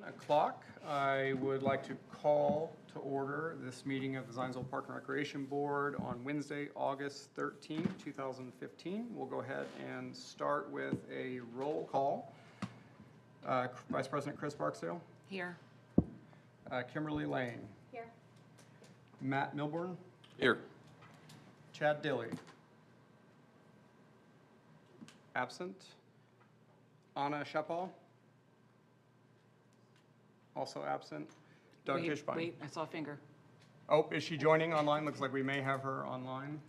O'clock. I would like to call to order this meeting of the Zionsville Park and Recreation Board on Wednesday, August 13, 2015. We'll go ahead and start with a roll call. Vice President Chris Barksdale. Here. Kimberly Lane. Here. Matt Milburn. Here. Chad Dilley. Absent. Anna Shepal. Also absent. Doug Tischbein. Wait, I saw a finger. Oh, is she joining online? Looks like we may have her online.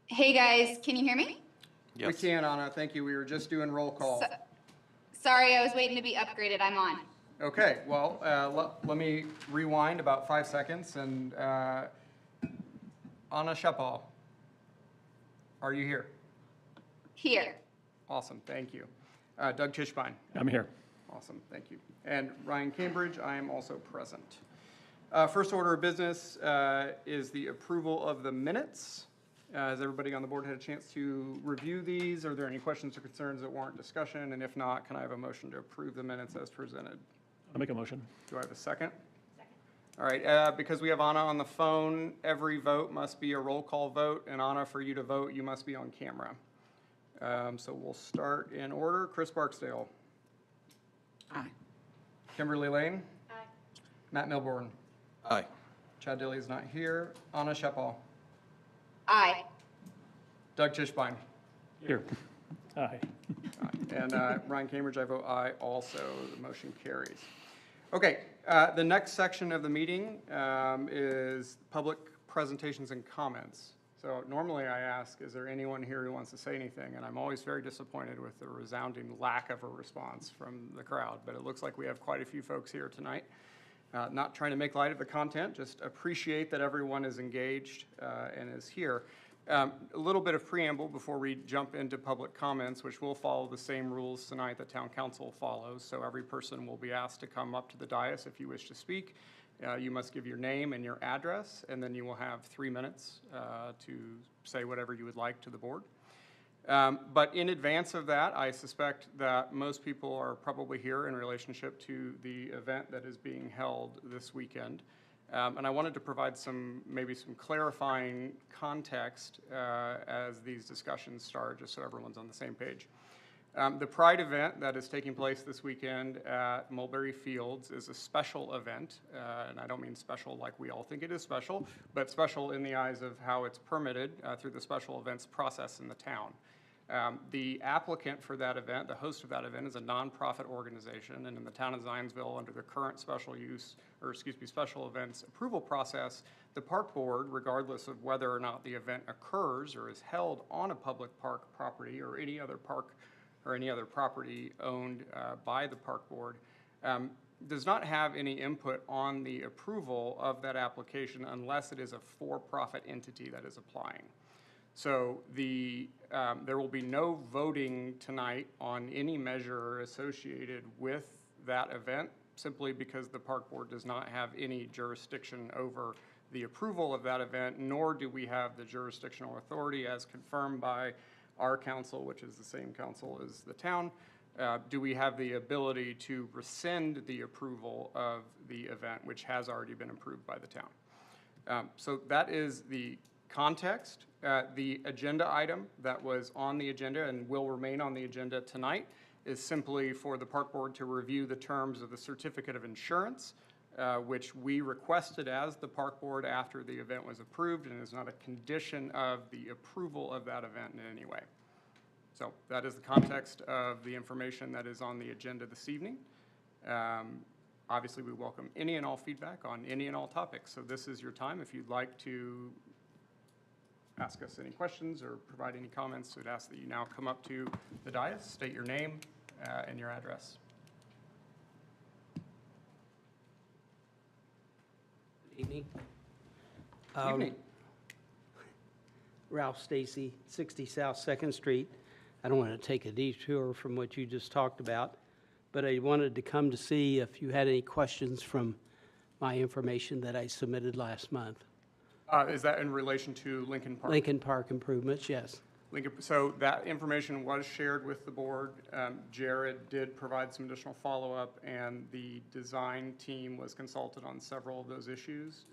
Hey guys, can you hear me? Yes. We can, Anna. Thank you. We were just doing roll call. Sorry, I was waiting to be upgraded. I'm on. Okay, well, let me rewind about 5 seconds. And Anna Shepal, are you here? Here. Awesome, thank you. Doug Tischbein. I'm here. Awesome, thank you. And Ryan Cambridge, I am also present. First order of business is the approval of the minutes. Has everybody on the board had a chance to review these? Are there any questions or concerns that warrant discussion? And if not, can I have a motion to approve the minutes as presented? I'll make a motion. Do I have a second? Second. All right, because we have Anna on the phone, every vote must be a roll call vote. And Anna, for you to vote, you must be on camera. So we'll start in order. Chris Barksdale. Aye. Kimberly Lane. Aye. Matt Milburn. Aye. Chad Dilley is not here. Anna Shepal. Aye. Doug Tischbein. Here. Aye. And Ryan Cambridge, I vote aye also. The motion carries. Okay, the next section of the meeting is public presentations and comments. So normally I ask, is there anyone here who wants to say anything? And I'm always very disappointed with the resounding lack of a response from the crowd. But it looks like we have quite a few folks here tonight. Not trying to make light of the content, just appreciate that everyone is engaged and is here. A little bit of preamble before we jump into public comments, which will follow the same rules tonight that Town Council follows. So every person will be asked to come up to the dais if you wish to speak. You must give your name and your address, and then you will have 3 minutes to say whatever you would like to the board. But in advance of that, I suspect that most people are probably here in relationship to the event that is being held this weekend. And I wanted to provide maybe some clarifying context as these discussions start, just so everyone's on the same page. The Pride event that is taking place this weekend at Mulberry Fields is a special event, and I don't mean special like we all think it is special, but special in the eyes of how it's permitted through the special events process in the town. The applicant for that event, the host of that event, is a nonprofit organization, and in the town of Zionsville, under the current special events approval process, the park board, regardless of whether or not the event occurs or is held on a public park property or any other park or any other property owned by the park board, does not have any input on the approval of that application unless it is a for-profit entity that is applying. So there will be no voting tonight on any measure associated with that event, simply because the park board does not have any jurisdiction over the approval of that event, nor do we have the jurisdictional authority as confirmed by our council, which is the same council as the town. Do we have the ability to rescind the approval of the event, which has already been approved by the town? So that is the context. The agenda item that was on the agenda and will remain on the agenda tonight is simply for the park board to review the terms of the certificate of insurance, which we requested as the park board after the event was approved, and is not a condition of the approval of that event in any way. So that is the context of the information that is on the agenda this evening. Obviously, we welcome any and all feedback on any and all topics. So this is your time. If you'd like to ask us any questions or provide any comments, we'd ask that you now come up to the dais, state your name and your address. Evening. Evening. Ralph Stacy, 60 South 2nd Street. I don't want to take a detour from what you just talked about, but I wanted to come to see if you had any questions from my information that I submitted last month. Is that in relation to Lincoln Park? Lincoln Park improvements, yes. So that information was shared with the board. Jared did provide some additional follow-up, and the design team was consulted on several of those issues.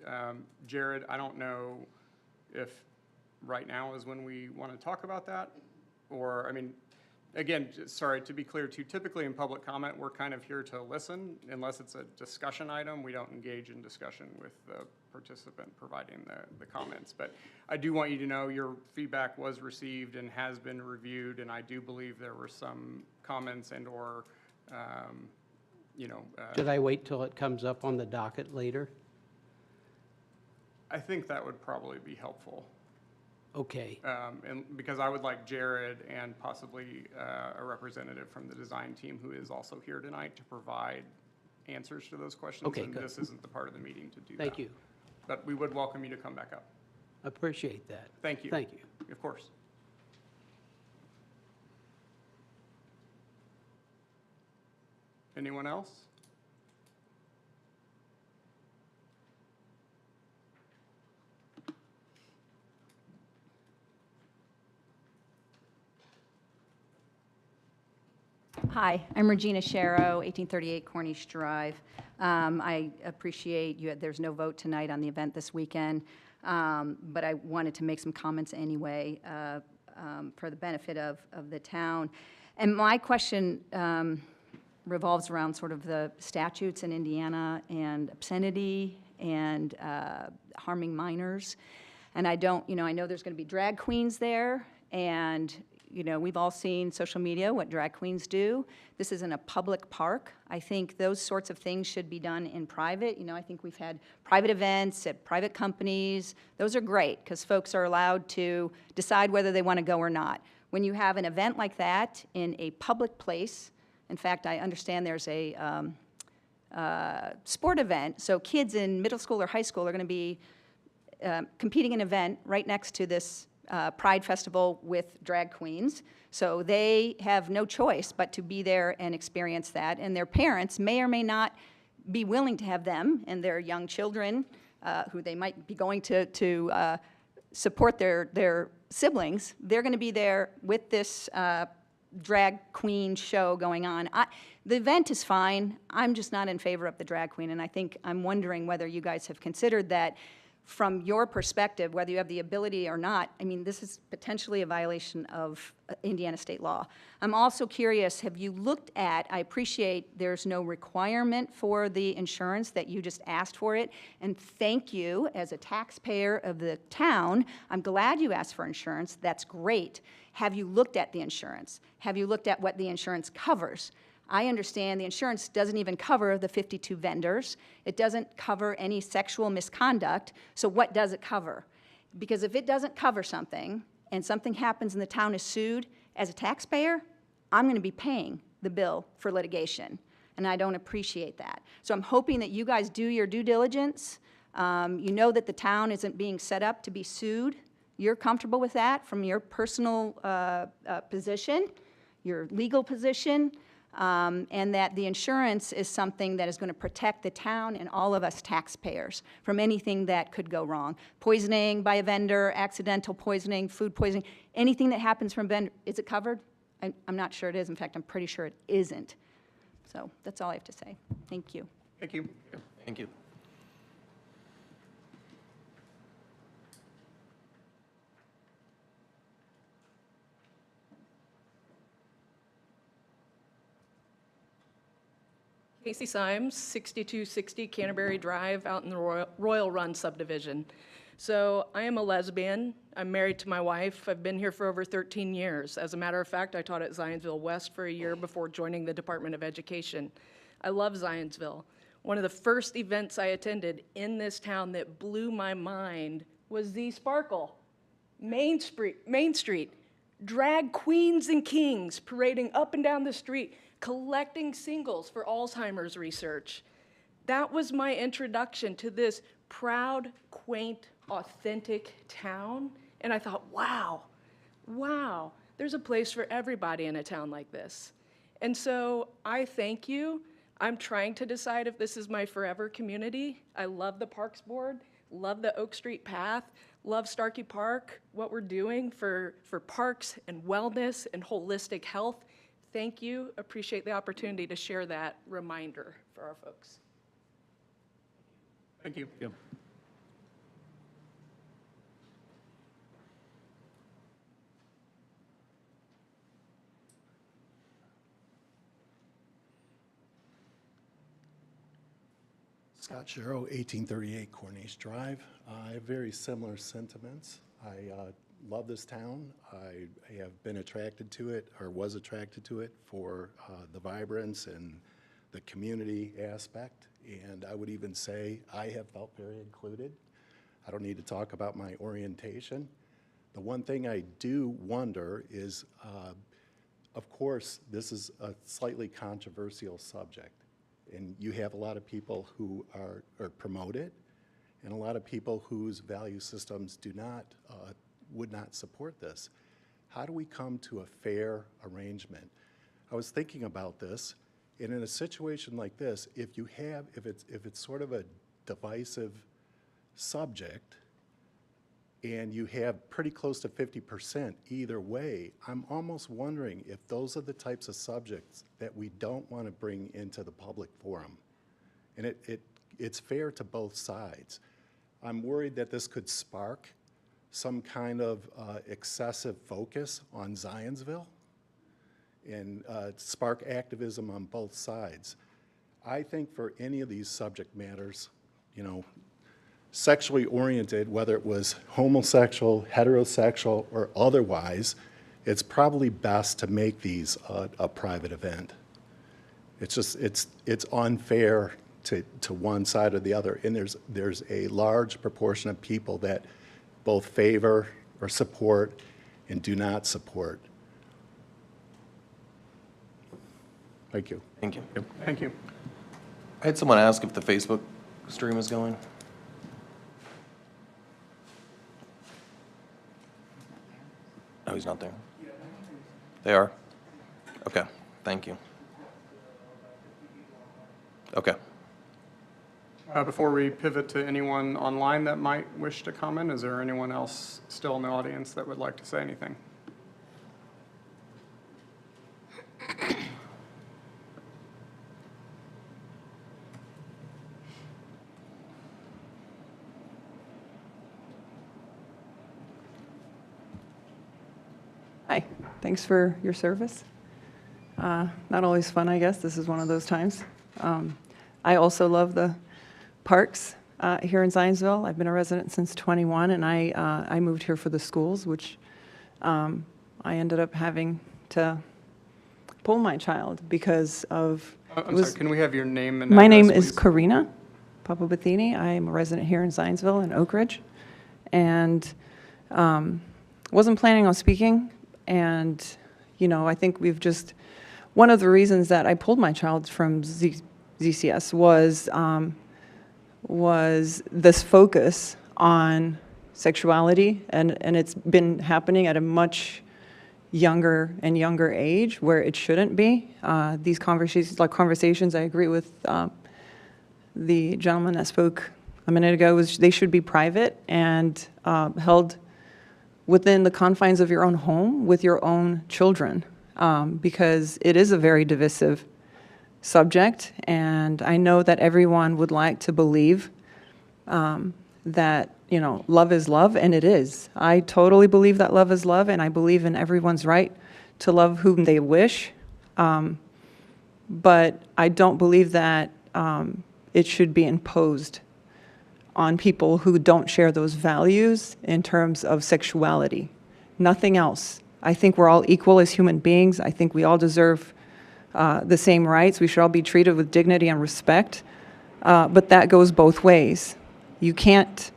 Jared, I don't know if right now is when we want to talk about that, or, I mean, again, sorry, to be clear too, typically in public comment, we're kind of here to listen. Unless it's a discussion item, we don't engage in discussion with the participant providing the comments. But I do want you to know your feedback was received and has been reviewed, and I do believe there were some comments and or, Should I wait till it comes up on the docket later? I think that would probably be helpful. Okay, And because I would like Jared and possibly a representative from the design team who is also here tonight to provide answers to those questions. Okay, and good. this isn't the part of the meeting to do that. thank you. But we would welcome you to come back up. Appreciate that. Thank you. Thank you. Of course. Anyone else? Hi, I'm Regina Sharrow, 1838 Cornish Drive. I appreciate you, there's no vote tonight on the event this weekend, but I wanted to make some comments anyway for the benefit of the town. And my question revolves around sort of the statutes in Indiana and obscenity and harming minors. And I don't, I know there's going to be drag queens there, and we've all seen social media, what drag queens do. This isn't a public park. I think those sorts of things should be done in private. I think we've had private events at private companies. Those are great because folks are allowed to decide whether they want to go or not. When you have an event like that in a public place, in fact, I understand there's a sport event, so kids in middle school or high school are going to be competing in an event right next to this Pride Festival with drag queens. So they have no choice but to be there and experience that. And their parents may or may not be willing to have them and their young children, who they might be going to support their siblings. They're going to be there with this drag queen show going on. The event is fine. I'm just not in favor of the drag queen. And I think I'm wondering whether you guys have considered that from your perspective, whether you have the ability or not. I mean, this is potentially a violation of Indiana state law. I'm also curious, have you looked at, I appreciate there's no requirement for the insurance, that you just asked for it, and thank you as a taxpayer of the town. I'm glad you asked for insurance. That's great. Have you looked at the insurance? Have you looked at what the insurance covers? I understand the insurance doesn't even cover the 52 vendors. It doesn't cover any sexual misconduct. So what does it cover? Because if it doesn't cover something and something happens and the town is sued, as a taxpayer, I'm going to be paying the bill for litigation. And I don't appreciate that. So I'm hoping that you guys do your due diligence. You know that the town isn't being set up to be sued. You're comfortable with that from your personal position, your legal position. And that the insurance is something that is going to protect the town and all of us taxpayers from anything that could go wrong. Poisoning by a vendor, accidental poisoning, food poisoning, anything that happens from a vendor, is it covered? I'm not sure it is. In fact, I'm pretty sure it isn't. So that's all I have to say. Thank you. Thank you. Thank you. Casey Symes, 6260 Canterbury Drive, out in the Royal Run subdivision. So I am a lesbian. I'm married to my wife. I've been here for over 13 years. As a matter of fact, I taught at Zionsville West for a year before joining the Department of Education. I love Zionsville. One of the first events I attended in this town that blew my mind was the Sparkle, Main Street, drag queens and kings parading up and down the street, collecting singles for Alzheimer's research. That was my introduction to this proud, quaint, authentic town. And I thought, wow, there's a place for everybody in a town like this. And so I thank you. I'm trying to decide if this is my forever community. I love the Parks Board, love the Oak Street Path, love Starkey Park, what we're doing for parks and wellness and holistic health. Thank you. Appreciate the opportunity to share that reminder for our folks. Thank you. Yep. Scott Sherrow, 1838 Corniche Drive. I have very similar sentiments. I love this town. I have been attracted to it, or was attracted to it, for the vibrance and the community aspect. And I would even say I have felt very included. I don't need to talk about my orientation. The one thing I do wonder is, of course, this is a slightly controversial subject. And you have a lot of people who are promote it, and a lot of people whose value systems do not, would not support this. How do we come to a fair arrangement? I was thinking about this, and in a situation like this, if it's sort of a divisive subject, and you have pretty close to 50% either way, I'm almost wondering if those are the types of subjects that we don't want to bring into the public forum. And it's fair to both sides. I'm worried that this could spark some kind of excessive focus on Zionsville and spark activism on both sides. I think for any of these subject matters, you know, sexually oriented, whether it was homosexual, heterosexual, or otherwise, it's probably best to make these a private event. It's just, it's unfair to one side or the other, and there's a large proportion of people that both favor or support and do not support. Thank you. Thank you. Thank you. I had someone ask if the Facebook stream is going. No, he's not there. They are? Okay, thank you. Okay. Before we pivot to anyone online that might wish to comment, is there anyone else still in the audience that would like to say anything? Hi, thanks for your service. Not always fun, I guess. This is one of those times. I also love the parks here in Zionsville. I've been a resident since 21, and I moved here for the schools, which I ended up having to pull my child because of... I'm sorry, can we have your name and My name address, is please? Karina Papabathini. I am a resident here in Zionsville and Oak Ridge, and wasn't planning on speaking. And, you know, I think we've just, one of the reasons that I pulled my child from ZCS was this focus on sexuality, and it's been happening at a much younger and younger age where it shouldn't be. These conversations, I agree with the gentleman that spoke a minute ago, they should be private and held within the confines of your own home with your own children, because it is a very divisive subject, and I know that everyone would like to believe that, you know, love is love, and it is. I totally believe that love is love, and I believe in everyone's right to love whom they wish, but I don't believe that it should be imposed on people who don't share those values in terms of sexuality. Nothing else. I think we're all equal as human beings. I think we all deserve the same rights. We should all be treated with dignity and respect. But that goes both ways. You can't,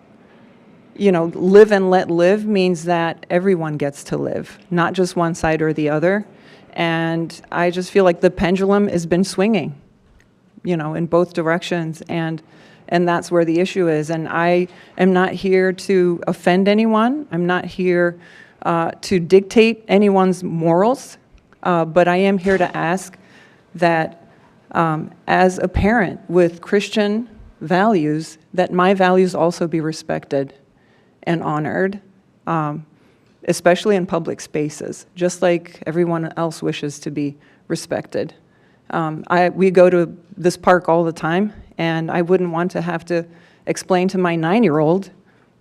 you know, live and let live means that everyone gets to live, not just one side or the other. And I just feel like the pendulum has been swinging, you know, in both directions. And that's where the issue is. And I am not here to offend anyone. I'm not here to dictate anyone's morals. But I am here to ask that as a parent with Christian values, that my values also be respected and honored, especially in public spaces, just like everyone else wishes to be respected. We go to this park all the time, and I wouldn't want to have to explain to my 9-year-old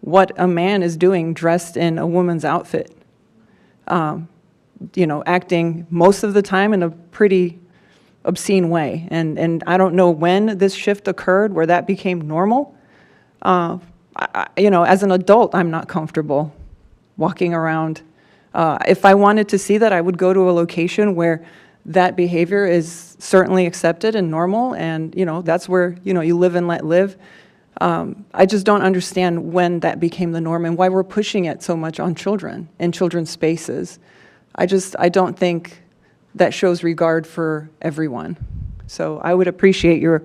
what a man is doing dressed in a woman's outfit. Acting most of the time in a pretty obscene way. And I don't know when this shift occurred where that became normal. As an adult, I'm not comfortable walking around. If I wanted to see that, I would go to a location where that behavior is certainly accepted and normal, and that's where you live and let live. I just don't understand when that became the norm and why we're pushing it so much on children in children's spaces. I don't think that shows regard for everyone. So I would appreciate your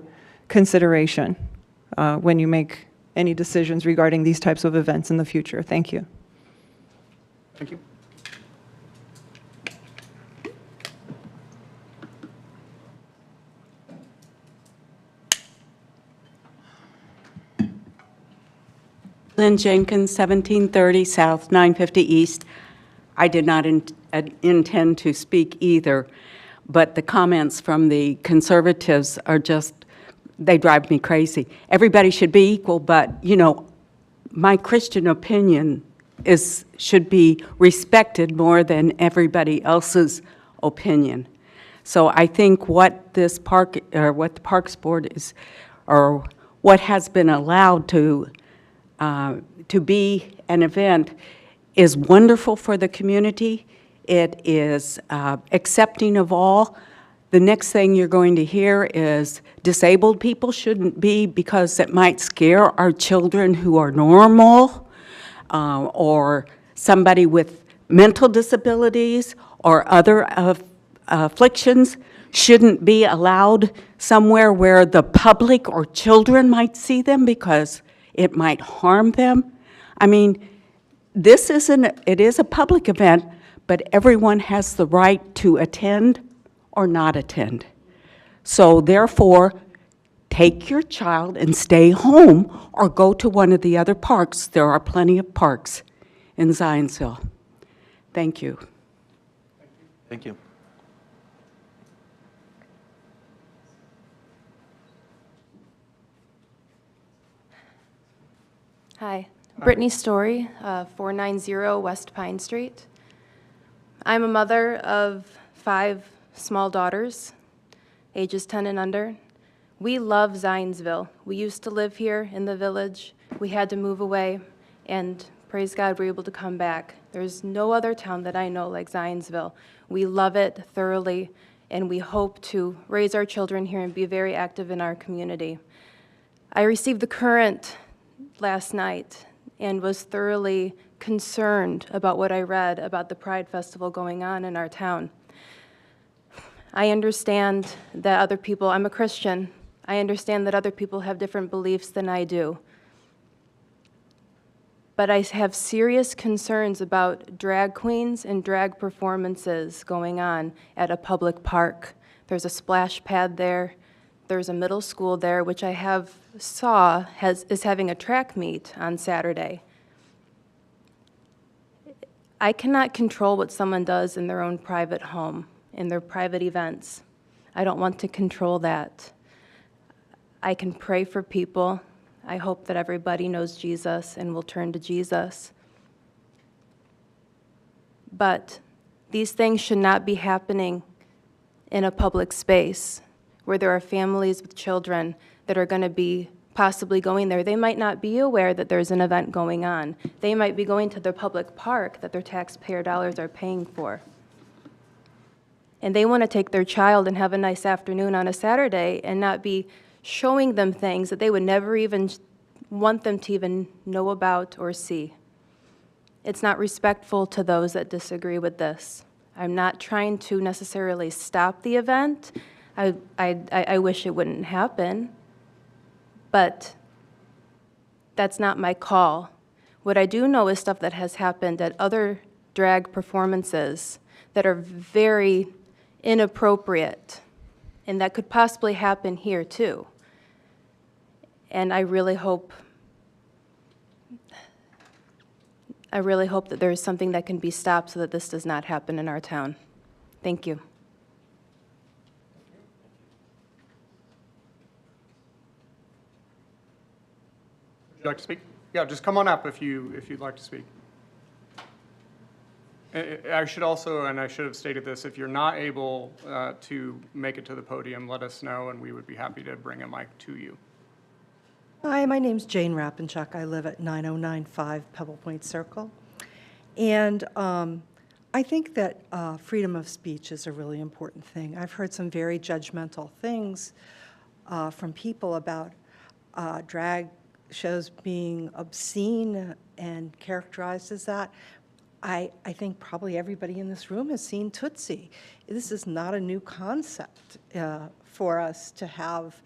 consideration when you make any decisions regarding these types of events in the future. Thank you. Thank you. Lynn Jenkins, 1730 South, 950 East. I did not intend to speak either, but the comments from the conservatives are just, they drive me crazy. Everybody should be equal, but, my Christian opinion should be respected more than everybody else's opinion. So I think what this park, or what the Parks Board is, or what has been allowed to be an event is wonderful for the community. It is accepting of all. The next thing you're going to hear is disabled people shouldn't be because it might scare our children who are normal, or somebody with mental disabilities or other afflictions shouldn't be allowed somewhere where the public or children might see them because it might harm them. I mean, it is a public event, but everyone has the right to attend or not attend. So therefore, take your child and stay home or go to one of the other parks. There are plenty of parks in Zionsville. Thank you. Thank you. Hi, Brittany Story, 490 West Pine Street. I'm a mother of 5 small daughters, ages 10 and under. We love Zionsville. We used to live here in the village. We had to move away, and praise God, we're able to come back. There's no other town that I know like Zionsville. We love it thoroughly, and we hope to raise our children here and be very active in our community. I received the Current last night and was thoroughly concerned about what I read about the Pride Festival going on in our town. I understand that other people, I'm a Christian, I understand that other people have different beliefs than I do. But I have serious concerns about drag queens and drag performances going on at a public park. There's a splash pad there. There's a middle school there, which I saw is having a track meet on Saturday. I cannot control what someone does in their own private home, in their private events. I don't want to control that. I can pray for people. I hope that everybody knows Jesus and will turn to Jesus. But these things should not be happening in a public space where there are families with children that are going to be possibly going there. They might not be aware that there's an event going on. They might be going to their public park that their taxpayer dollars are paying for. And they want to take their child and have a nice afternoon on a Saturday and not be showing them things that they would never even want them to even know about or see. It's not respectful to those that disagree with this. I'm not trying to necessarily stop the event. I wish it wouldn't happen, but that's not my call. What I do know is stuff that has happened at other drag performances that are very inappropriate. And that could possibly happen here too. And I really hope that there is something that can be stopped so that this does not happen in our town. Thank you. Would you like to speak? Yeah, just come on up if you'd like to speak. I should also, and I should have stated this, if you're not able to make it to the podium, let us know, and we would be happy to bring a mic to you. Hi, my name's Jane Rappenchuck. I live at 9095 Pebble Point Circle. And I think that freedom of speech is a really important thing. I've heard some very judgmental things from people about drag shows being obscene and characterized as that. I think probably everybody in this room has seen Tootsie. This is not a new concept for us to have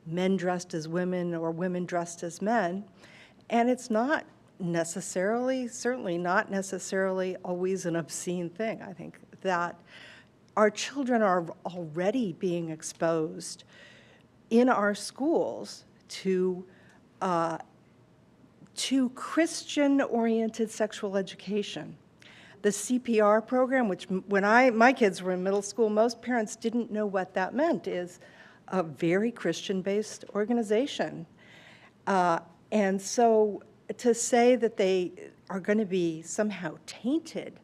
men dressed as women or women dressed as men. And it's not necessarily, certainly not necessarily always an obscene thing. I think that our children are already being exposed in our schools to Christian-oriented sexual education. The CPR program, which when my kids were in middle school, most parents didn't know what that meant, is a very Christian-based organization. And so to say that they are going to be somehow tainted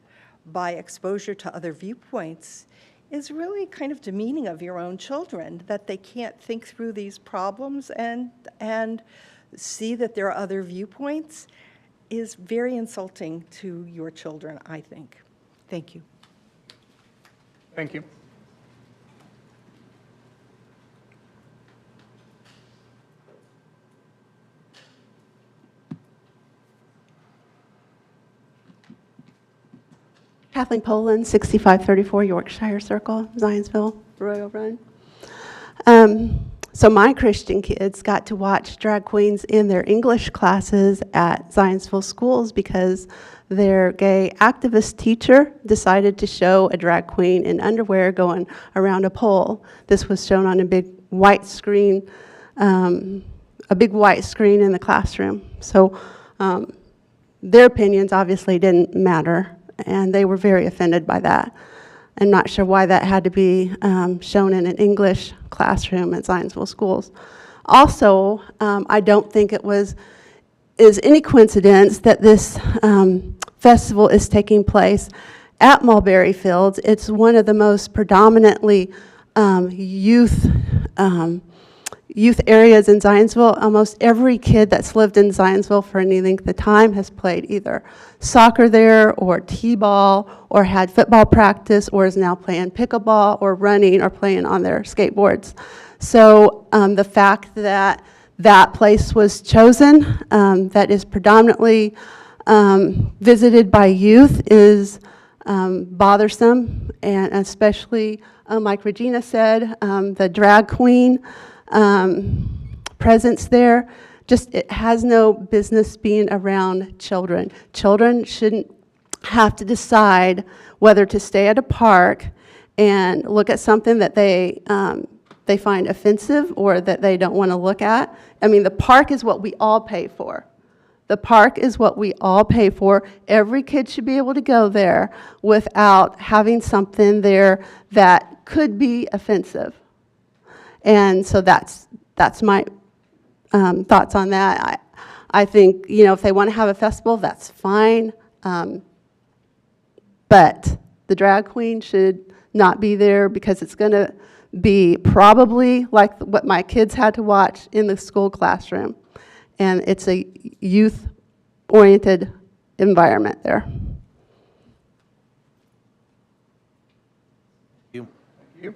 by exposure to other viewpoints is really kind of demeaning of your own children, that they can't think through these problems and see that there are other viewpoints is very insulting to your children, I think. Thank you. Thank you. Kathleen Poland, 6534 Yorkshire Circle, Zionsville, Royal Run. So my Christian kids got to watch drag queens in their English classes at Zionsville schools because their gay activist teacher decided to show a drag queen in underwear going around a pole. This was shown on a big white screen, in the classroom. So their opinions obviously didn't matter, and they were very offended by that. I'm not sure why that had to be shown in an English classroom at Zionsville schools. Also, I don't think it is any coincidence that this festival is taking place at Mulberry Fields. It's one of the most predominantly youth areas in Zionsville. Almost every kid that's lived in Zionsville for any length of time has played either soccer there or t-ball or had football practice or is now playing pickleball or running or playing on their skateboards. So the fact that that place was chosen, that is predominantly visited by youth, is bothersome, and especially, like Regina said, the drag queen presence there, just it has no business being around children. Children shouldn't have to decide whether to stay at a park and look at something that they find offensive or that they don't want to look at. I mean, the park is what we all pay for. The park is what we all pay for. Every kid should be able to go there without having something there that could be offensive. And so that's my thoughts on that. I think, if they want to have a festival, that's fine. But the drag queen should not be there because it's going to be probably like what my kids had to watch in the school classroom. And it's a youth-oriented environment there. You. Thank you.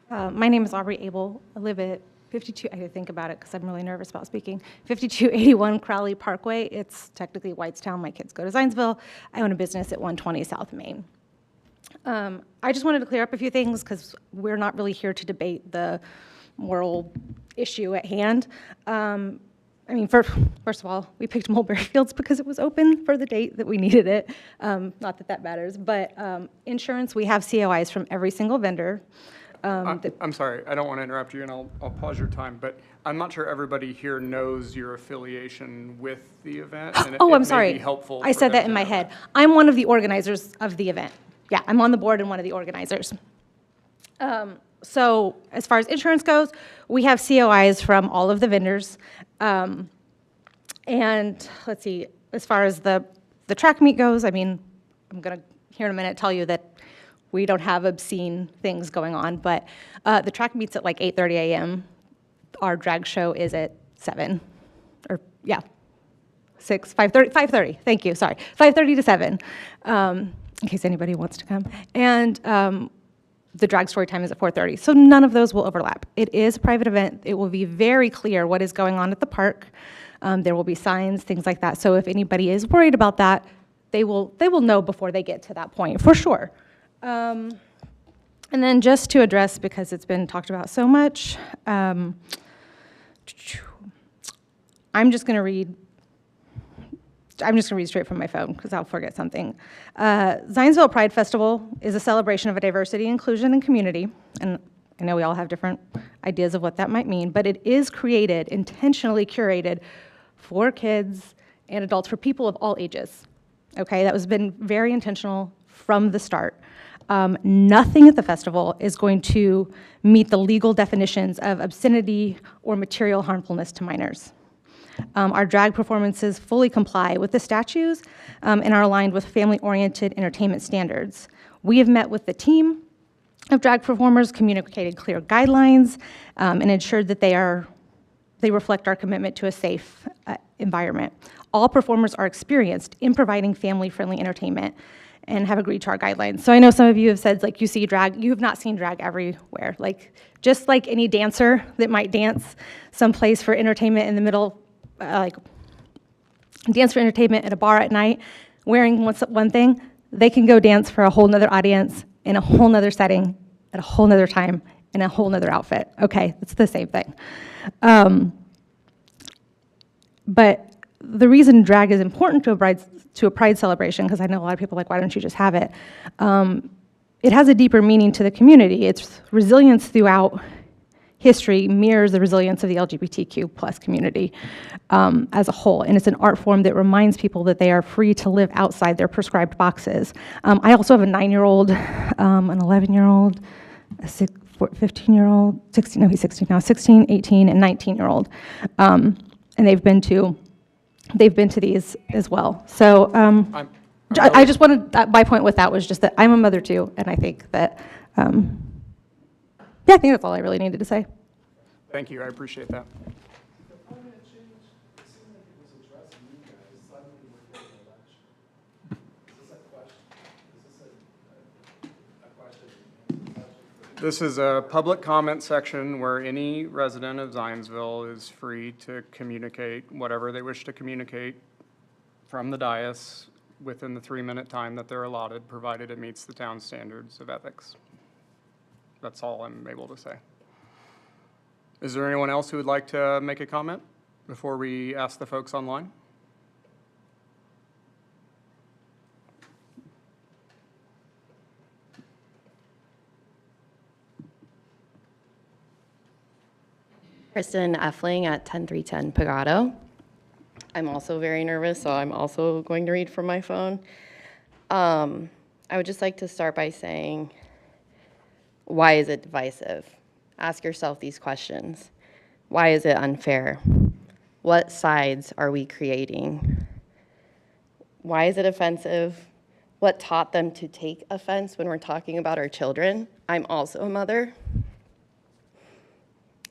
My name is Aubrey Abel. I live at 52, I had to think about it because I'm really nervous about speaking, 5281 Crowley Parkway. It's technically Whitestown. My kids go to Zionsville. I own a business at 120 South Main. I just wanted to clear up a few things because we're not really here to debate the moral issue at hand. I mean, first of all, we picked Mulberry Fields because it was open for the date that we needed it. Not that that matters, but insurance, we have COIs from every single vendor. I'm sorry, I don't want to interrupt you, and I'll pause your time, but I'm not sure everybody here knows your affiliation with the event. And Oh, it I'm may sorry. be helpful I for said them that in to my know. head. I'm one of the organizers of the event. Yeah, I'm on the board and one of the organizers. So as far as insurance goes, we have COIs from all of the vendors. And let's see, as far as the track meet goes, I mean, I'm going to here in a minute tell you that we don't have obscene things going on, but the track meet's at like 8:30 a.m. Our drag show is at 7, or yeah, 5:30, thank you, sorry, 5:30 to 7, in case anybody wants to come. And the drag story time is at 4:30, so none of those will overlap. It is a private event. It will be very clear what is going on at the park. There will be signs, things like that, so if anybody is worried about that, they will know before they get to that point, for sure. And then just to address, because it's been talked about so much, I'm just going to read straight from my phone because I'll forget something. Zionsville Pride Festival is a celebration of diversity, inclusion, and community. And I know we all have different ideas of what that might mean, but it is created, intentionally curated for kids and adults, for people of all ages. Okay, that has been very intentional from the start. Nothing at the festival is going to meet the legal definitions of obscenity or material harmfulness to minors. Our drag performances fully comply with the statutes and are aligned with family-oriented entertainment standards. We have met with the team of drag performers, communicated clear guidelines, and ensured that they reflect our commitment to a safe environment. All performers are experienced in providing family-friendly entertainment and have agreed to our guidelines. So I know some of you have said, like, you see drag, you have not seen drag everywhere. Like, just like any dancer that might dance someplace for entertainment in the middle, like, dance for entertainment at a bar at night, wearing one thing, they can go dance for a whole nother audience, in a whole nother setting, at a whole nother time, in a whole nother outfit. Okay, it's the same thing. But the reason drag is important to a pride celebration, because I know a lot of people are like, why don't you just have it? It has a deeper meaning to the community. Its resilience throughout history mirrors the resilience of the LGBTQ plus community as a whole. And it's an art form that reminds people that they are free to live outside their prescribed boxes. I also have a 9-year-old, an 11-year-old, a 15-year-old, 16, no, he's 16 now, 16, 18, and 19-year-old. And they've been to these as well. So I just wanted, my point with that was just that I'm a mother too, and I think that, yeah, I think that's all I really needed to say. Thank you, I appreciate that. This is a public comment section where any resident of Zionsville is free to communicate whatever they wish to communicate from the dais within the 3-minute time that they're allotted, provided it meets the town standards of ethics. That's all I'm able to say. Is there anyone else who would like to make a comment before we ask the folks online? Kristen Effling at 10310 Pagado. I'm also very nervous, so I'm also going to read from my phone. I would just like to start by saying, why is it divisive? Ask yourself these questions. Why is it unfair? What sides are we creating? Why is it offensive? What taught them to take offense when we're talking about our children? I'm also a mother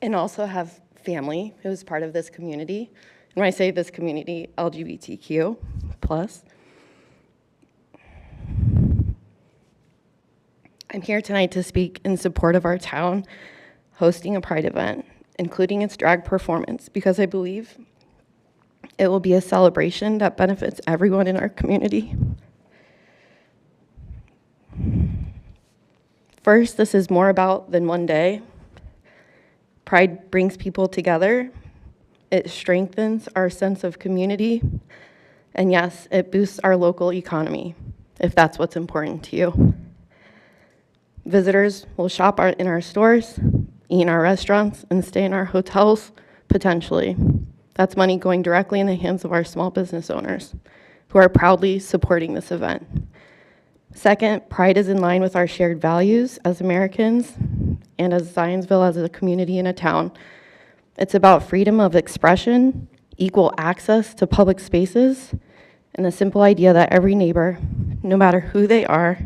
and also have family who is part of this community. And when I say this community, LGBTQ plus. I'm here tonight to speak in support of our town hosting a Pride event, including its drag performance, because I believe it will be a celebration that benefits everyone in our community. First, this is more about than one day. Pride brings people together, It strengthens our sense of community. And yes, it boosts our local economy, if that's what's important to you. Visitors will shop in our stores, eat in our restaurants, and stay in our hotels, potentially. That's money going directly in the hands of our small business owners, who are proudly supporting this event. Second, Pride is in line with our shared values as Americans and as Zionsville as a community and a town. It's about freedom of expression, equal access to public spaces, and the simple idea that every neighbor, no matter who they are,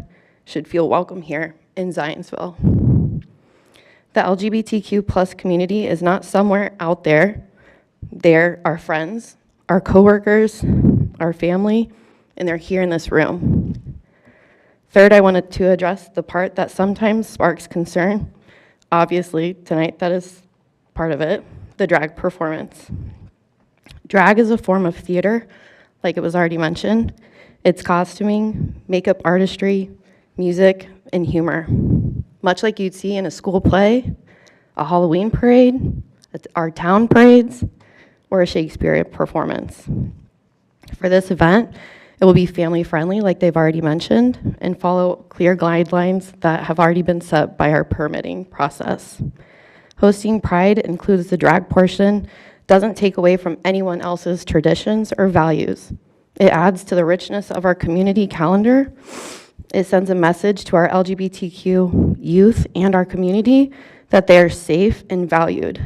should feel welcome here in Zionsville. The LGBTQ plus community is not somewhere out there. They're our friends, our coworkers, our family, and they're here in this room. Third, I wanted to address the part that sometimes sparks concern. Obviously, tonight that is part of it, the drag performance. Drag is a form of theater, like it was already mentioned. It's costuming, makeup artistry, music, and humor. Much like you'd see in a school play, a Halloween parade, our town parades, or a Shakespeare performance. For this event, it will be family friendly, like they've already mentioned, and follow clear guidelines that have already been set by our permitting process. Hosting Pride includes the drag portion, doesn't take away from anyone else's traditions or values. It adds to the richness of our community calendar. It sends a message to our LGBTQ youth and our community that they are safe and valued.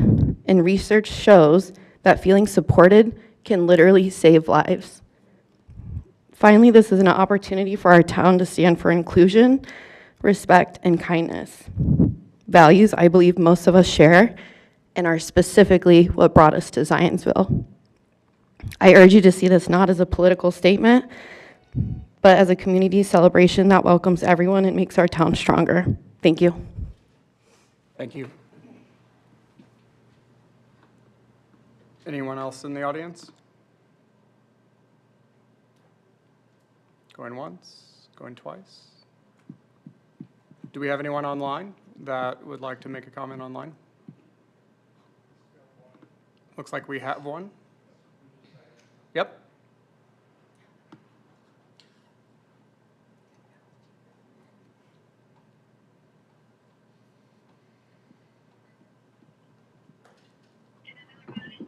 And research shows that feeling supported can literally save lives. Finally, this is an opportunity for our town to stand for inclusion, respect, and kindness. Values I believe most of us share and are specifically what brought us to Zionsville. I urge you to see this not as a political statement, but as a community celebration that welcomes everyone and makes our town stronger. Thank you. Thank you. Anyone else in the audience? Going once, going twice? Do we have anyone online that would like to make a comment online? Looks like we have one. Yep.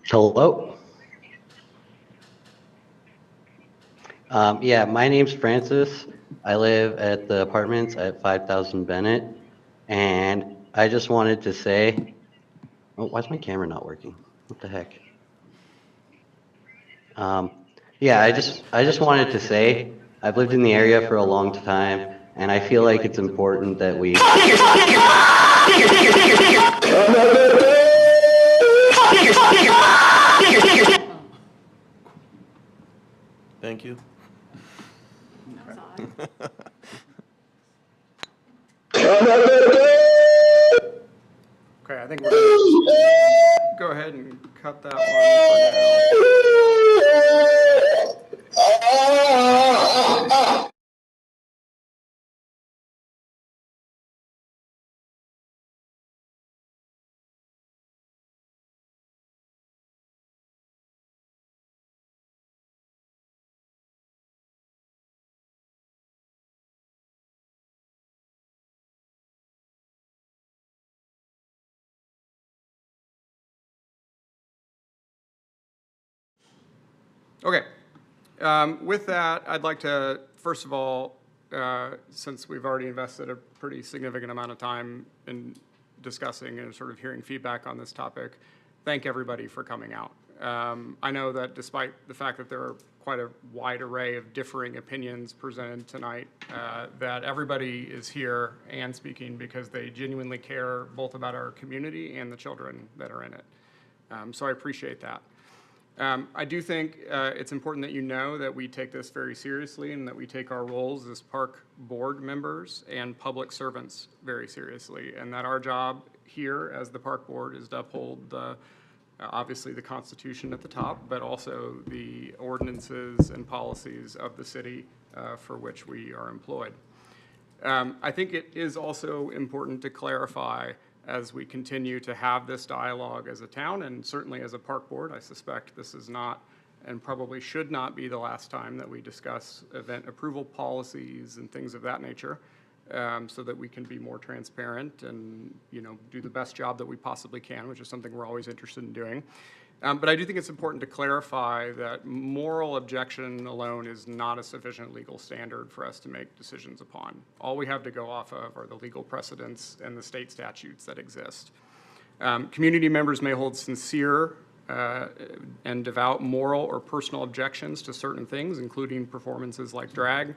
Hello. Yeah, my name's Francis. I live at the apartments at 5000 Bennett, and I just wanted to say, oh, why's my camera not working? What the heck? Yeah, I just wanted to say, I've lived in the area for a long time, and I feel like it's important that we. Thank you. Okay, I think we're gonna go ahead and cut that one for now. Okay. With that, I'd like to, first of all, since we've already invested a pretty significant amount of time in discussing and sort of hearing feedback on this topic, thank everybody for coming out. I know that despite the fact that there are quite a wide array of differing opinions presented tonight, that everybody is here and speaking because they genuinely care both about our community and the children that are in it. So I appreciate that. I do think it's important that you know that we take this very seriously and that we take our roles as park board members and public servants very seriously, and that our job here as the park board is to uphold obviously the Constitution at the top, but also the ordinances and policies of the city for which we are employed. I think it is also important to clarify as we continue to have this dialogue as a town and certainly as a park board. I suspect this is not and probably should not be the last time that we discuss event approval policies and things of that nature, so that we can be more transparent and, do the best job that we possibly can, which is something we're always interested in doing. But I do think it's important to clarify that moral objection alone is not a sufficient legal standard for us to make decisions upon. All we have to go off of are the legal precedents and the state statutes that exist. Community members may hold sincere and devout moral or personal objections to certain things, including performances like drag.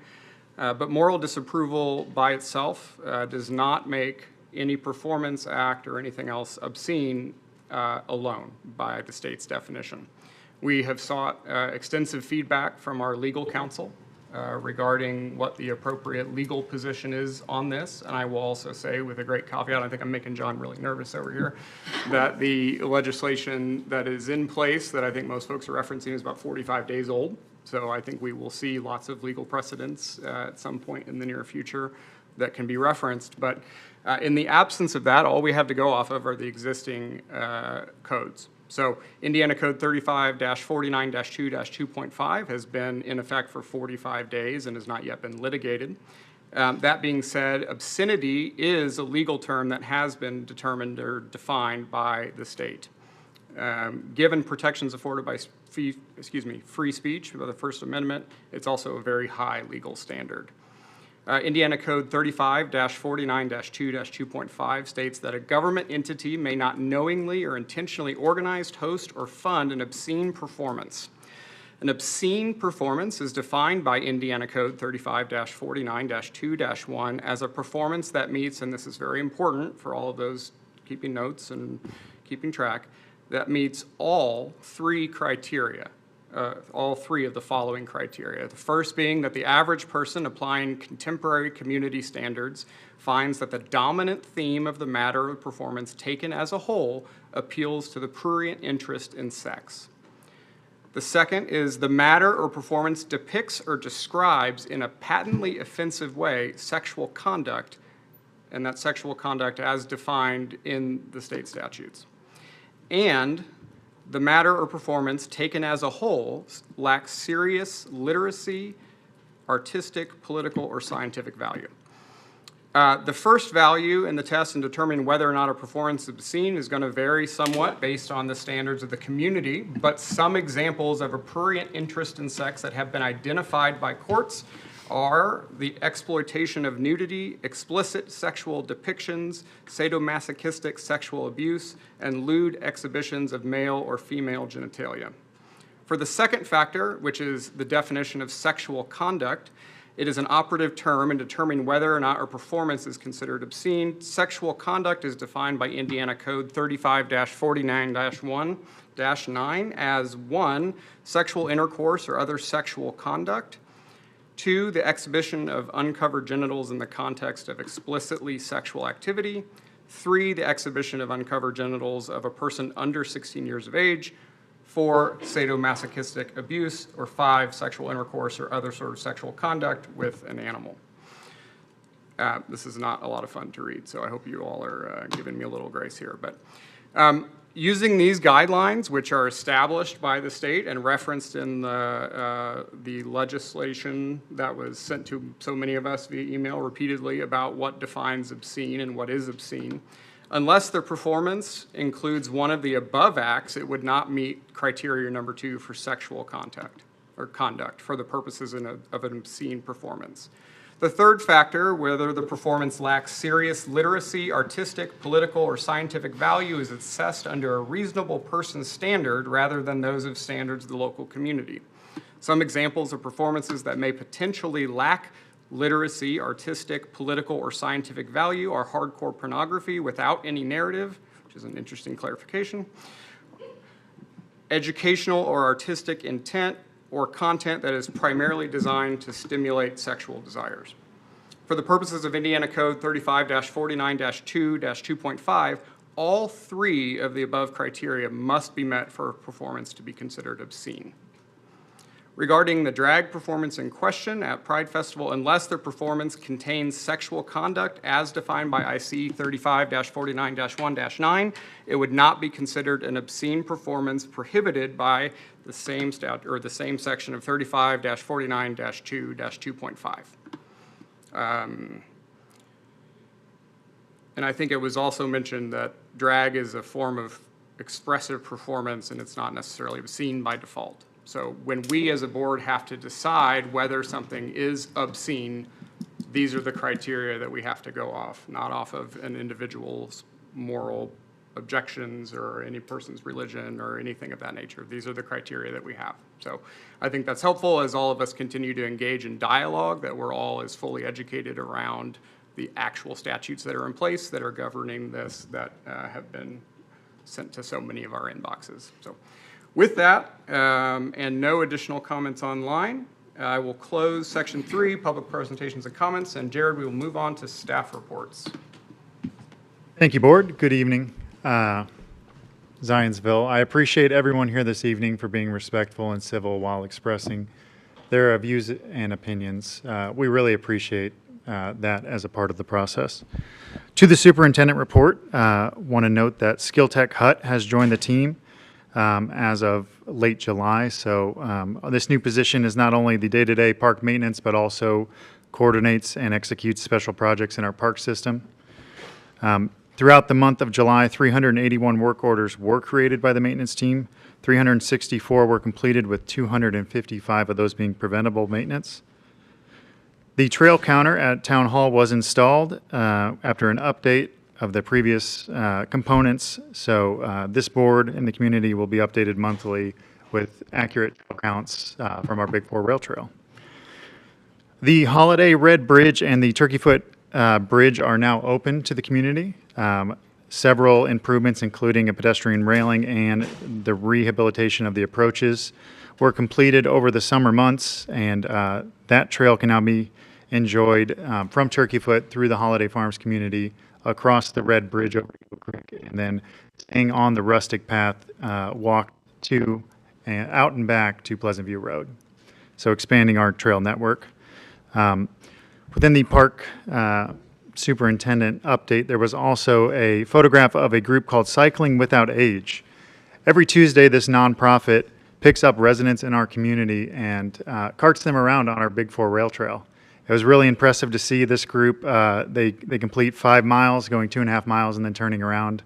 But moral disapproval by itself does not make any performance act or anything else obscene alone by the state's definition. We have sought extensive feedback from our legal counsel regarding what the appropriate legal position is on this. And I will also say, with a great caveat, I think I'm making John really nervous over here, that the legislation that is in place that I think most folks are referencing is about 45 days old. So I think we will see lots of legal precedents at some point in the near future that can be referenced. But in the absence of that, all we have to go off of are the existing codes. So Indiana Code 35-49-2-2.5 has been in effect for 45 days and has not yet been litigated. That being said, obscenity is a legal term that has been determined or defined by the state. Given protections afforded by free speech by the First Amendment, it's also a very high legal standard. Indiana Code 35-49-2-2.5 states that a government entity may not knowingly or intentionally organize, host, or fund an obscene performance. An obscene performance is defined by Indiana Code 35-49-2-1 as a performance that meets, and this is very important for all of those keeping notes and keeping track, that meets all three criteria. All three of the following criteria. The first being that the average person applying contemporary community standards finds that the dominant theme of the matter of performance taken as a whole appeals to the prurient interest in sex. The second is the matter or performance depicts or describes in a patently offensive way sexual conduct, and that sexual conduct as defined in the state statutes. And the matter or performance taken as a whole lacks serious literacy, artistic, political, or scientific value. The first value in the test in determining whether or not a performance is obscene is going to vary somewhat based on the standards of the community, but some examples of a prurient interest in sex that have been identified by courts are the exploitation of nudity, explicit sexual depictions, sadomasochistic sexual abuse, and lewd exhibitions of male or female genitalia. For the second factor, which is the definition of sexual conduct, it is an operative term in determining whether or not a performance is considered obscene. Sexual conduct is defined by Indiana Code 35-49-1-9 as 1, sexual intercourse or other sexual conduct, 2, the exhibition of uncovered genitals in the context of explicitly sexual activity, 3, the exhibition of uncovered genitals of a person under 16 years of age, 4, sadomasochistic abuse, or 5, sexual intercourse or other sort of sexual conduct with an animal. This is not a lot of fun to read, so I hope you all are giving me a little grace here. But using these guidelines, which are established by the state and referenced in the legislation that was sent to so many of us via email repeatedly about what defines obscene and what is obscene, unless the performance includes one of the above acts, it would not meet criteria number 2 for sexual contact or conduct for the purposes of an obscene performance. The third factor, whether the performance lacks serious literacy, artistic, political, or scientific value, is assessed under a reasonable person's standard rather than those of standards of the local community. Some examples of performances that may potentially lack literacy, artistic, political, or scientific value are hardcore pornography without any narrative, which is an interesting clarification, educational or artistic intent, or content that is primarily designed to stimulate sexual desires. For the purposes of Indiana Code 35-49-2-2.5, all three of the above criteria must be met for a performance to be considered obscene. regarding the drag performance in question at Pride Festival unless their performance contains sexual conduct as defined by IC 35-49-1-9. It would not be considered an obscene performance prohibited by the same the same section of 35-49-2-2.5. And I think it was also mentioned that drag is a form of expressive performance and it's not necessarily obscene by default. So when we as a board have to decide whether something is obscene, these are the criteria that we have to go off, not off of an individual's moral objections or any person's religion or anything of that nature. These are the criteria that we have. So I think that's helpful as all of us continue to engage in dialogue, that we're all as fully educated around the actual statutes that are in place that are governing this, that have been sent to so many of our inboxes. So with that, and no additional comments online, I will close section 3, public presentations and comments, and Jared, we will move on to staff reports. Thank you, Board. Good evening, Zionsville. I appreciate everyone here this evening for being respectful and civil while expressing their views and opinions. We really appreciate that as a part of the process. To the superintendent report, want to note that Skill Tech Hut has joined the team as of late July. So this new position is not only the day-to-day park maintenance, but also coordinates and executes special projects in our park system. Throughout the month of July, 381 work orders were created by the maintenance team. 364 were completed, with 255 of those being preventable maintenance. The trail counter at Town Hall was installed after an update of the previous components. So this board and the community will be updated monthly with accurate trail counts from our Big 4 rail trail. The Holiday Red Bridge and the Turkeyfoot Bridge are now open to the community. Several improvements, including a pedestrian railing and the rehabilitation of the approaches, were completed over the summer months, and that trail can now be enjoyed from Turkeyfoot through the Holiday Farms community across the Red Bridge over Eagle Creek, and then staying on the rustic path, walk to and out and back to Pleasant View Road. So expanding our trail network. Within the park superintendent update, there was also a photograph of a group called Cycling Without Age. Every Tuesday, this nonprofit picks up residents in our community and carts them around on our Big 4 rail trail. It was really impressive to see this group. They complete 5 miles, going 2.5 miles, and then turning around,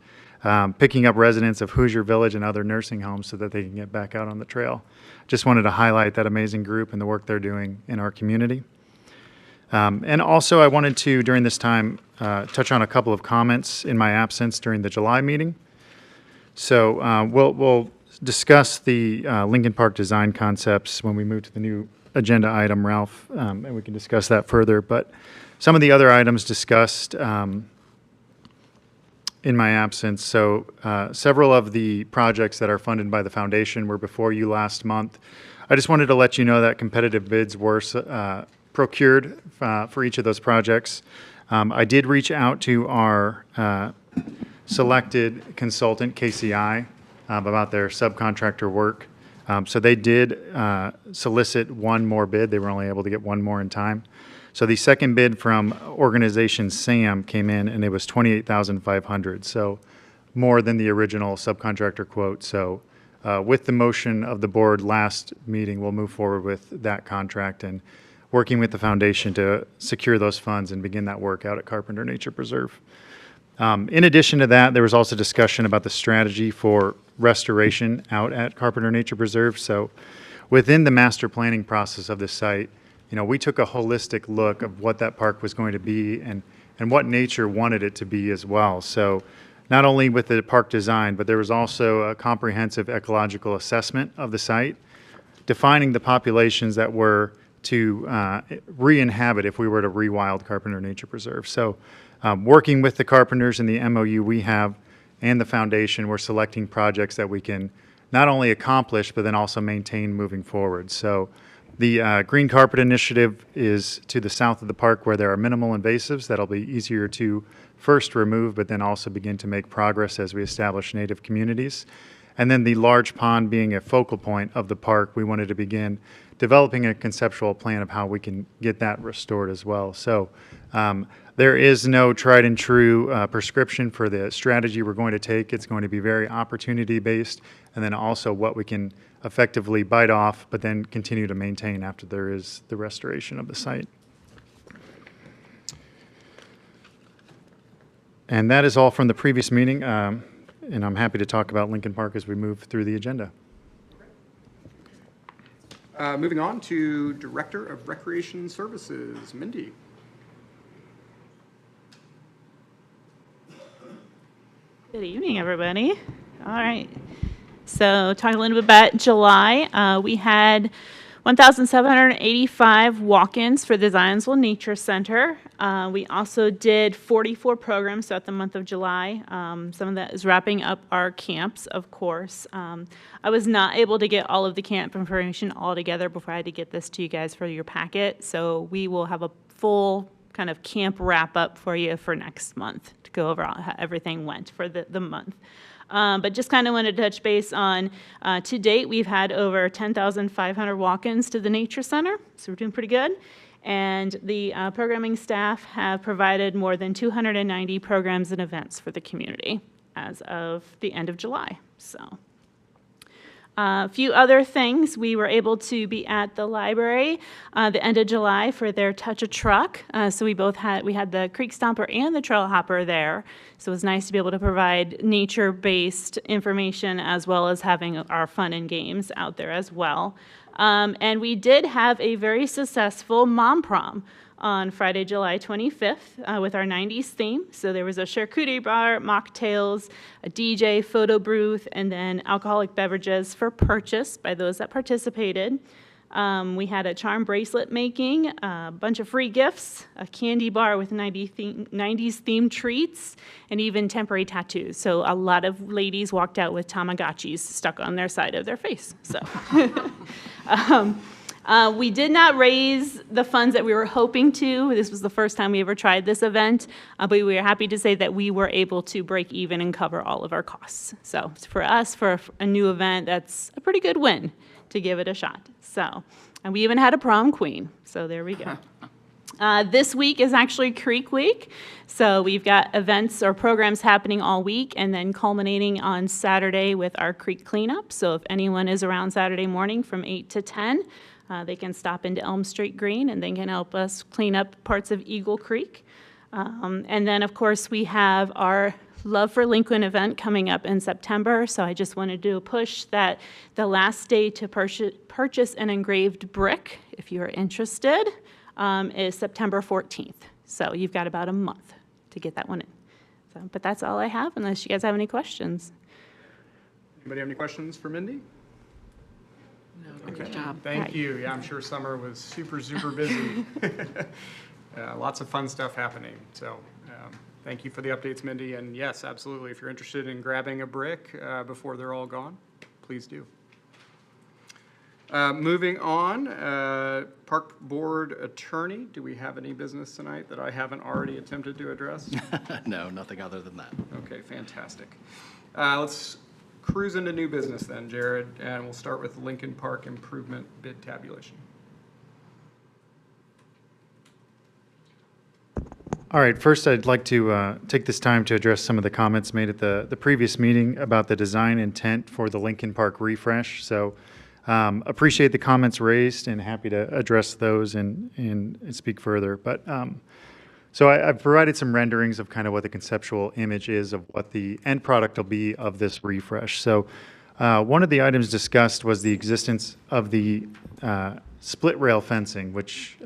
picking up residents of Hoosier Village and other nursing homes so that they can get back out on the trail. Just wanted to highlight that amazing group and the work they're doing in our community. And also, I wanted to, during this time, touch on a couple of comments in my absence during the July meeting. So we'll discuss the Lincoln Park design concepts when we move to the new agenda item, Ralph, and we can discuss that further. But some of the other items discussed in my absence. So several of the projects that are funded by the foundation were before you last month. I just wanted to let you know that competitive bids were procured for each of those projects. I did reach out to our selected consultant, KCI, about their subcontractor work. So they did solicit one more bid. They were only able to get one more in time. So the second bid from organization SAM came in, and it was $28,500. So more than the original subcontractor quote. So with the motion of the board last meeting, we'll move forward with that contract and working with the foundation to secure those funds and begin that work out at Carpenter Nature Preserve. In addition to that, there was also discussion about the strategy for restoration out at Carpenter Nature Preserve. So within the master planning process of this site, we took a holistic look of what that park was going to be and what nature wanted it to be as well. So not only with the park design, but there was also a comprehensive ecological assessment of the site, defining the populations that were to re-inhabit if we were to rewild Carpenter Nature Preserve. So working with the carpenters and the MOU we have and the foundation, we're selecting projects that we can not only accomplish, but then also maintain moving forward. So the Green Carpet Initiative is to the south of the park, where there are minimal invasives that'll be easier to first remove, but then also begin to make progress as we establish native communities. And then the large pond being a focal point of the park, we wanted to begin developing a conceptual plan of how we can get that restored as well. So there is no tried and true prescription for the strategy we're going to take. It's going to be very opportunity based, and then also what we can effectively bite off, but then continue to maintain after there is the restoration of the site. And that is all from the previous meeting, and I'm happy to talk about Lincoln Park as we move through the agenda. Moving on to Director of Recreation Services, Mindy. Good evening, everybody. All right. So talking a little bit about July, we had 1,785 walk-ins for the Zionsville Nature Center. We also did 44 programs throughout the month of July. Some of that is wrapping up our camps, of course. I was not able to get all of the camp information all together before I had to get this to you guys for your packet. So we will have a full kind of camp wrap-up for you for next month to go over how everything went for the month. But just kind of wanted to touch base on, to date, we've had over 10,500 walk-ins to the Nature Center, so we're doing pretty good. And the programming staff have provided more than 290 programs and events for the community as of the end of July. So a few other things. We were able to be at the library the end of July for their Touch a Truck. So we had the Creek Stomper and the Trail Hopper there. So it was nice to be able to provide nature-based information as well as having our fun and games out there as well. And we did have a very successful Mom Prom on Friday, July 25th with our 90s theme. So there was a charcuterie bar, mocktails, a DJ, photo booth, and then alcoholic beverages for purchase by those that participated. We had a charm bracelet making, a bunch of free gifts, a candy bar with 90s themed treats, and even temporary tattoos. So a lot of ladies walked out with Tamagotchis stuck on their side of their face. So. We did not raise the funds that we were hoping to. This was the first time we ever tried this event, but we were happy to say that we were able to break even and cover all of our costs. So for us, for a new event, that's a pretty good win to give it a shot. So, and we even had a prom queen. So there we go. This week is actually Creek Week. So we've got events or programs happening all week and then culminating on Saturday with our creek cleanup. So if anyone is around Saturday morning from 8 to 10, they can stop into Elm Street Green and they can help us clean up parts of Eagle Creek. And then, of course, we have our Love for Lincoln event coming up in September. So I just wanted to push that the last day to purchase an engraved brick, if you are interested, is September 14th. So you've got about a month to get that one in. So, but that's all I have, unless you guys have any questions. Anybody have any questions for Mindy? No, good job. Thank you. Yeah, I'm sure summer was super busy. Lots of fun stuff happening. So thank you for the updates, Mindy. And yes, absolutely. If you're interested in grabbing a brick before they're all gone, please do. Moving on, Park Board Attorney, do we have any business tonight that I haven't already attempted to address? No, nothing other than that. Okay, fantastic. Let's cruise into new business then, Jared, and we'll start with Lincoln Park Improvement Bid Tabulation. All right, first I'd like to take this time to address some of the comments made at the previous meeting about the design intent for the Lincoln Park refresh. So appreciate the comments raised and happy to address those and speak further. But so I've provided some renderings of kind of what the conceptual image is of what the end product will be of this refresh. So one of the items discussed was the existence of the split rail fencing, which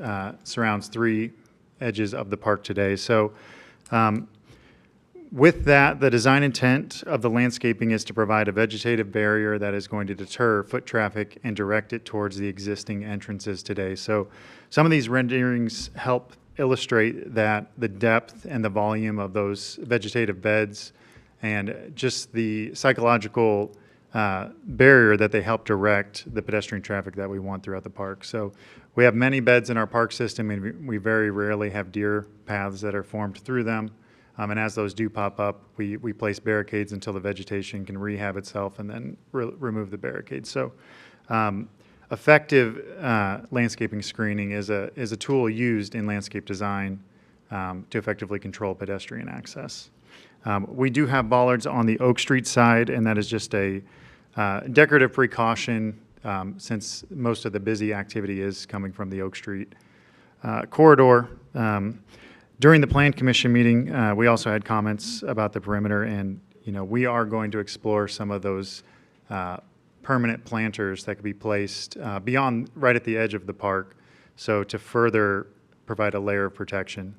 surrounds 3 edges of the park today. So with that, the design intent of the landscaping is to provide a vegetative barrier that is going to deter foot traffic and direct it towards the existing entrances today. So some of these renderings help illustrate that the depth and the volume of those vegetative beds and just the psychological barrier that they help direct the pedestrian traffic that we want throughout the park. So we have many beds in our park system, and we very rarely have deer paths that are formed through them. And as those do pop up, we place barricades until the vegetation can rehab itself and then remove the barricades. So effective landscaping screening is a tool used in landscape design to effectively control pedestrian access. We do have bollards on the Oak Street side, and that is just a decorative precaution since most of the busy activity is coming from the Oak Street corridor. During the Plan Commission meeting, we also had comments about the perimeter, and we are going to explore some of those permanent planters that could be placed beyond, right at the edge of the park, so to further provide a layer of protection.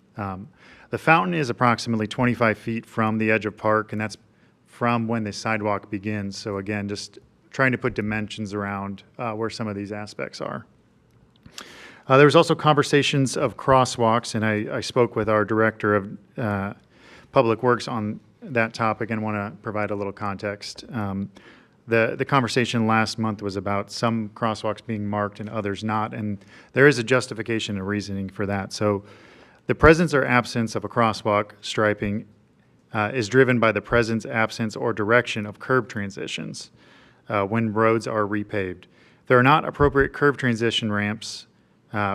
The fountain is approximately 25 feet from the edge of park, and that's from when the sidewalk begins. So again, just trying to put dimensions around where some of these aspects are. There was also conversations of crosswalks, and I spoke with our Director of Public Works on that topic and want to provide a little context. The conversation last month was about some crosswalks being marked and others not, and there is a justification and reasoning for that. So the presence or absence of a crosswalk striping is driven by the presence, absence, or direction of curb transitions when roads are repaved. There are not appropriate curb transition ramps.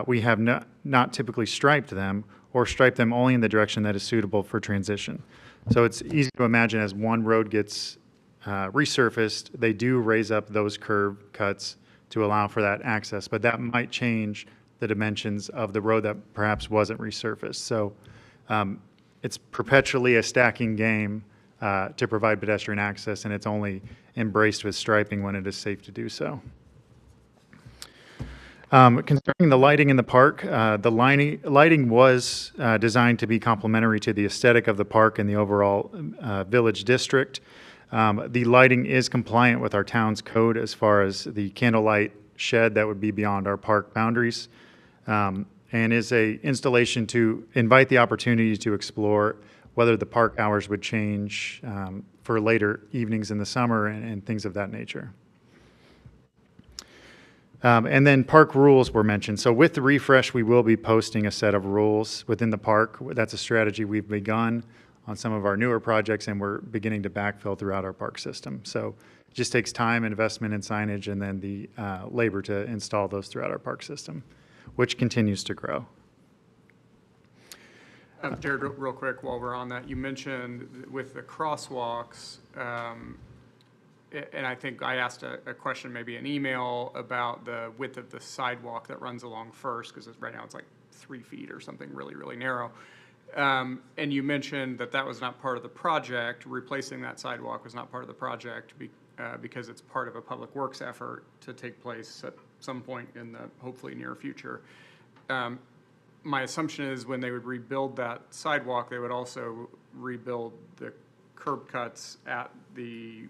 We have not typically striped them or striped them only in the direction that is suitable for transition. So it's easy to imagine as one road gets resurfaced, they do raise up those curb cuts to allow for that access, but that might change the dimensions of the road that perhaps wasn't resurfaced. So it's perpetually a stacking game to provide pedestrian access, and it's only embraced with striping when it is safe to do so. Concerning the lighting in the park, the lighting was designed to be complementary to the aesthetic of the park and the overall village district. The lighting is compliant with our town's code as far as the candlelight shed that would be beyond our park boundaries, and is a installation to invite the opportunity to explore whether the park hours would change for later evenings in the summer and things of that nature. And then park rules were mentioned. So with the refresh, we will be posting a set of rules within the park. That's a strategy we've begun on some of our newer projects, and we're beginning to backfill throughout our park system. So it just takes time, investment in signage, and then the labor to install those throughout our park system, which continues to grow. Jared, real quick, while we're on that, you mentioned with the crosswalks, and I think I asked a question, maybe an email, about the width of the sidewalk that runs along First, because right now it's like 3 feet or something really, really narrow. And you mentioned that that was not part of the project. Replacing that sidewalk was not part of the project because it's part of a public works effort to take place at some point in the hopefully near future. My assumption is when they would rebuild that sidewalk, they would also rebuild the curb cuts at the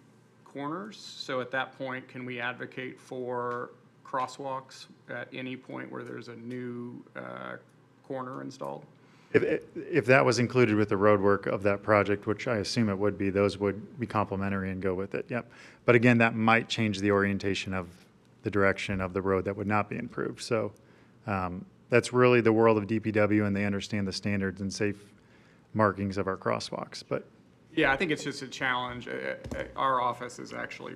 corners. So at that point, can we advocate for crosswalks at any point where there's a new corner installed? If that was included with the road work of that project, which I assume it would be, those would be complementary and go with it, yep. But again, that might change the orientation of the direction of the road that would not be improved. So that's really the world of DPW, and they understand the standards and safe markings of our crosswalks. But yeah, I think it's just a challenge. Our office is actually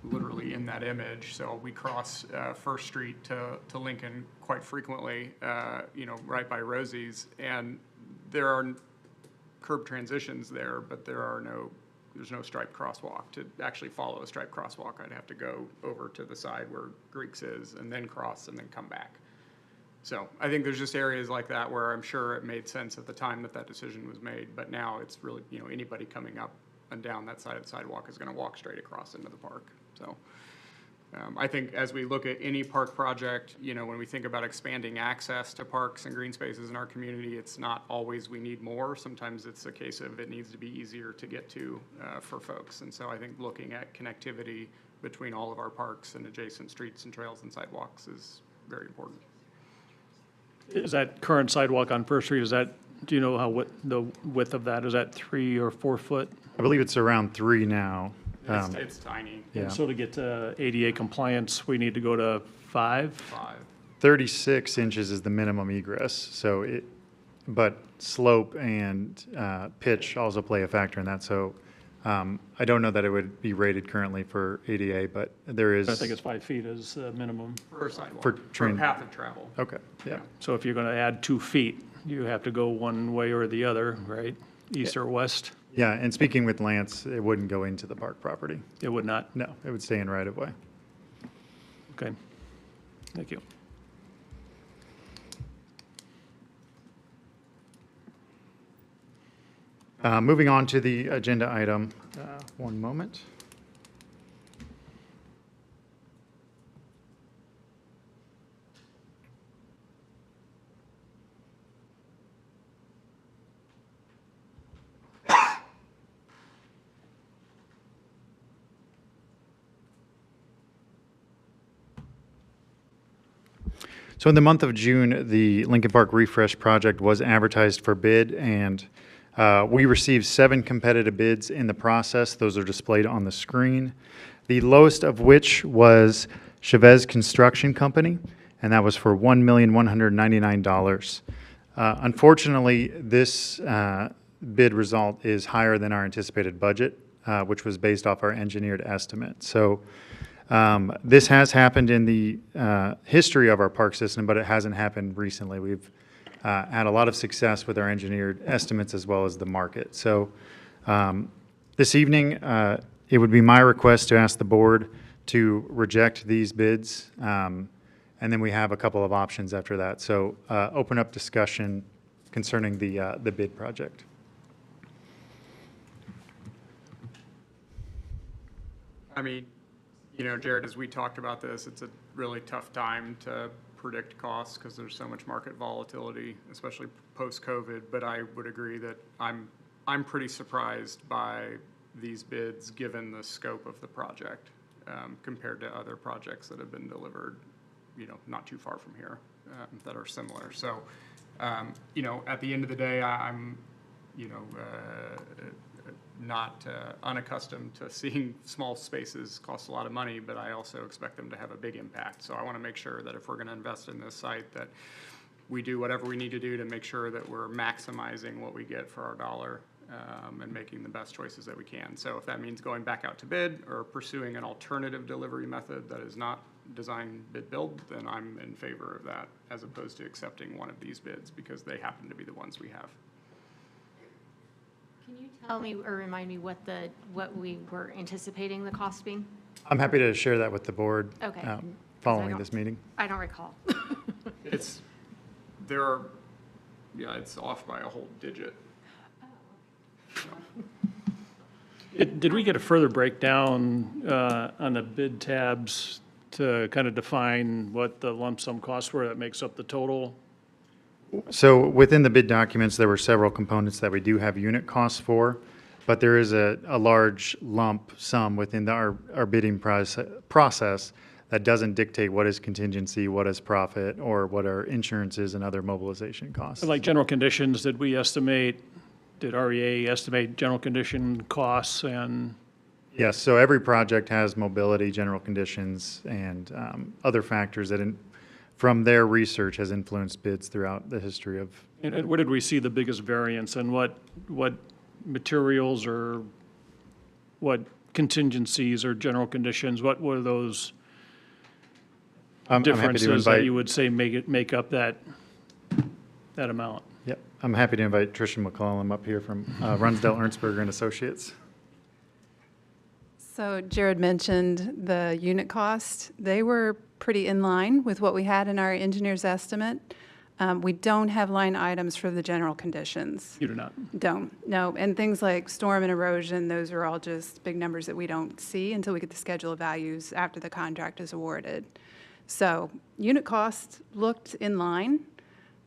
literally in that image, so we cross First Street to Lincoln quite frequently, right by Rosie's, and there are curb transitions there, but there's no striped crosswalk. To actually follow a striped crosswalk, I'd have to go over to the side where Greeks is and then cross and then come back. So I think there's just areas like that where I'm sure it made sense at the time that decision was made, but now it's really, anybody coming up and down that side of the sidewalk is going to walk straight across into the park. So I think as we look at any park project, when we think about expanding access to parks and green spaces in our community, it's not always we need more. Sometimes it's a case of it needs to be easier to get to for folks. And so I think looking at connectivity between all of our parks and adjacent streets and trails and sidewalks is very important. Is that current sidewalk on First Street, do you know the width of that? Is that 3 or 4 foot? I believe it's around 3 now. It's tiny. Yeah. And so to get to ADA compliance, we need to go to 5? 36 inches is the minimum egress. So but slope and pitch also play a factor in that. So I don't know that it would be rated currently for ADA, but there is. I think it's 5 feet is minimum. For a sidewalk. For For a train. path of travel. Okay, yeah. So if you're going to add 2 feet, you have to go one way or the other, right? East or west? Yeah, and speaking with Lance, it wouldn't go into the park property. It would not? No, it would stay in right of way. Okay. Thank you. Moving on to the agenda item, one moment. So in the month of June, the Lincoln Park Refresh Project was advertised for bid, and we received 7 competitive bids in the process. Those are displayed on the screen. The lowest of which was Chavez Construction Company, and that was for $1,199,000. Unfortunately, this bid result is higher than our anticipated budget, which was based off our engineered estimate. So this has happened in the history of our park system, but it hasn't happened recently. We've had a lot of success with our engineered estimates as well as the market. So this evening, it would be my request to ask the board to reject these bids, and then we have a couple of options after that. So open up discussion concerning the bid project. I mean, you know, Jared, as we talked about this, it's a really tough time to predict costs because there's so much market volatility, especially post-COVID. But I would agree that I'm pretty surprised by these bids given the scope of the project compared to other projects that have been delivered, you know, not too far from here that are similar. So, you know, at the end of the day, I'm, you know, not unaccustomed to seeing small spaces cost a lot of money, but I also expect them to have a big impact. So I want to make sure that if we're going to invest in this site, that we do whatever we need to do to make sure that we're maximizing what we get for our dollar and making the best choices that we can. So if that means going back out to bid or pursuing an alternative delivery method that is not design, bid, build, then I'm in favor of that as opposed to accepting one of these bids because they happen to be the ones we have. Can you tell me or remind me what we were anticipating the cost being? I'm happy to share that with the board Okay. following this meeting. I don't recall. It's off by a whole digit. Did we get a further breakdown on the bid tabs to kind of define what the lump sum costs were that makes up the total? So within the bid documents, there were several components that we do have unit costs for, but there is a large lump sum within our bidding process that doesn't dictate what is contingency, what is profit, or what are insurances and other mobilization costs. Like general conditions, did REA estimate general condition costs and? Yes, so every project has mobility, general conditions, and other factors that, from their research, has influenced bids throughout the history of. And where did we see the biggest variance, and what materials or what contingencies or general conditions, what were those differences that you would say make up that amount? Yep, I'm happy to invite Tricia McClellan up here from Runsdale Ernstberger and Associates. So Jared mentioned the unit cost. They were pretty in line with what we had in our engineer's estimate. We don't have line items for the general conditions. You do not? Don't, no. And things like storm and erosion, those are all just big numbers that we don't see until we get the schedule of values after the contract is awarded. So unit cost looked in line.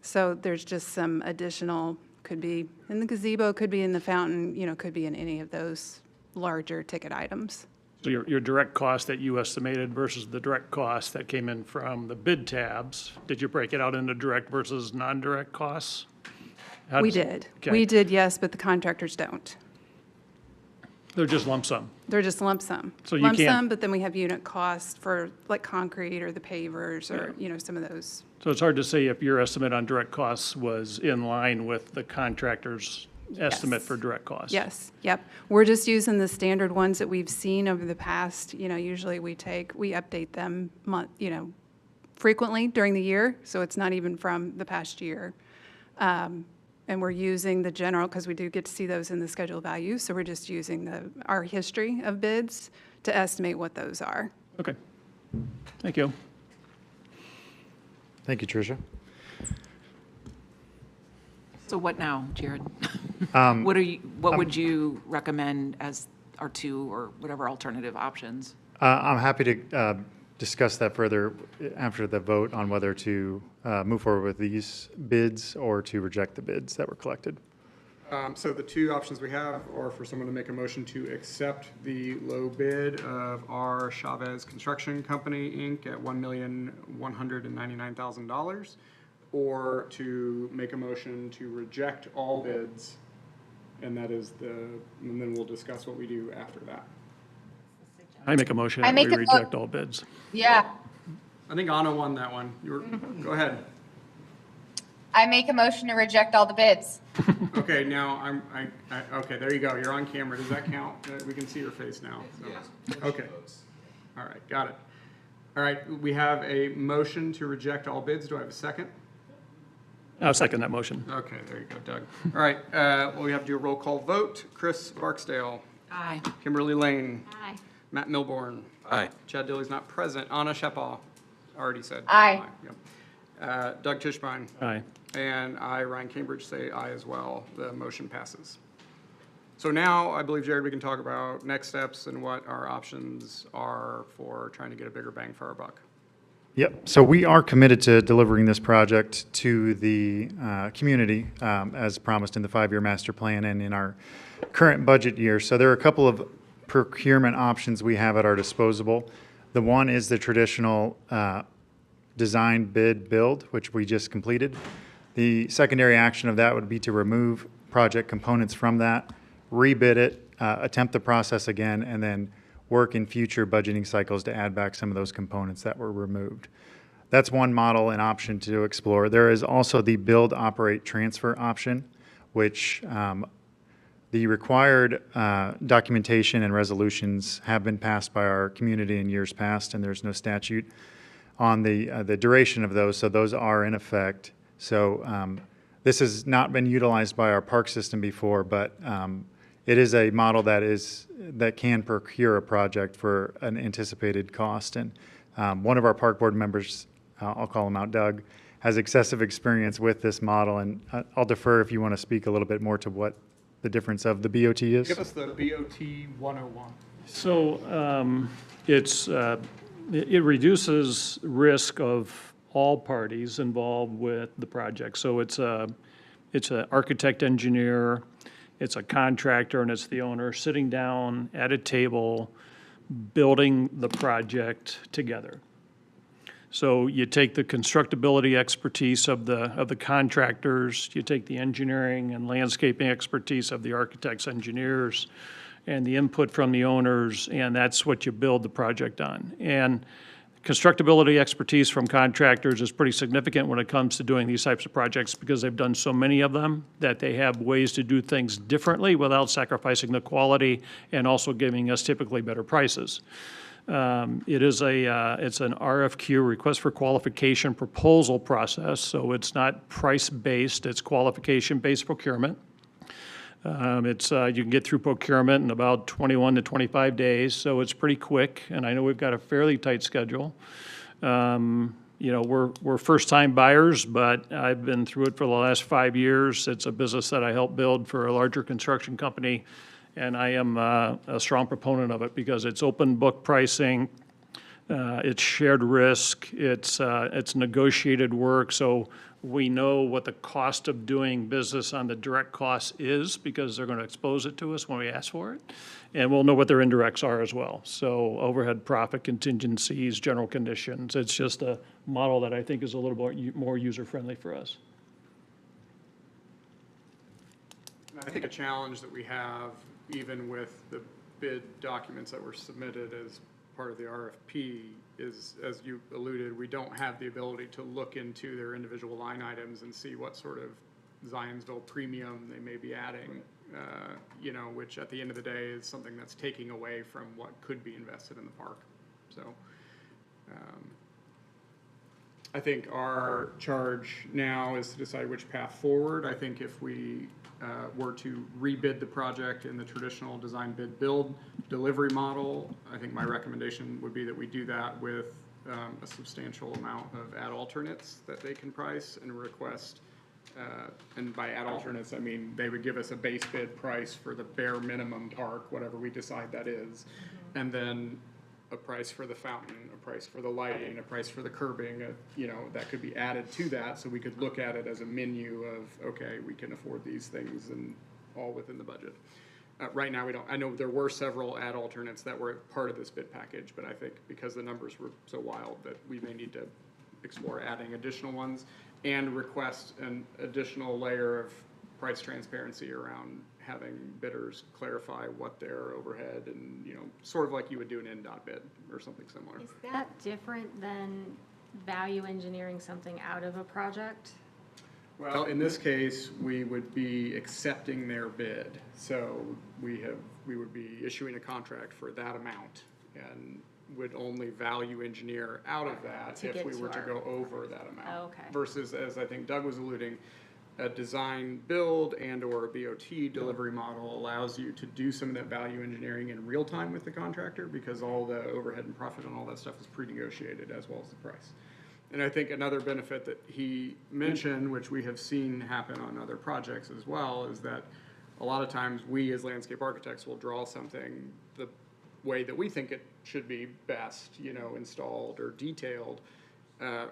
So there's just some additional, could be in the gazebo, could be in the fountain, you know, could be in any of those larger ticket items. So your direct cost that you estimated versus the direct cost that came in from the bid tabs, did you break it out into direct versus non-direct costs? We did. Okay. We did, yes, but the contractors don't. They're just lump sum. They're just lump sum. So you lump can't- sum, but then we have unit cost for like concrete or the pavers or, you know, some of those. So it's hard to say if your estimate on direct costs was in line with the contractor's estimate Yes. for direct costs. Yes, yep. We're just using the standard ones that we've seen over the past, usually we update them frequently during the year, so it's not even from the past year. And we're using the general, because we do get to see those in the schedule of values, so we're just using our history of bids to estimate what those are. Okay. Thank you. Thank you, Tricia. So what now, Jared? Um, What would you recommend as our two or whatever alternative options? I'm happy to discuss that further after the vote on whether to move forward with these bids or to reject the bids that were collected. So the two options we have are for someone to make a motion to accept the low bid of R. Chavez Construction Company, Inc. at $1,199,000, or to make a motion to reject all bids, and then we'll discuss what we do after that. I make a motion I that we make a mo- reject all bids. Yeah, I think Anna won that one. Go ahead. I make a motion to reject all the bids. Okay, now okay, there you go. You're on camera. Does that count? We can see your face now. So. Okay. All right, got it. All right, we have a motion to reject all bids. Do I have a second? I'll second that motion. Okay, there you go, Doug. All right, well, we have to do a roll call vote. Chris Barksdale. Aye. Kimberly Lane. Aye. Matt Milborn. Aye. Chad Dilley's not present. Anna Shepaw, already said. Aye. Yep. Doug Tischbein. Aye. And I, Ryan Cambridge, say aye as well. The motion passes. So now, I believe, Jared, we can talk about next steps and what our options are for trying to get a bigger bang for our buck. Yep. So we are committed to delivering this project to the community as promised in the 5-year master plan and in our current budget year. So there are a couple of procurement options we have at our disposal. The one is the traditional design, bid, build, which we just completed. The secondary action of that would be to remove project components from that, rebid it, attempt the process again, and then work in future budgeting cycles to add back some of those components that were removed. That's one model and option to explore. There is also the build, operate, transfer option, which the required documentation and resolutions have been passed by our community in years past, and there's no statute on the duration of those, so those are in effect. So this has not been utilized by our park system before, but it is a model that can procure a project for an anticipated cost. And one of our park board members, I'll call him out, Doug, has excessive experience with this model, and I'll defer if you want to speak a little bit more to what the difference of the BOT is. Give us the BOT 101. So it reduces risk of all parties involved with the project. So it's an architect, engineer, it's a contractor, and it's the owner sitting down at a table building the project together. So you take the constructability expertise of the contractors, you take the engineering and landscaping expertise of the architects, engineers, and the input from the owners, and that's what you build the project on. And constructability expertise from contractors is pretty significant when it comes to doing these types of projects because they've done so many of them that they have ways to do things differently without sacrificing the quality and also giving us typically better prices. It's an RFQ, request for qualification proposal process, so it's not price-based, it's qualification-based procurement. You can get through procurement in about 21 to 25 days, so it's pretty quick, and I know we've got a fairly tight schedule. We're first-time buyers, but I've been through it for the last 5 years. It's a business that I helped build for a larger construction company, and I am a strong proponent of it because it's open book pricing, it's shared risk, it's negotiated work, so we know what the cost of doing business on the direct cost is because they're going to expose it to us when we ask for it. And we'll know what their indirects are as well. So overhead profit contingencies, general conditions. It's just a model that I think is a little more user-friendly for us. I think a challenge that we have, even with the bid documents that were submitted as part of the RFP, is, as you alluded, we don't have the ability to look into their individual line items and see what sort of Zionsville premium they may be adding, you know, which at the end of the day is something that's taking away from what could be invested in the park. So I think our charge now is to decide which path forward. I think if we were to rebid the project in the traditional design bid build delivery model, I think my recommendation would be that we do that with a substantial amount of ad alternates that they can price and request. And by ad alternates, I mean they would give us a base bid price for the bare minimum park, whatever we decide that is, and then a price for the fountain, a price for the lighting, a price for the curbing, you know, that could be added to that, so we could look at it as a menu of, okay, we can afford these things and all within the budget. Right now, we don't. I know there were several ad alternates that were part of this bid package, but I think because the numbers were so wild that we may need to explore adding additional ones and request an additional layer of price transparency around having bidders clarify what their overhead and, you know, sort of like you would do an NDOT bid or something similar. Is that different than value engineering something out of a project? Well, in this case, we would be accepting their bid. So we would be issuing a contract for that amount and would only value engineer out of that if we were to go over that amount. Oh, okay. Versus, as I think Doug was alluding, a design build and or a BOT delivery model allows you to do some of that value engineering in real time with the contractor because all the overhead and profit and all that stuff is pre-negotiated as well as the price. And I think another benefit that he mentioned, which we have seen happen on other projects as well, is that a lot of times we as landscape architects will draw something the way that we think it should be best, you know, installed or detailed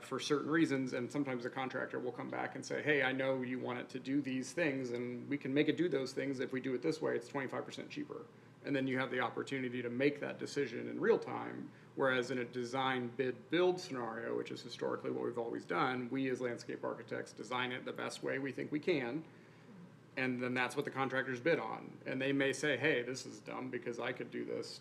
for certain reasons. And sometimes the contractor will come back and say, hey, I know you want it to do these things and we can make it do those things. If we do it this way, it's 25% cheaper. And then you have the opportunity to make that decision in real time. Whereas in a design bid build scenario, which is historically what we've always done, we as landscape architects design it the best way we think we can. And then that's what the contractors bid on. And they may say, hey, this is dumb because I could do this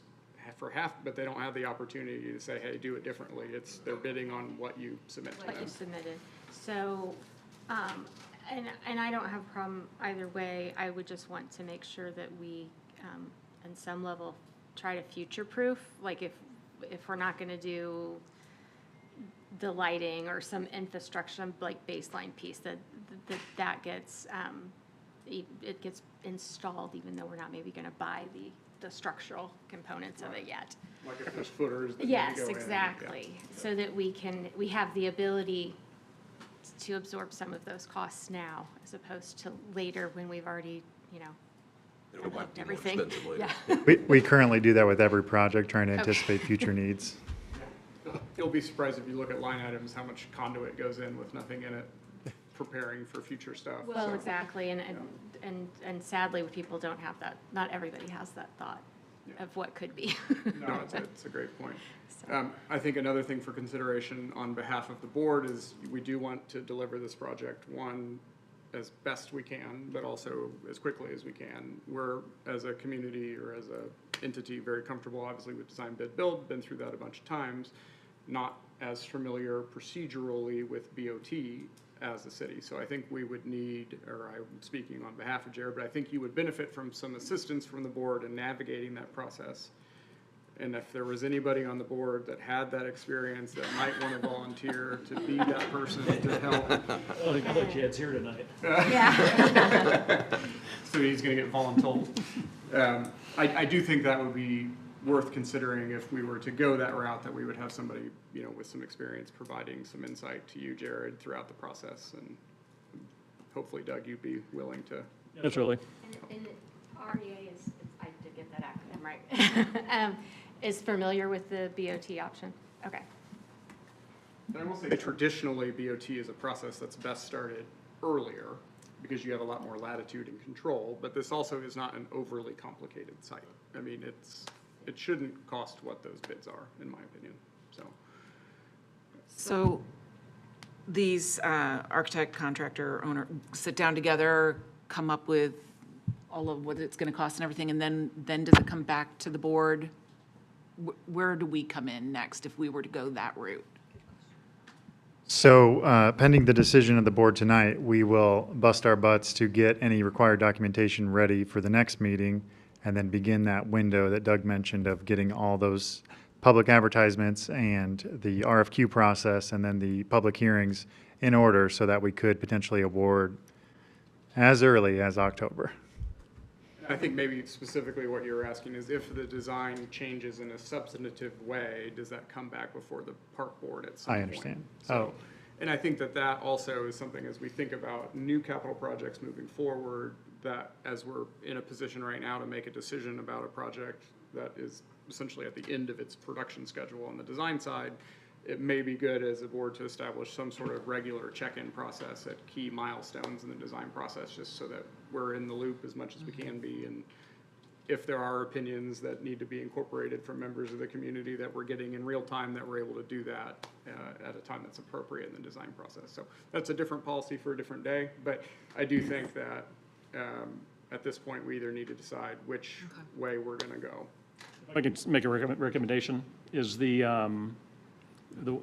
for half, but they don't have the opportunity to say, hey, do it differently. They're bidding on what you submit to them. What you submitted. So, and I don't have a problem either way. I would just want to make sure that we, on some level, try to future-proof. Like if we're not going to do the lighting or some infrastructure, like baseline piece, that gets, it gets installed even though we're not maybe going to buy the structural components of it yet. Like if there's footers that Yes, need to go exactly. in. Yeah. So that we have the ability to absorb some of those costs now as opposed to later when we've already, you know, unhooked everything. Yeah. We currently do that with every project, trying to anticipate future needs. You'll be surprised if you look at line items, how much conduit goes in with nothing in it, preparing for future stuff. Well, So, exactly, and sadly, people don't have that, not everybody has that thought of what could be. No, it's a great point. I think another thing for consideration on behalf of the board is we do want to deliver this project, one, as best we can, but also as quickly as we can. We're, as a community or as a entity, very comfortable, obviously, with design, bid, build, been through that a bunch of times, not as familiar procedurally with BOT as a city. So I think we would need, or I'm speaking on behalf of Jared, but I think you would benefit from some assistance from the board in navigating that process. And if there was anybody on the board that had that experience that might want to volunteer to be that person to help. Well, I think Jed's here tonight. Yeah. So he's going to get voluntold. I do think that would be worth considering if we were to go that route, that we would have somebody, you know, with some experience providing some insight to you, Jared, throughout the process. And hopefully, Doug, you'd be willing to. Absolutely. And REA is, I did get that acronym right, is familiar with the BOT option? Okay. And I will say traditionally, BOT is a process that's best started earlier because you have a lot more latitude and control, but this also is not an overly complicated site. I mean, it shouldn't cost what those bids are, in my opinion, so. So these architect, contractor, owner sit down together, come up with all of what it's going to cost and everything, and then does it come back to the board? Where do we come in next if we were to go that route? So pending the decision of the board tonight, we will bust our butts to get any required documentation ready for the next meeting and then begin that window that Doug mentioned of getting all those public advertisements and the RFQ process and then the public hearings in order so that we could potentially award as early as October. I think maybe specifically what you're asking is if the design changes in a substantive way, does that come back before the park board at some point? I understand. So, and I think that that also is something as we think about new capital projects moving forward, that as we're in a position right now to make a decision about a project that is essentially at the end of its production schedule on the design side, it may be good as a board to establish some sort of regular check-in process at key milestones in the design process, just so that we're in the loop as much as we can be. And if there are opinions that need to be incorporated from members of the community that we're getting in real time, that we're able to do that at a time that's appropriate in the design process. So that's a different policy for a different day, but I do think that at this point, we either need to decide which way we're gonna go. If I could make a recommendation, is the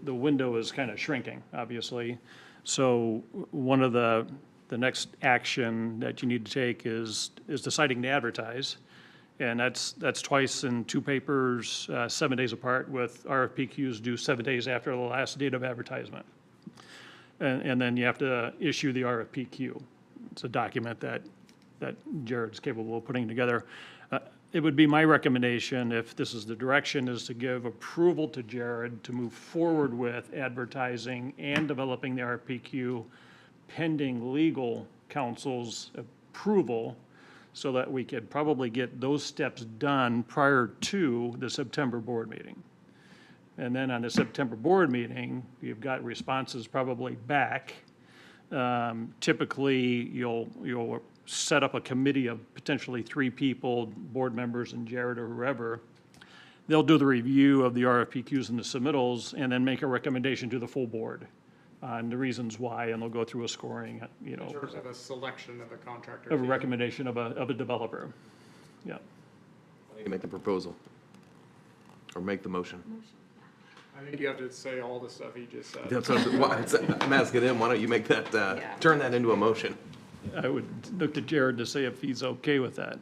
window is kind of shrinking, obviously. So one of the next action that you need to take is deciding to advertise. And that's twice in 2 papers, 7 days apart, with RFPQs due 7 days after the last date of advertisement. And then you have to issue the RFPQ. It's a document that Jared's capable of putting together. It would be my recommendation, if this is the direction, is to give approval to Jared to move forward with advertising and developing the RFPQ pending legal counsel's approval, so that we could probably get those steps done prior to the September board meeting. And then on the September board meeting, you've got responses probably back. Typically, you'll set up a committee of potentially 3 people, board members and Jared or whoever. They'll do the review of the RFPQs and the submittals and then make a recommendation to the full board on the reasons why, and they'll go through a scoring, In terms of a selection of a contractor. of a recommendation of a developer. Yeah. You can make the proposal or make the motion. I think you have to say all the stuff he just said. That's what I'm asking him, why don't you make that, turn that into a motion? I would look to Jared to say if he's okay with that.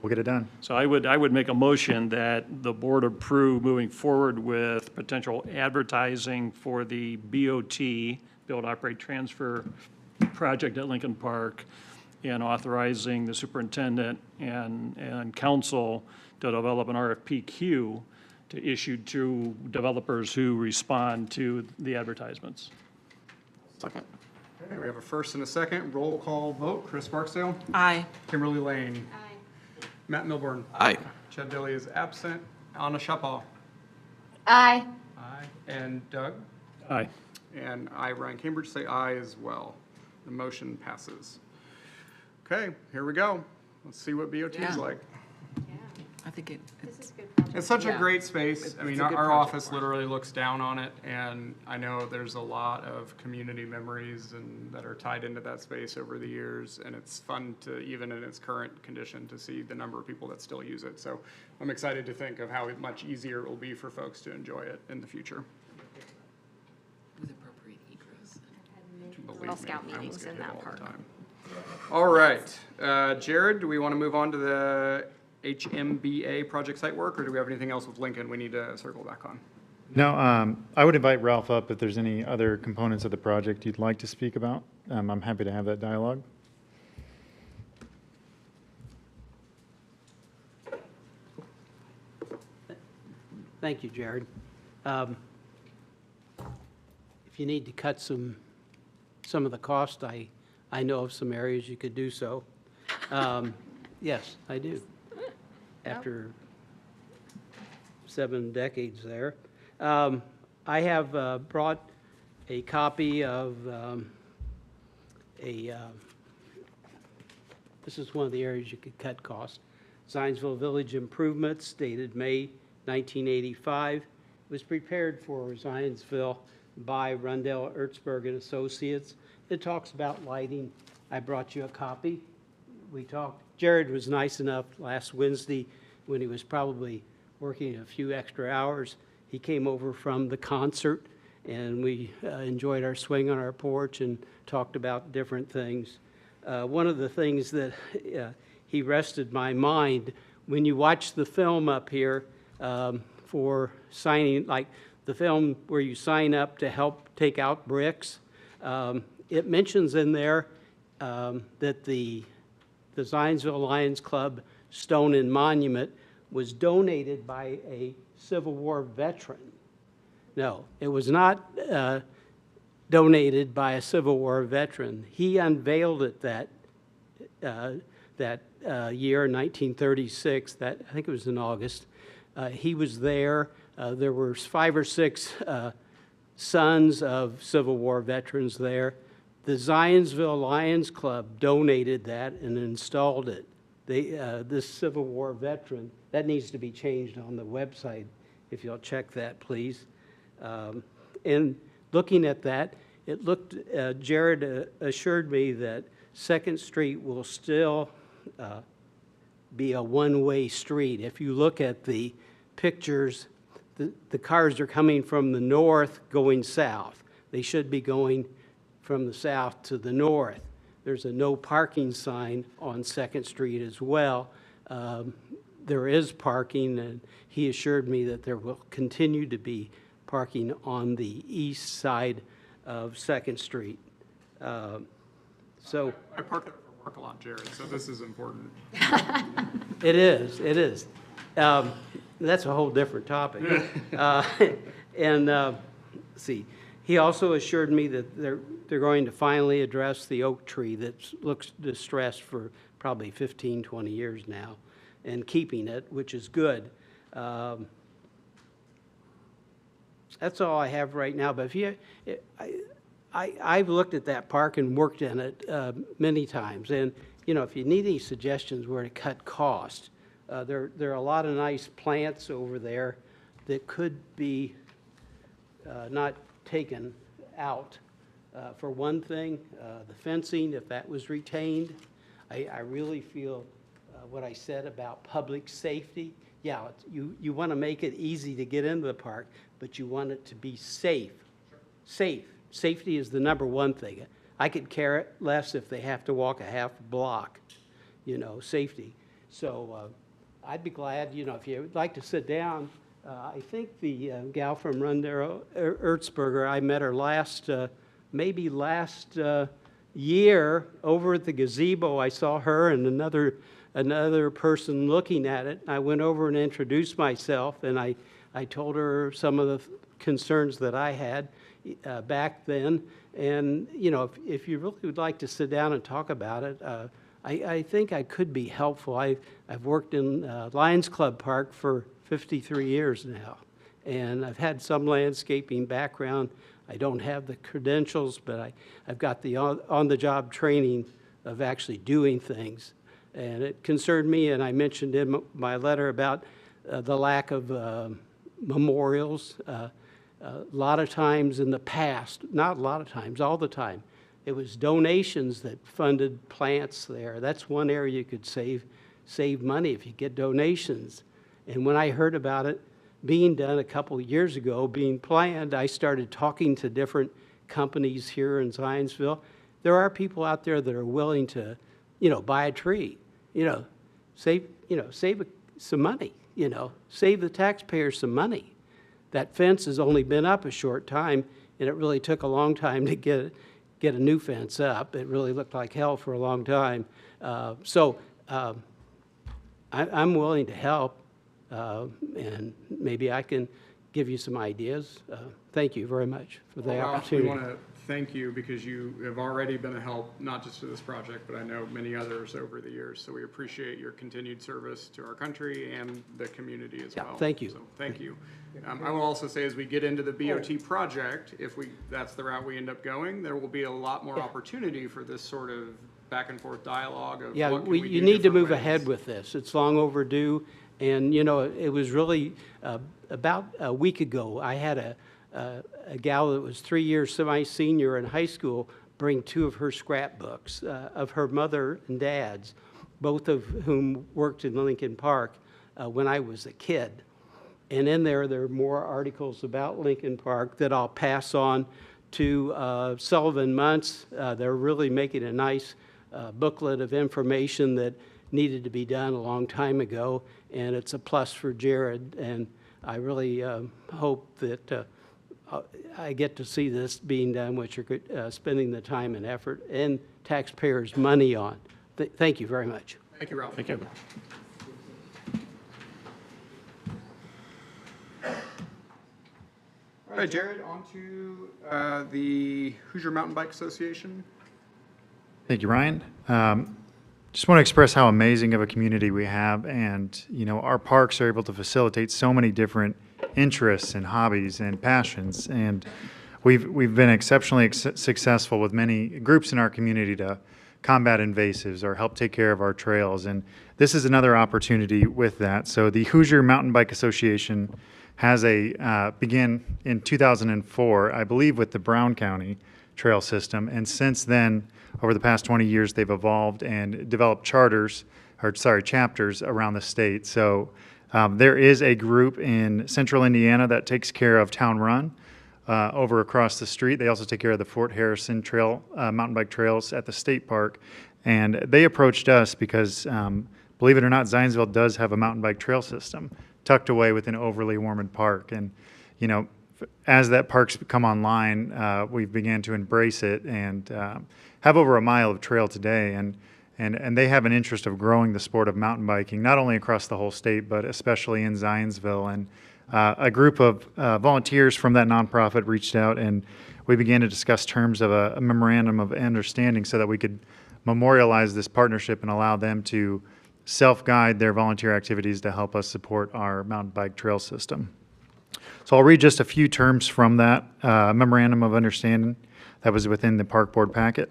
We'll get it done. So I would make a motion that the board approve moving forward with potential advertising for the BOT, Build, Operate, Transfer project at Lincoln Park, and authorizing the superintendent and council to develop an RFPQ to issue to developers who respond to the advertisements. Second. Okay, we have a first and a second. Roll call vote. Chris Barksdale. Aye. Kimberly Lane. Aye. Matt Milburn. Aye. Chad Dilly is absent. Anna Shapaw. Aye. Aye. And Doug. Aye. And I, Ryan Cambridge, say aye as well. The motion passes. Okay, here we go. Let's see what BOT is Yeah. like. I think It's such a Yeah. great space. I mean, It's a good our project office for it. literally looks down on it, and I know there's a lot of community memories and that are tied into that space over the years, and it's fun to, even in its current condition, to see the number of people that still use it. So I'm excited to think of how much easier it will be for folks to enjoy it in the future. with appropriate egress. Believe Girl me, Scout I almost meetings get in hit that all the park. time. All right, Jared, do we want to move on to the HMBA project site work, or do we have anything else with Lincoln we need to circle back on? No, I would invite Ralph up if there's any other components of the project you'd like to speak about. I'm happy to have that dialogue. Thank you, Jared. If you need to cut some of the cost, I know of some areas you could do so. Yes, I do. After 7 decades there. I have brought a copy of this is one of the areas you could cut costs. Zionsville Village Improvements, dated May 1985. It was prepared for Zionsville by Rundell Ertzberg and Associates. It talks about lighting. I brought you a copy. We talked. Jared was nice enough last Wednesday, when he was probably working a few extra hours. He came over from the concert and we enjoyed our swing on our porch and talked about different things. One of the things that he rested my mind, when you watch the film up here for signing, like the film where you sign up to help take out bricks, it mentions in there that the Zionsville Lions Club Stone and Monument was donated by a Civil War veteran. No, it was not donated by a Civil War veteran. He unveiled it that year, 1936. I think it was in August. He was there. There were 5 or 6 sons of Civil War veterans there. The Zionsville Lions Club donated that and installed it. This Civil War veteran, that needs to be changed on the website, if you'll check that, please. And looking at that, it looked, Jared assured me that 2nd Street will still be a one-way street. If you look at the pictures, the cars are coming from the north going south. They should be going from the south to the north. There's a no parking sign on 2nd Street as well. There is parking, and he assured me that there will continue to be parking on the east side of 2nd Street. So I park there for work a lot, Jared, so this is important. it is. That's a whole different topic. Let's see, he also assured me that they're going to finally address the oak tree that looks distressed for probably 15, 20 years now, and keeping it, which is good. That's all I have right now, but I've looked at that park and worked in it many times, and if you need any suggestions where to cut cost, there are a lot of nice plants over there that could be not taken out. For one thing, the fencing, if that was retained, I really feel what I said about public safety. Yeah, you want to make it easy to get into the park, but you want it to be safe. Safe. Safety is the #1 thing. I could care less if they have to walk a half block, safety. So I'd be glad, if you'd like to sit down. I think the gal from Rundell Ertzberger, I met her maybe last year over at the gazebo. I saw her and another person looking at it. I went over and introduced myself, and I told her some of the concerns that I had back then. And, if you really would like to sit down and talk about it, I think I could be helpful. I've worked in Lions Club Park for 53 years now, and I've had some landscaping background. I don't have the credentials, but I've got the on-the-job training of actually doing things. And it concerned me, and I mentioned in my letter about the lack of memorials. A lot of times in the past, not a lot of times, all the time, it was donations that funded plants there. That's one area you could save money if you get donations. And when I heard about it being done a couple of years ago, being planned, I started talking to different companies here in Zionsville. There are people out there that are willing to, buy a tree, save some money, save the taxpayers some money. That fence has only been up a short time, and it really took a long time to get a new fence up. It really looked like hell for a long time. I'm willing to help. And maybe I can give you some ideas. Thank you very much for the opportunity. We want to thank you because you have already been a help, not just to this project, but I know many others over the years. So we appreciate your continued service to our country and the community as well. Thank you. So thank you. I will also say, as we get into the BOT project, if that's the route we end up going, there will be a lot more opportunity for this sort of back and forth dialogue of what can we do you need to move different ways. ahead with this. It's long overdue. And, it was really about a week ago, I had a gal that was 3 years semi-senior in high school bring 2 of her scrapbooks of her mother and dad's, both of whom worked in Lincoln Park when I was a kid. And in there are more articles about Lincoln Park that I'll pass on to Sullivan Muntz. They're really making a nice booklet of information that needed to be done a long time ago, and it's a plus for Jared. And I really hope that I get to see this being done, which you're spending the time and effort and taxpayers' money on. Thank you very much. Thank you, Ralph. Thank you. All right, Jared, on to the Hoosier Mountain Bike Association. Thank you, Ryan. Just want to express how amazing of a community we have, and our parks are able to facilitate so many different interests and hobbies and passions, and we've been exceptionally successful with many groups in our community to combat invasives or help take care of our trails, and this is another opportunity with that. So the Hoosier Mountain Bike Association has began in 2004, I believe, with the Brown County trail system, and since then, over the past 20 years, they've evolved and developed chapters around the state. So there is a group in central Indiana that takes care of Town Run over across the street. They also take care of the Fort Harrison Trail, mountain bike trails at the state park. And they approached us because, believe it or not, Zionsville does have a mountain bike trail system tucked away within Overly Ormond Park. And, as that park's come online, we've began to embrace it and have over a mile of trail today. And they have an interest of growing the sport of mountain biking, not only across the whole state, but especially in Zionsville. And a group of volunteers from that nonprofit reached out, and we began to discuss terms of a memorandum of understanding so that we could memorialize this partnership and allow them to self-guide their volunteer activities to help us support our mountain bike trail system. So I'll read just a few terms from that memorandum of understanding that was within the park board packet.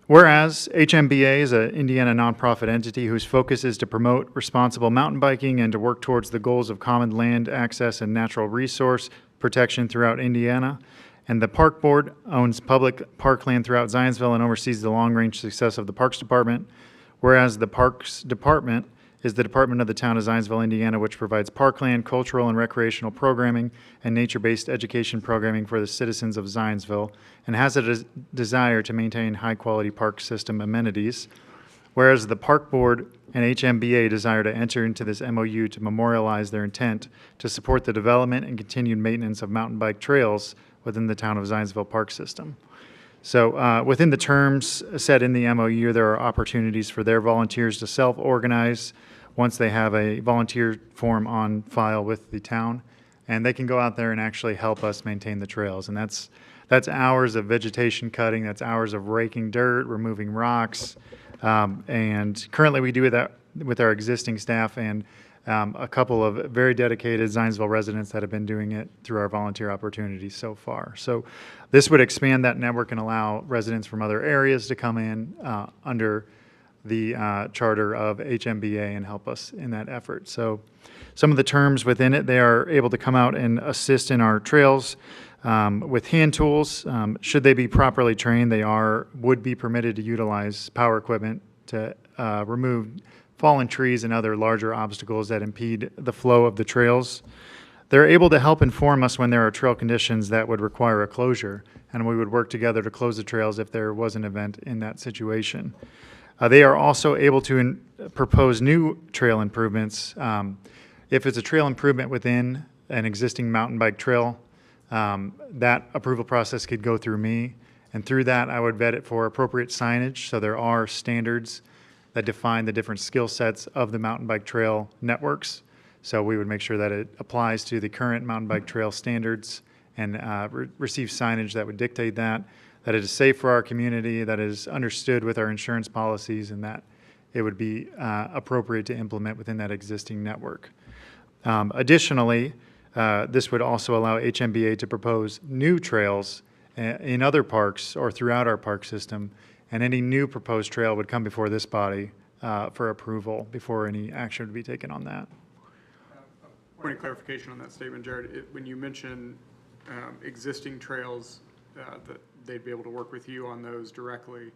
Whereas HMBA is an Indiana nonprofit entity whose focus is to promote responsible mountain biking and to work towards the goals of common land access and natural resource protection throughout Indiana. And the park board owns public parkland throughout Zionsville and oversees the long-range success of the Parks Department. Whereas the Parks Department is the department of the town of Zionsville, Indiana, which provides parkland, cultural and recreational programming, and nature-based education programming for the citizens of Zionsville, and has a desire to maintain high-quality park system amenities. Whereas the Park Board and HMBA desire to enter into this MOU to memorialize their intent to support the development and continued maintenance of mountain bike trails within the town of Zionsville Park System. So within the terms set in the MOU, there are opportunities for their volunteers to self-organize once they have a volunteer form on file with the town, and they can go out there and actually help us maintain the trails. And that's hours of vegetation cutting, that's hours of raking dirt, removing rocks, and currently we do that with our existing staff and a couple of very dedicated Zionsville residents that have been doing it through our volunteer opportunities so far. So this would expand that network and allow residents from other areas to come in under the charter of HMBA and help us in that effort. So some of the terms within it, they are able to come out and assist in our trails with hand tools. Should they be properly trained, they would be permitted to utilize power equipment to remove fallen trees and other larger obstacles that impede the flow of the trails. They're able to help inform us when there are trail conditions that would require a closure, and we would work together to close the trails if there was an event in that situation. They are also able to propose new trail improvements. If it's a trail improvement within an existing mountain bike trail, that approval process could go through me, and through that I would vet it for appropriate signage. So there are standards that define the different skill sets of the mountain bike trail networks. So we would make sure that it applies to the current mountain bike trail standards and receive signage that would dictate that it is safe for our community, that is understood with our insurance policies, and that it would be appropriate to implement within that existing network. Additionally, this would also allow HMBA to propose new trails in other parks or throughout our park system, and any new proposed trail would come before this body for approval before any action would be taken on that. Point of clarification on that statement, Jared. When you mention existing trails, that they'd be able to work with you on those directly,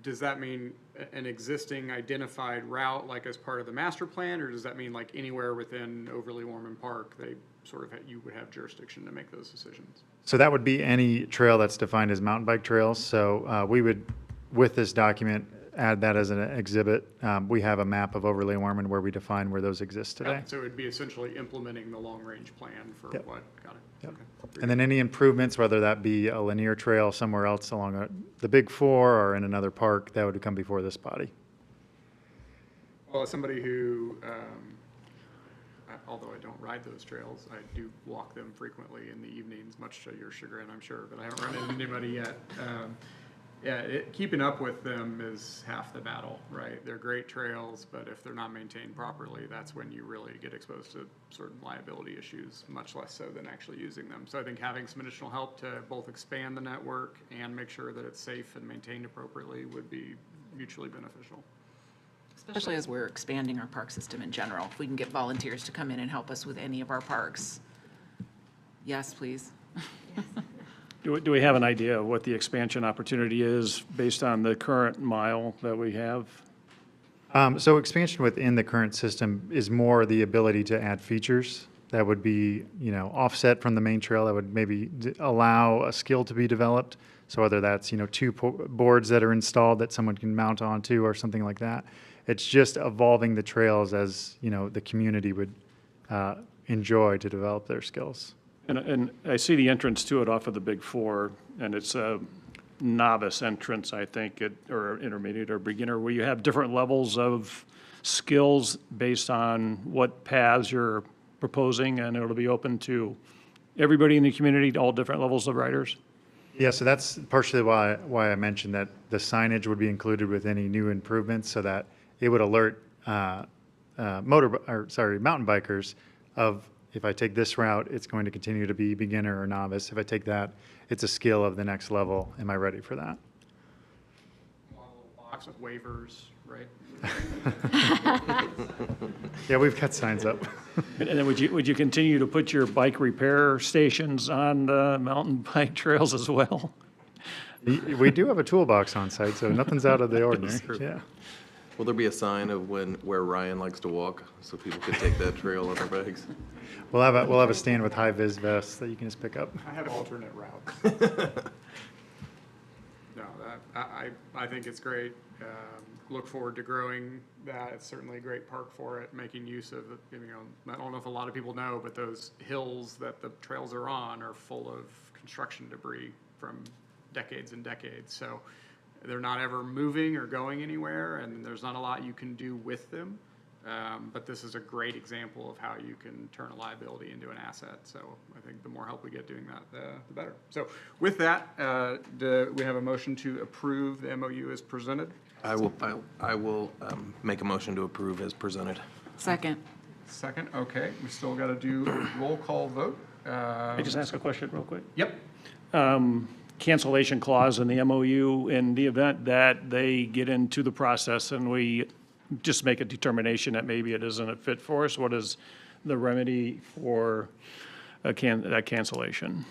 does that mean an existing identified route, like as part of the master plan, or does that mean like anywhere within Overly Ormond Park, they sort of, you would have jurisdiction to make those decisions? So that would be any trail that's defined as mountain bike trails. So we would, with this document, add that as an exhibit. We have a map of Overly Ormond where we define where those exist today. So it would be essentially implementing the long-range plan for Yep. what, got it. Yep. Okay. And then any improvements, whether that be a linear trail somewhere else along the Big Four or in another park, that would come before this body. Well, as somebody who, although I don't ride those trails, I do walk them frequently in the evenings, much to your chagrin, I'm sure, but I haven't run into anybody yet. Yeah, keeping up with them is half the battle, right? They're great trails, but if they're not maintained properly, that's when you really get exposed to certain liability issues, much less so than actually using them. So I think having some additional help to both expand the network and make sure that it's safe and maintained appropriately would be mutually beneficial. Especially as we're expanding our park system in general. If we can get volunteers to come in and help us with any of our parks. Yes, please. Do we have an idea of what the expansion opportunity is based on the current mile that we have? So expansion within the current system is more the ability to add features that would be, offset from the main trail, that would maybe allow a skill to be developed. So whether that's, two boards that are installed that someone can mount onto or something like that. It's just evolving the trails as, the community would enjoy to develop their skills. And I see the entrance to it off of the Big Four, and it's a novice entrance, I think, or intermediate or beginner, where you have different levels of skills based on what paths you're proposing, and it'll be open to everybody in the community, all different levels of riders. Yeah, so that's partially why I mentioned that the signage would be included with any new improvements so that it would alert mountain bikers of, if I take this route, it's going to continue to be beginner or novice. If I take that, it's a skill of the next level. Am I ready for that? A little box with waivers, right? Yeah, we've got signs up. And then would you continue to put your bike repair stations on the mountain bike trails as well? We do have a toolbox on site, so nothing's out of the ordinary. Yeah. Will there be a sign of where Ryan likes to walk, so people can take that trail on their bikes? We'll have a stand with high-vis vests that you can just pick up. I have alternate routes. No, I think it's great. Look forward to growing that. It's certainly a great park for it, making use of, I don't know if a lot of people know, but those hills that the trails are on are full of construction debris from decades and decades. So they're not ever moving or going anywhere, and there's not a lot you can do with them. But this is a great example of how you can turn a liability into an asset. So I think the more help we get doing that, the better. So with that, we have a motion to approve the MOU as presented. I will make a motion to approve as presented. Second. Second, okay. We still got to do a roll call vote. Can I just ask a question real quick? Yep. Cancellation clause in the MOU in the event that they get into the process and we just make a determination that maybe it isn't a fit for us. What is the remedy for that cancellation?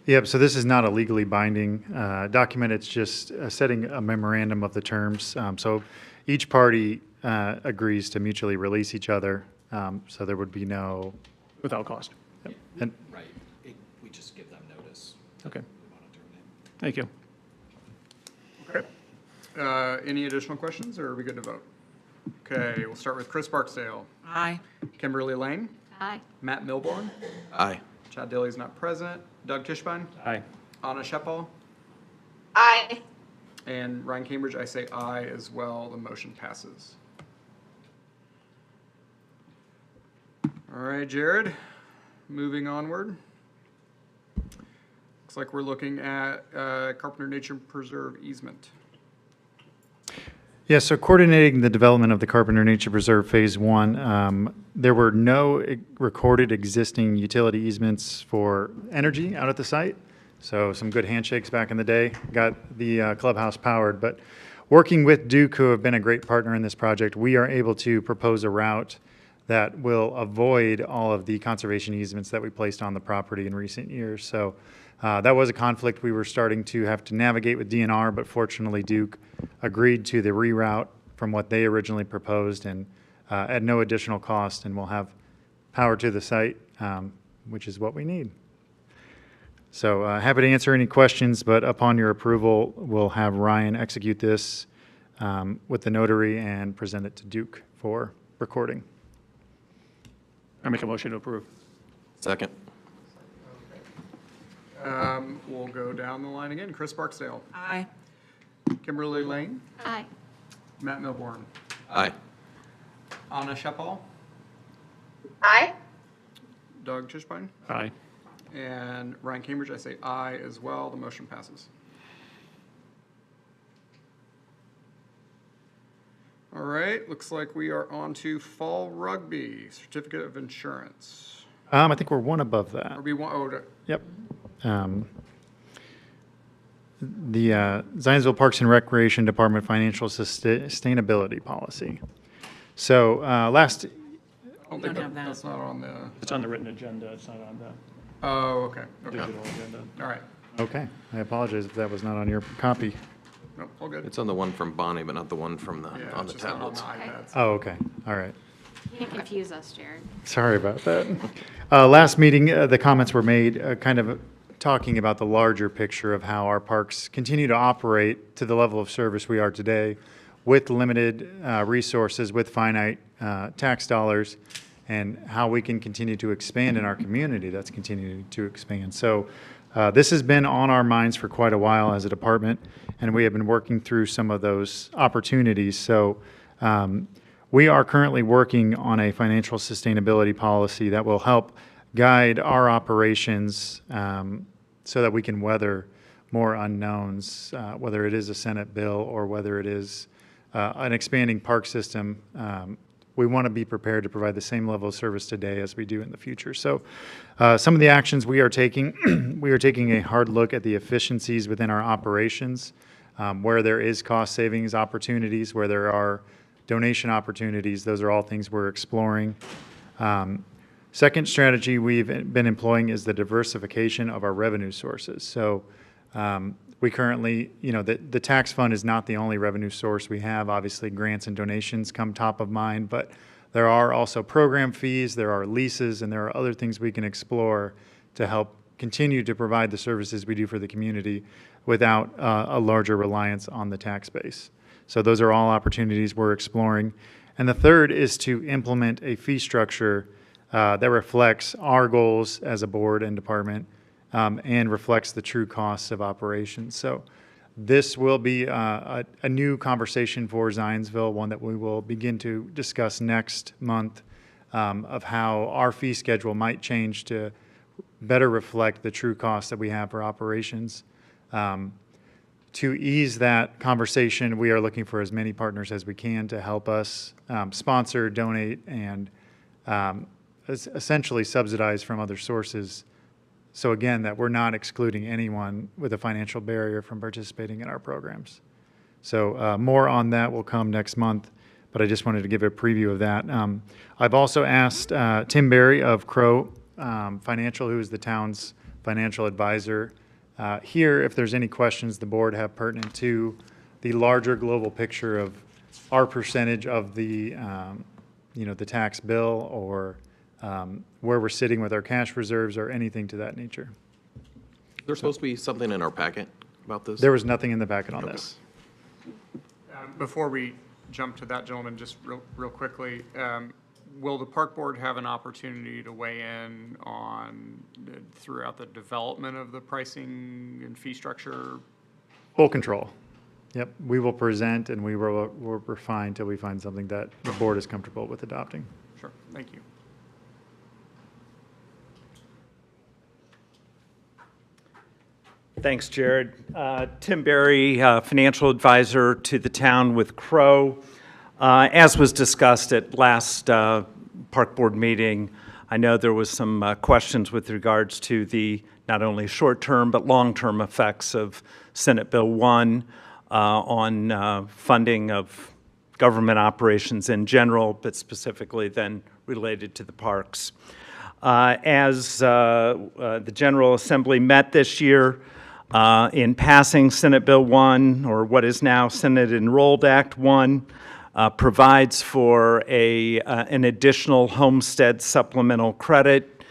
Yep, so this is not a legally binding document. It's just setting a memorandum of the terms. So each party agrees to mutually release each other, so there would be no... Without cost. Yep. And Right. We just give them notice. Okay. We want to terminate. Thank you. Okay. Any additional questions, or are we good to vote? Okay, we'll start with Chris Barksdale. Aye. Kimberly Lane. Aye. Matt Milborn. Aye. Chad Daly's not present. Doug Tischbein. Aye. Anna Sheppel. Aye. And Ryan Cambridge, I say aye as well. The motion passes. All right, Jared, moving onward. Looks like we're looking at Carpenter Nature Preserve easement. Yeah, so coordinating the development of the Carpenter Nature Preserve Phase 1, there were no recorded existing utility easements for energy out at the site. So some good handshakes back in the day, got the clubhouse powered. But working with Duke, who have been a great partner in this project, we are able to propose a route that will avoid all of the conservation easements that we placed on the property in recent years. So That was a conflict we were starting to have to navigate with DNR, but fortunately Duke agreed to the reroute from what they originally proposed and at no additional cost, and we'll have power to the site, which is what we need. So happy to answer any questions, but upon your approval, we'll have Ryan execute this with the notary and present it to Duke for recording. I make a motion to approve. Second. We'll go down the line again. Chris Barksdale. Aye. Kimberly Lane. Aye. Matt Milborn. Aye. Anna Shepal. Aye. Doug Tischbein. Aye. And Ryan Cambridge, I say aye as well. The motion passes. All right, looks like we are on to fall rugby, certificate of insurance. I think we're one above that. Or we want, Yep. The Zionsville Parks and Recreation Department Financial Sustainability Policy. So last, I don't think that's not on the. It's on the written agenda, it's not on the Oh, okay. digital agenda. All right. okay, I apologize if that was not on your copy. Nope, all good. It's on the one from Bonnie, but not the one from Yeah, on the it's just not on tablets. the iPads. Oh, okay, all right. You can't confuse us, Jared. Sorry about that. Last meeting, the comments were made kind of talking about the larger picture of how our parks continue to operate to the level of service we are today with limited resources, with finite tax dollars, and how we can continue to expand in our community that's continuing to expand. So this has been on our minds for quite a while as a department, and we have been working through some of those opportunities. So we are currently working on a financial sustainability policy that will help guide our operations so that we can weather more unknowns, whether it is a Senate bill or whether it is an expanding park system. We want to be prepared to provide the same level of service today as we do in the future. So some of the actions we are taking, we are taking a hard look at the efficiencies within our operations, where there is cost savings opportunities, where there are donation opportunities. Those are all things we're exploring. Second strategy we've been employing is the diversification of our revenue sources. So we currently, the tax fund is not the only revenue source we have. Obviously, grants and donations come top of mind, but there are also program fees, there are leases, and there are other things we can explore to help continue to provide the services we do for the community without a larger reliance on the tax base. So those are all opportunities we're exploring. And the third is to implement a fee structure that reflects our goals as a board and department and reflects the true costs of operations. So this will be a new conversation for Zionsville, one that we will begin to discuss next month of how our fee schedule might change to better reflect the true costs that we have for operations. To ease that conversation, we are looking for as many partners as we can to help us sponsor, donate, and essentially subsidize from other sources. So again, that we're not excluding anyone with a financial barrier from participating in our programs. So more on that will come next month, but I just wanted to give a preview of that. I've also asked Tim Berry of Crow Financial, who is the town's financial advisor, here, if there's any questions the board have pertinent to the larger global picture of our percentage of the, the tax bill or where we're sitting with our cash reserves or anything to that nature. There's supposed to be something in our packet about this? There was nothing in the packet on Okay. this. Before we jump to that, gentleman, just real quickly, will the park board have an opportunity to weigh in on throughout the development of the pricing and fee structure? Full control. Yep, we will present and we will refine till we find something that the board is comfortable with adopting. Sure, thank you. Thanks, Jared. Tim Berry, financial advisor to the town with Crow. As was discussed at last park board meeting, I know there was some questions with regards to the not only short-term but long-term effects of Senate Bill 1 on funding of government operations in general, but specifically then related to the parks. As the General Assembly met this year, in passing Senate Bill 1, or what is now Senate Enrolled Act 1, provides for an additional homestead supplemental credit,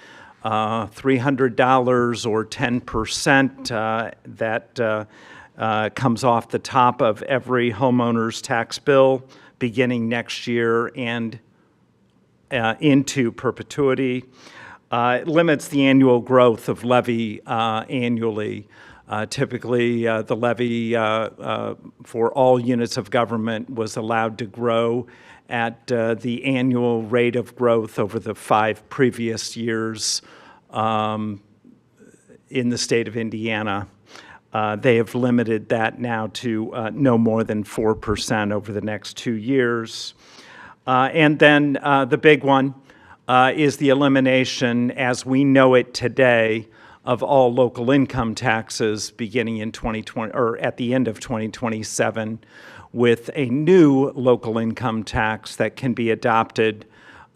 $300 or 10% that comes off the top of every homeowner's tax bill beginning next year and into perpetuity. It limits the annual growth of levy annually. Typically, the levy for all units of government was allowed to grow at the annual rate of growth over the 5 previous years in the state of Indiana. They have limited that now to no more than 4% over the next 2 years. And then the big one is the elimination, as we know it today, of all local income taxes beginning in 2020 or at the end of 2027, with a new local income tax that can be adopted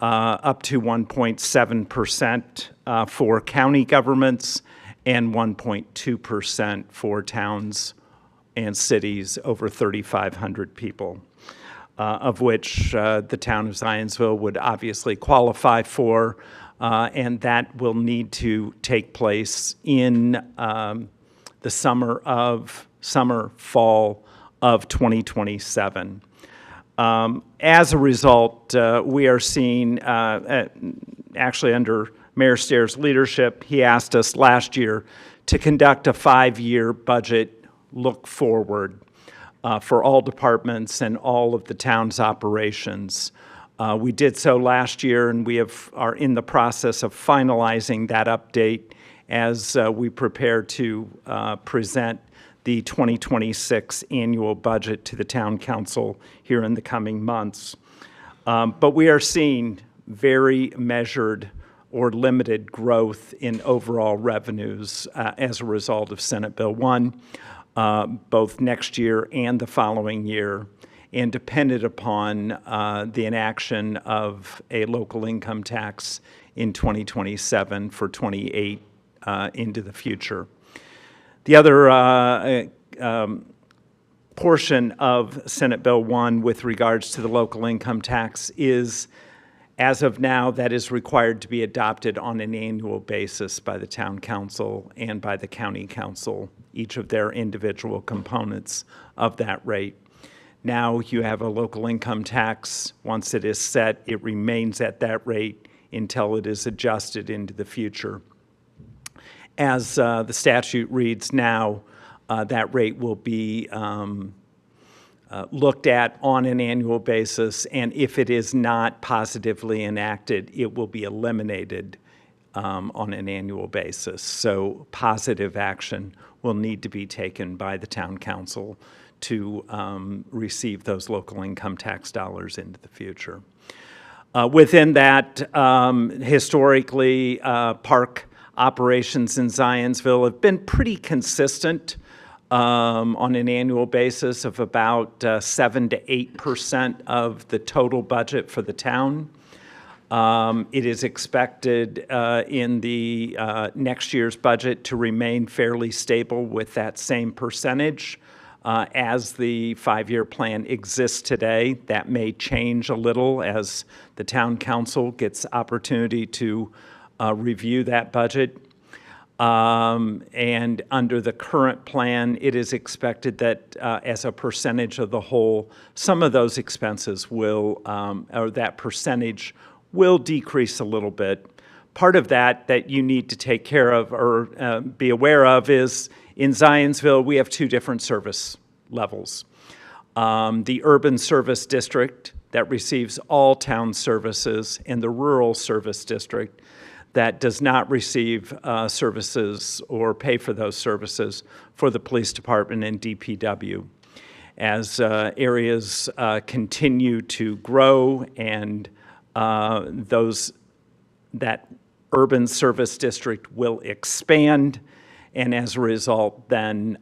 up to 1.7% for county governments and 1.2% for towns and cities over 3,500 people, of which the town of Zionsville would obviously qualify for, and that will need to take place in the fall of 2027. As a result, we are seeing, actually under Mayor Stairs' leadership, he asked us last year to conduct a 5-year budget look forward for all departments and all of the town's operations. We did so last year, and we are in the process of finalizing that update as we prepare to present the 2026 annual budget to the town council here in the coming months. But we are seeing very measured or limited growth in overall revenues as a result of Senate Bill 1, both next year and the following year, and dependent upon the inaction of a local income tax in 2027 for 28 into the future. The other portion of Senate Bill 1 with regards to the local income tax is, as of now, that is required to be adopted on an annual basis by the town council and by the county council, each of their individual components of that rate. Now you have a local income tax. Once it is set, it remains at that rate until it is adjusted into the future. As the statute reads now, that rate will be looked at on an annual basis, and if it is not positively enacted, it will be eliminated on an annual basis. So positive action will need to be taken by the town council to receive those local income tax dollars into the future. Within that, historically, park operations in Zionsville have been pretty consistent on an annual basis of about 7 to 8% of the total budget for the town. It is expected in the next year's budget to remain fairly stable with that same percentage. As the 5-year plan exists today, that may change a little as the town council gets opportunity to review that budget. And under the current plan, it is expected that as a percentage of the whole, some of those expenses will, or that percentage will decrease a little bit. Part of that you need to take care of or be aware of is in Zionsville, we have 2 different service levels. The urban service district that receives all town services and the rural service district that does not receive services or pay for those services for the police department and DPW. As areas continue to grow and that urban service district will expand, and as a result, then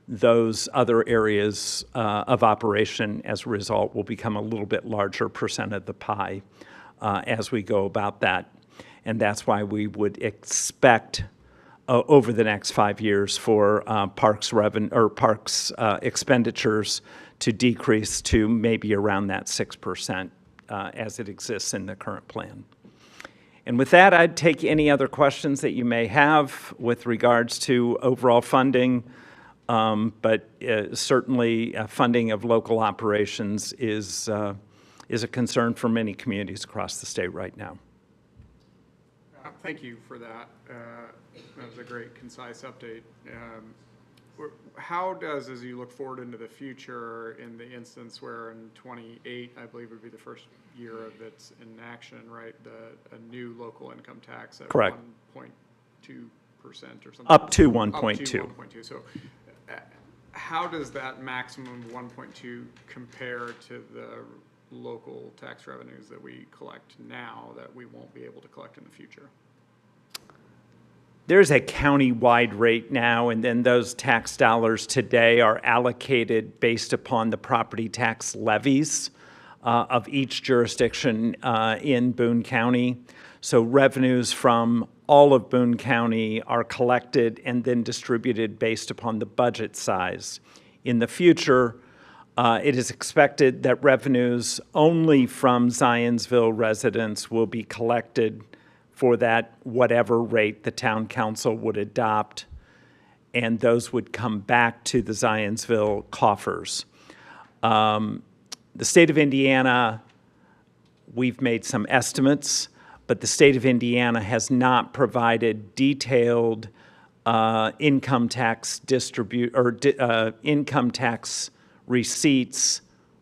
those other areas of operation, as a result, will become a little bit larger percent of the pie as we go about that. and that's why we would expect over the next 5 years for parks expenditures to decrease to maybe around that 6% as it exists in the current plan. And with that, I'd take any other questions that you may have with regards to overall funding, but certainly funding of local operations is a concern for many communities across the state right now. Thank you for that. That was a great, concise update. How does, as you look forward into the future, in the instance where in 28, I believe would be the first year of its inaction, right? A new local income tax at Correct. 1.2% or something. Up to 1.2. Up to 1.2. So, how does that maximum of 1.2 compare to the local tax revenues that we collect now that we won't be able to collect in the future? There's a county-wide rate now, and then those tax dollars today are allocated based upon the property tax levies of each jurisdiction in Boone County. So revenues from all of Boone County are collected and then distributed based upon the budget size. In the future, it is expected that revenues only from Zionsville residents will be collected for that whatever rate the town council would adopt, and those would come back to the Zionsville coffers. The state of Indiana, we've made some estimates, but the state of Indiana has not provided detailed income tax income tax receipts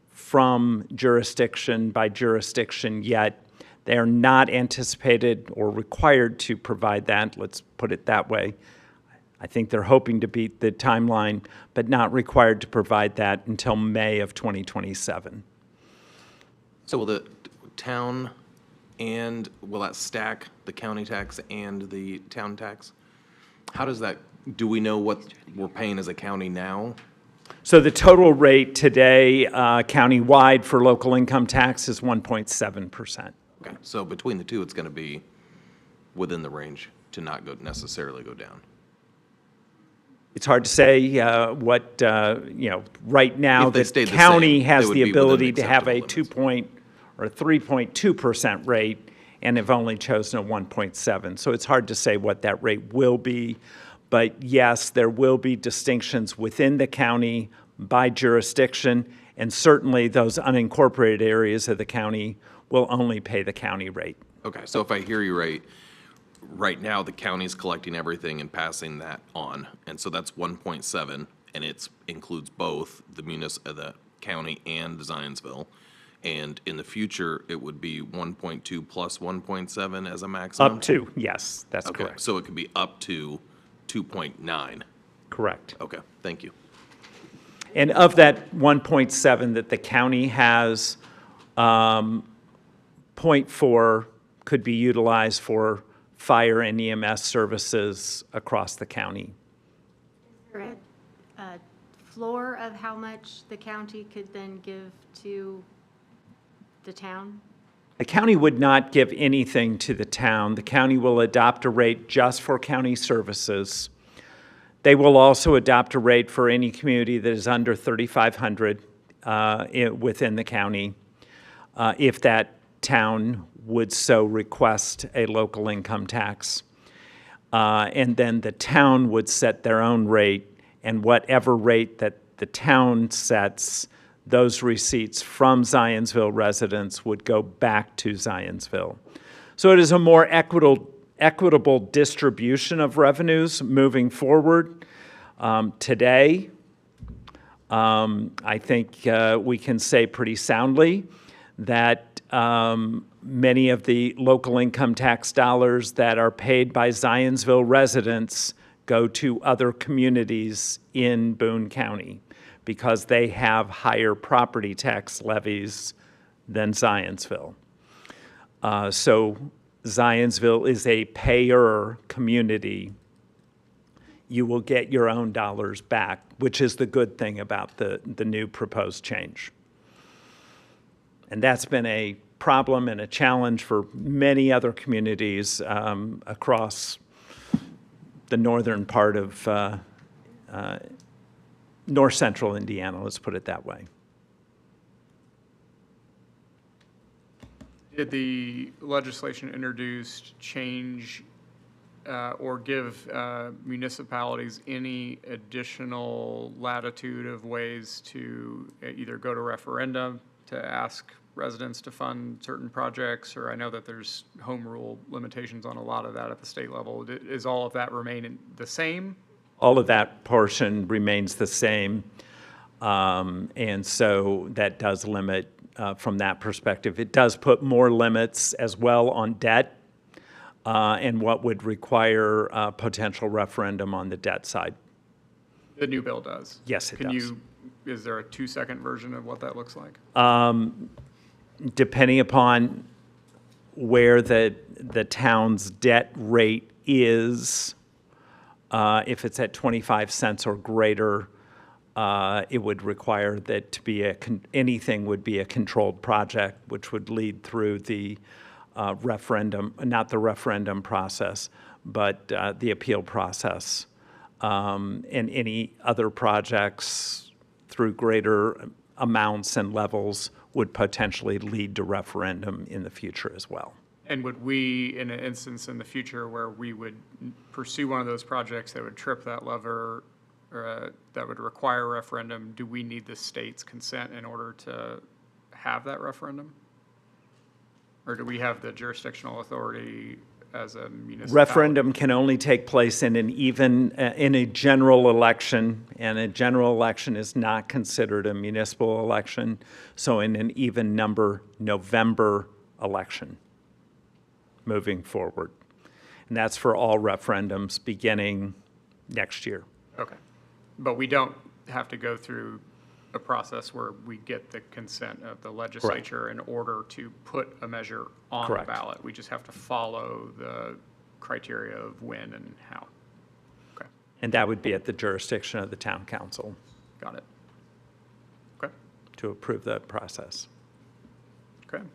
from jurisdiction by jurisdiction yet. They are not anticipated or required to provide that, let's put it that way. I think they're hoping to beat the timeline, but not required to provide that until May of 2027. So will the town and, will that stack the county tax and the town tax? How does that, do we know what we're paying as a county now? So the total rate today, countywide for local income tax is 1.7%. Okay, so between the two, it's going to be within the range to not necessarily go down. It's hard to say what, right now, If they the stayed the county same, has they would the be within ability to have a acceptable 3.2% rate and have only chosen a 1.7. So it's hard to say what that rate will be. But yes, there will be distinctions within the county by jurisdiction, and certainly those unincorporated areas of the county will only pay the county rate. Okay, so if I hear you right now, the county's collecting everything and passing that on. And so that's 1.7, and it includes both the county and Zionsville. And in the future, it would be 1.2 plus 1.7 as a maximum? Up to, yes, that's Okay, correct. so it could be up to 2.9. Correct. Okay, thank you. And of that 1.7 that the county has, 0.4 could be utilized for fire and EMS services across the county. Is there a floor of how much the county could then give to the town? The county would not give anything to the town. The county will adopt a rate just for county services. They will also adopt a rate for any community that is under 3,500 within the county, if that town would so request a local income tax. And then the town would set their own rate, and whatever rate that the town sets, those receipts from Zionsville residents would go back to Zionsville. So it is a more equitable distribution of revenues moving forward. Today, I think we can say pretty soundly that many of the local income tax dollars that are paid by Zionsville residents go to other communities in Boone County because they have higher property tax levies than Zionsville. So Zionsville is a payer community. You will get your own dollars back, which is the good thing about the new proposed change. And that's been a problem and a challenge for many other communities across the northern part of north central Indiana, let's put it that way. Did the legislation introduced change or give municipalities any additional latitude of ways to either go to referendum to ask residents to fund certain projects, or I know that there's home rule limitations on a lot of that at the state level. Is all of that remain the same? All of that portion remains the same. And so that does limit from that perspective. It does put more limits as well on debt and what would require a potential referendum on the debt side. The new bill does? Yes, it does. Is there a 2-second version of what that looks like? Depending upon where the town's debt rate is, if it's at 25 cents or greater, it would require that to be anything would be a controlled project, which would lead through the referendum, not the referendum process, but the appeal process. And any other projects through greater amounts and levels would potentially lead to referendum in the future as well. And would we, in an instance in the future where we would pursue one of those projects that would trip that lever, or that would require a referendum, do we need the state's consent in order to have that referendum? Or do we have the jurisdictional authority as a municipality? Referendum can only take place in in a general election, and a general election is not considered a municipal election, so in an even number November election moving forward. And that's for all referendums beginning next year. Okay. But we don't have to go through a process where we get the consent of the legislature in order to put a measure on the ballot. We just have to follow the criteria of when and how. Okay. And that would be at the jurisdiction of the town council. Got it. Okay. To approve the process. Okay.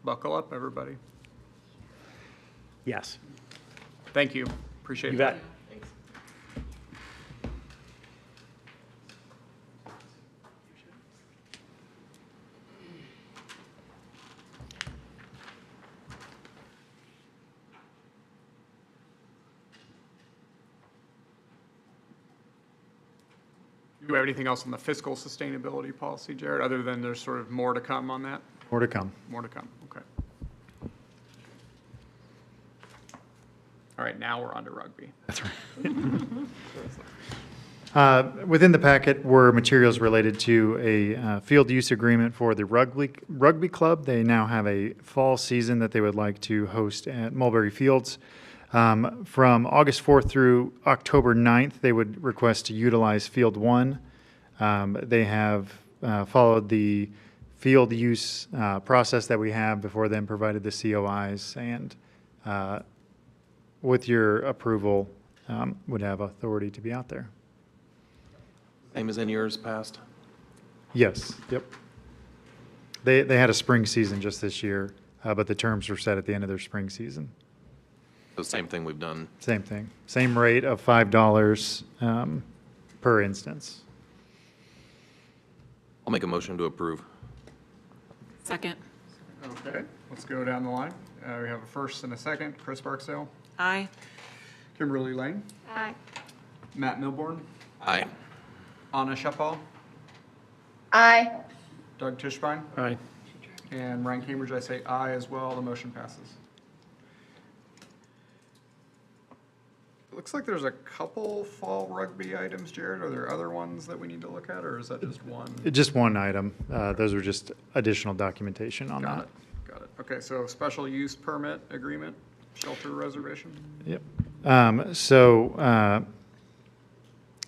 Buckle up, everybody. Yes. Thank you. Appreciate You that. bet. Do we have anything else on the fiscal sustainability policy, Jared, other than there's sort of more to come on that? More to come. More to come, okay. All right, now we're on to rugby. That's right. Within the packet were materials related to a field use agreement for the rugby club. They now have a fall season that they would like to host at Mulberry Fields. From August 4th through October 9th, they would request to utilize Field 1. They have followed the field use process that we have before then, provided the COIs, and with your approval, would have authority to be out there. Same as in years past? Yes, yep. They had a spring season just this year, but the terms were set at the end of their spring season. The same thing we've done. Same thing. Same rate of $5 per instance. I'll make a motion to approve. Second. Okay, let's go down the line. We have a first and a second. Chris Barksdale. Aye. Kimberly Lane. Aye. Matt Milborn. Aye. Anna Shepal. Aye. Doug Tischbein. Aye. And Ryan Cambridge, I say aye as well. The motion passes. It looks like there's a couple fall rugby items, Jared. Are there other ones that we need to look at, or is that just one? Just one item. Those were just additional documentation on Got that. it. Got it. Okay, so special use permit agreement, shelter reservation? Yep.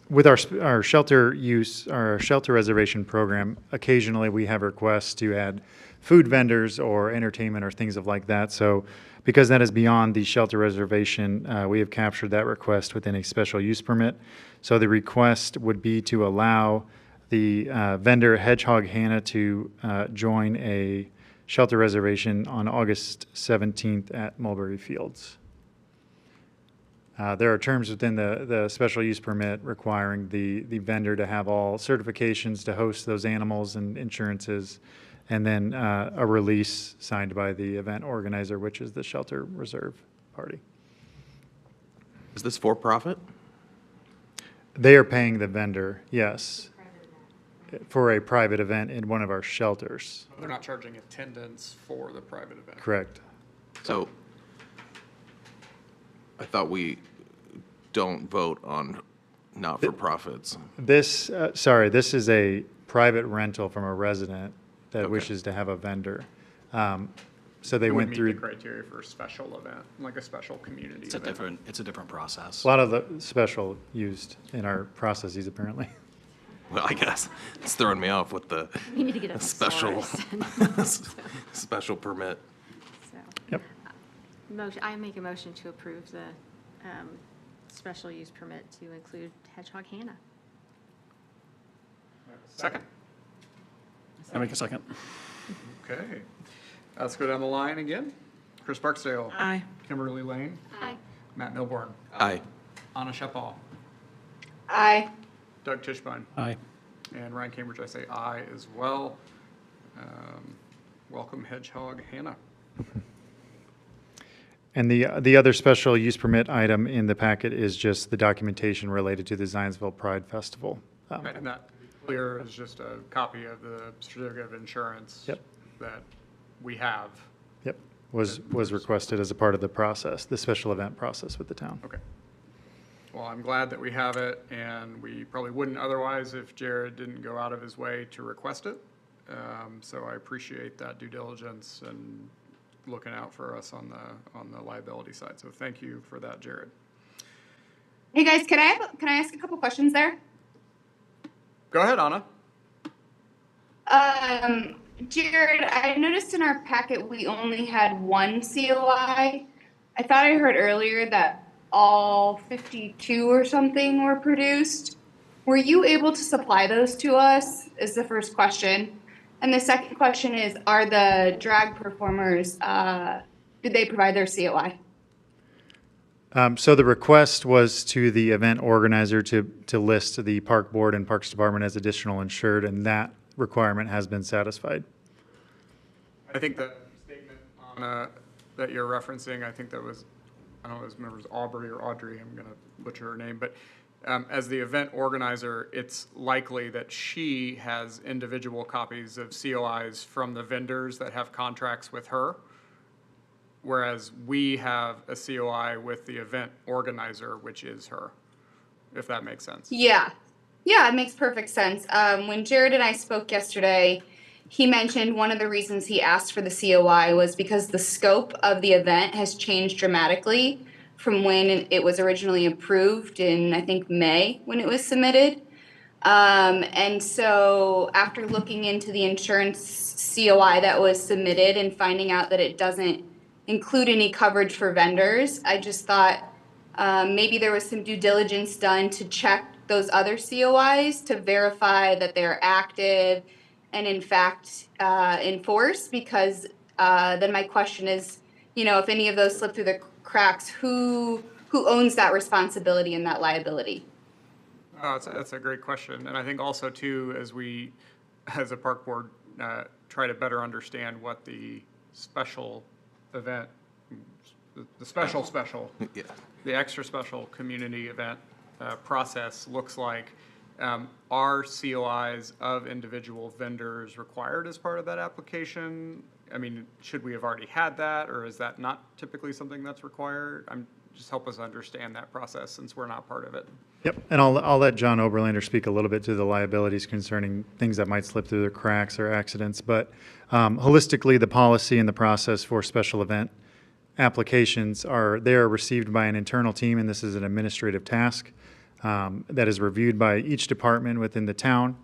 With our shelter use, our shelter reservation program, occasionally we have requests to add food vendors or entertainment or things of like that. So because that is beyond the shelter reservation, we have captured that request within a special use permit. So the request would be to allow the vendor Hedgehog Hannah to join a shelter reservation on August 17th at Mulberry Fields. There are terms within the special use permit requiring the vendor to have all certifications to host those animals and insurances, and then a release signed by the event organizer, which is the shelter reserve party. Is this for profit? They are paying the vendor, yes, for a private event in one of our shelters. They're not charging attendance for the private event. Correct. So I thought we don't vote on not-for-profits. This, this is a private rental from a resident that Okay. wishes to have a vendor. So they It would went meet through, the criteria for a special event, like a special community It's a event. different process. a lot of the special used in our processes apparently. Well, I guess it's throwing me off with the We need to get a special, thesaurus. special permit. So, Yep. I make a motion to approve the special use permit to include Hedgehog Hannah. Second. I make a second. Okay. Let's go down the line again. Chris Barksdale. Aye. Kimberly Lane. Aye. Matt Milborn. Aye. Anna Shepal. Aye. Doug Tischbein. Aye. And Ryan Cambridge, I say aye as well. Welcome Hedgehog Hannah. And the other special use permit item in the packet is just the documentation related to the Zionsville Pride Festival. Right, and that, to be clear, is just a copy of the certificate of insurance Yep. that we have. Yep, was requested as a part of the process, the special event process with the town. Okay. Well, I'm glad that we have it, and we probably wouldn't otherwise if Jared didn't go out of his way to request it. So I appreciate that due diligence and looking out for us on the liability side. So thank you for that, Jared. Hey guys, can I ask a couple questions there? Go ahead, Anna. Jared, I noticed in our packet we only had one COI. I thought I heard earlier that all 52 or something were produced. Were you able to supply those to us? Is the first question. And the second question is, are the drag performers, did they provide their COI? So the request was to the event organizer to list the park board and parks department as additional insured, and that requirement has been satisfied. I think the statement on, that you're referencing, I think that was, I don't know if it was Aubrey or Audrey, I'm going to butcher her name, but as the event organizer, it's likely that she has individual copies of COIs from the vendors that have contracts with her, whereas we have a COI with the event organizer, which is her, if that makes sense. Yeah. Yeah, it makes perfect sense. When Jared and I spoke yesterday, he mentioned one of the reasons he asked for the COI was because the scope of the event has changed dramatically from when it was originally approved in, I think, May, when it was submitted. And so after looking into the insurance COI that was submitted and finding out that it doesn't include any coverage for vendors, I just thought maybe there was some due diligence done to check those other COIs to verify that they're active and in fact enforced, because then my question is, if any of those slip through the cracks, who owns that responsibility and that liability? Oh, that's a great question. And I think also too, as we, as a park board, try to better understand what the special event, the special, Yeah. the extra special community event process looks like. Are COIs of individual vendors required as part of that application? I mean, should we have already had that, or is that not typically something that's required? Just help us understand that process since we're not part of it. Yep, and I'll let John Oberlander speak a little bit to the liabilities concerning things that might slip through the cracks or accidents, but holistically, the policy and the process for special event applications they are received by an internal team, and this is an administrative task that is reviewed by each department within the town.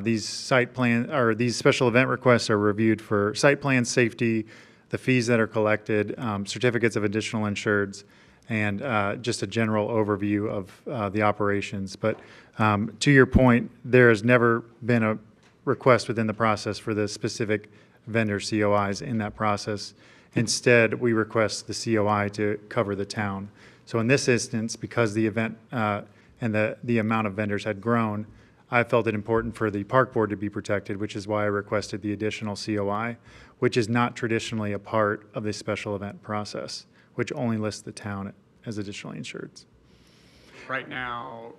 These special event requests are reviewed for site plan safety, the fees that are collected, certificates of additional insureds, and just a general overview of the operations. But to your point, there has never been a request within the process for the specific vendor COIs in that process. Instead, we request the COI to cover the town. So in this instance, because the event and the amount of vendors had grown, I felt it important for the park board to be protected, which is why I requested the additional COI, which is not traditionally a part of the special event process, which only lists the town as additionally insureds. Right now,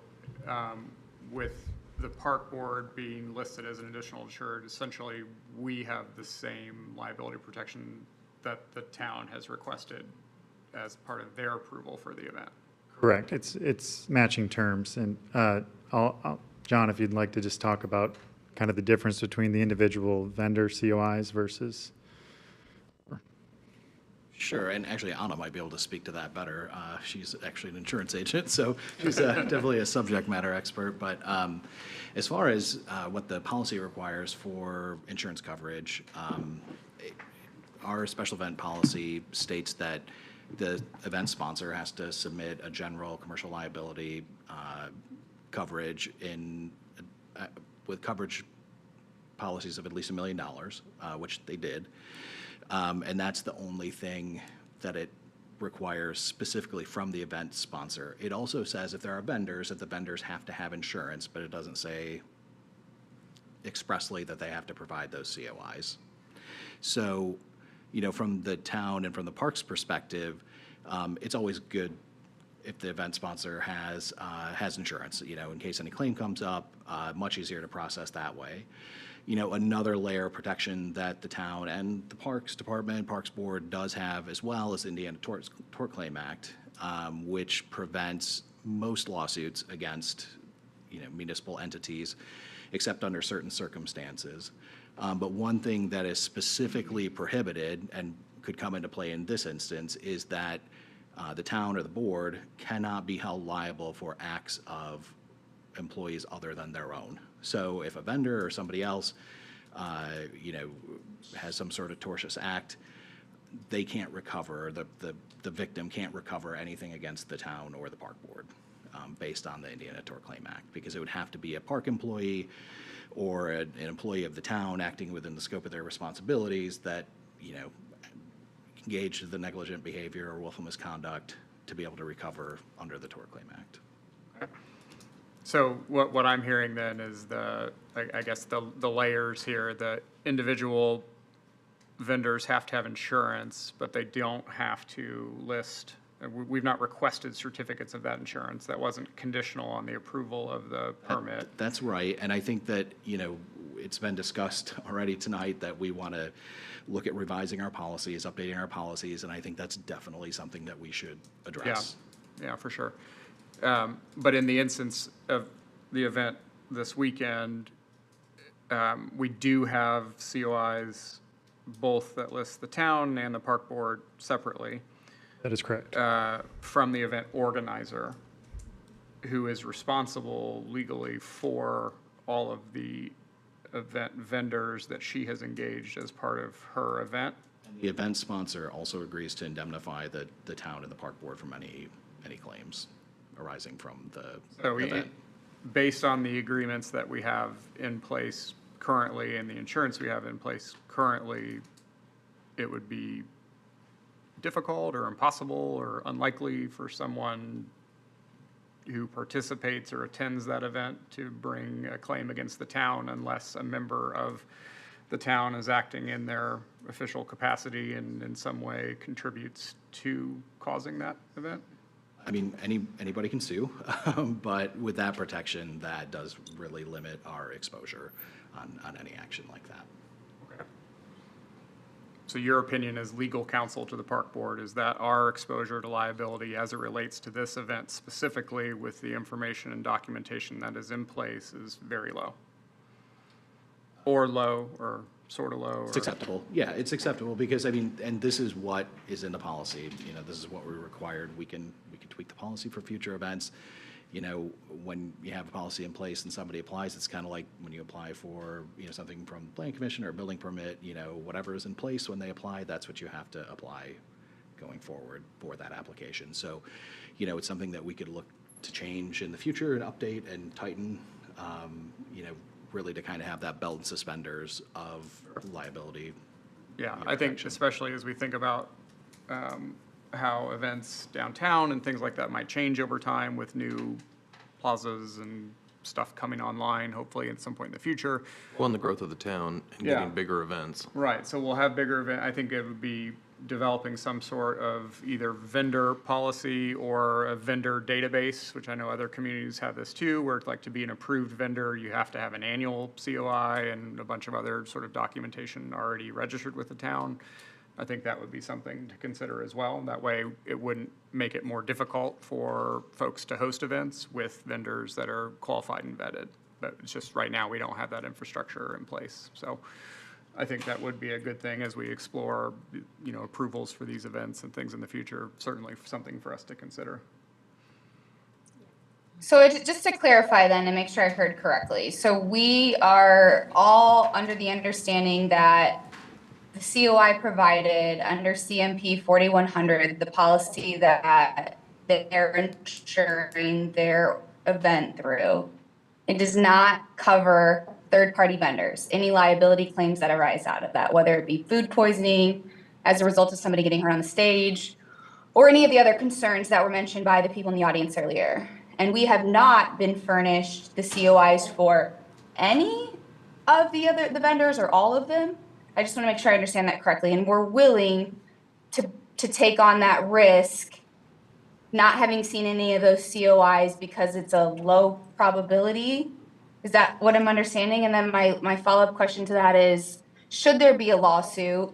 with the park board being listed as an additional insured, essentially, we have the same liability protection that the town has requested as part of their approval for the event. Correct. It's matching terms. And John, if you'd like to just talk about kind of the difference between the individual vendor COIs versus. Sure, and actually Anna might be able to speak to that better. She's actually an insurance agent, so she's definitely a subject matter expert. But as far as what the policy requires for insurance coverage, our special event policy states that the event sponsor has to submit a general commercial liability coverage with coverage policies of at least $1 million, which they did. And that's the only thing that it requires specifically from the event sponsor. It also says if there are vendors, that the vendors have to have insurance, but it doesn't say expressly that they have to provide those COIs. So, from the town and from the park's perspective, it's always good if the event sponsor has insurance, in case any claim comes up, much easier to process that way. Another layer of protection that the town and the Parks Department, Parks Board does have as well is the Indiana Tort Claim Act, which prevents most lawsuits against, municipal entities, except under certain circumstances. But one thing that is specifically prohibited and could come into play in this instance is that the town or the board cannot be held liable for acts of employees other than their own. So if a vendor or somebody else, has some sort of tortious act, they can't recover, the victim can't recover anything against the town or the park board based on the Indiana Tort Claim Act, because it would have to be a park employee or an employee of the town acting within the scope of their responsibilities that, engaged in the negligent behavior or willful misconduct to be able to recover under the Tort Claim Act. So what I'm hearing then is I guess the layers here, the individual vendors have to have insurance, but they don't have to list, we've not requested certificates of that insurance. That wasn't conditional on the approval of the permit. That's right, and I think that, it's been discussed already tonight that we want to look at revising our policies, updating our policies, and I think that's definitely something that we should address. Yeah, for sure. But in the instance of the event this weekend, we do have COIs, both that list the town and the park board separately. That is correct. From the event organizer, who is responsible legally for all of the event vendors that she has engaged as part of her event. The event sponsor also agrees to indemnify the town and the park board from any claims arising from the event. Based on the agreements that we have in place currently and the insurance we have in place currently, it would be difficult or impossible or unlikely for someone who participates or attends that event to bring a claim against the town unless a member of the town is acting in their official capacity and in some way contributes to causing that event? I mean, anybody can sue, but with that protection, that does really limit our exposure on any action like that. Okay. So your opinion as legal counsel to the park board is that our exposure to liability as it relates to this event specifically with the information and documentation that is in place is very low? Or low, or sort of low? It's acceptable. Yeah, it's acceptable because, and this is what is in the policy. This is what we're required. We can tweak the policy for future events. When you have a policy in place and somebody applies, it's kind of like when you apply for, something from the planning commission or a building permit, whatever is in place when they apply, that's what you have to apply going forward for that application. So, it's something that we could look to change in the future and update and tighten, really to kind of have that belt and suspenders of liability Yeah, I think especially as we think about how events downtown and things like that might change over time with new plazas and stuff coming online, hopefully at some point in the future. Well, and the growth of the town and Yeah. getting bigger events. Right, so we'll have bigger event, I think it would be developing some sort of either vendor policy or a vendor database, which I know other communities have this too, where it's like to be an approved vendor, you have to have an annual COI and a bunch of other sort of documentation already registered with the town. I think that would be something to consider as well. That way, it wouldn't make it more difficult for folks to host events with vendors that are qualified and vetted. But it's just right now, we don't have that infrastructure in place. So I think that would be a good thing as we explore, you know, approvals for these events and things in the future. Certainly something for us to consider. So just to clarify then and make sure I heard correctly, so we are all under the understanding that the COI provided under CMP 4100, the policy that they're insuring their event through, it does not cover third-party vendors, any liability claims that arise out of that, whether it be food poisoning as a result of somebody getting hurt on the stage, or any of the other concerns that were mentioned by the people in the audience earlier. And we have not been furnished the COIs for any of the vendors or all of them. I just want to make sure I understand that correctly. And we're willing to take on that risk, not having seen any of those COIs because it's a low probability. Is that what I'm understanding? And then my follow-up question to that is, should there be a lawsuit,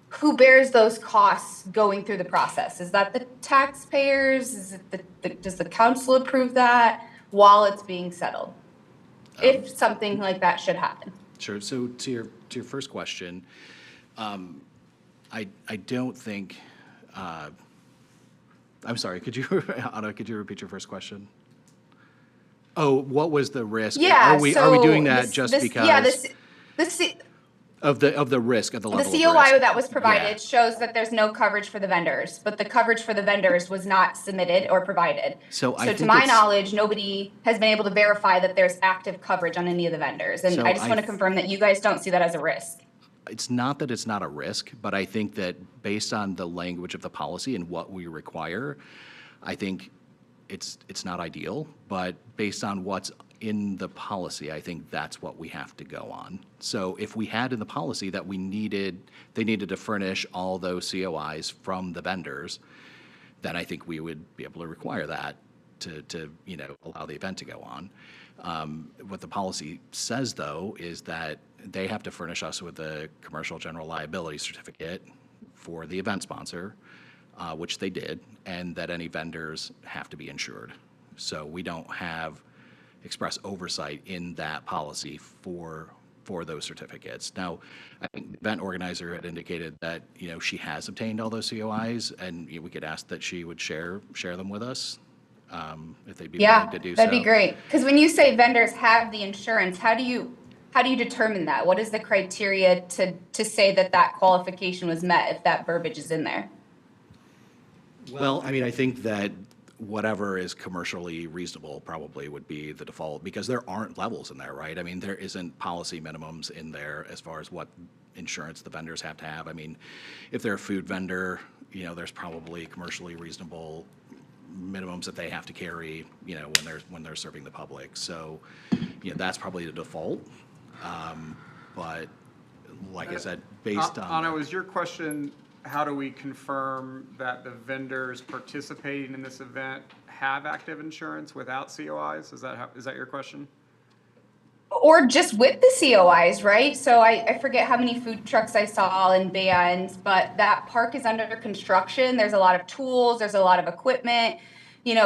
who bears those costs going through the process? Is that the taxpayers? Is it does the council approve that while it's being settled? If something like that should happen. Sure. So to your first question, I don't think. I'm sorry. Could you, Anna? Could you repeat your first question? Oh, what was the risk? Yeah. Are we doing that just because? Yeah. Of the risk of the level The of COI risk. that was provided shows that there's no coverage for the vendors, but the coverage for the vendors was not submitted or provided. So I to think my it's- knowledge, nobody has been able to verify that there's active coverage on any of the vendors. And So I just want to confirm that you guys don't see that as a risk. It's not that it's not a risk, but I think that based on the language of the policy and what we require, I think it's not ideal, but based on what's in the policy, I think that's what we have to go on. So if we had in the policy that they needed to furnish all those COIs from the vendors, then I think we would be able to require that to allow the event to go on. What the policy says, though, is that they have to furnish us with a commercial general liability certificate for the event sponsor, which they did, and that any vendors have to be insured. So we don't have express oversight in that policy for those certificates. Now, I think the event organizer had indicated that, she has obtained all those COIs, and we could ask that she would share them with us, if they'd be willing to do so. That'd be great. Because when you say vendors have the insurance, how do you determine that? What is the criteria to say that qualification was met if that verbiage is in there? Well, I think that whatever is commercially reasonable probably would be the default, because there aren't levels in there, right? There isn't policy minimums in there as far as what insurance the vendors have to have. If they're a food vendor, there's probably commercially reasonable minimums that they have to carry, when they're serving the public. So, that's probably the default. But like I said, based on. Anna, was your question, how do we confirm that the vendors participating in this event have active insurance without COIs? Is that your question? Or just with the COIs, right? So I forget how many food trucks I saw in Bend, but that park is under construction. There's a lot of tools, there's a lot of equipment.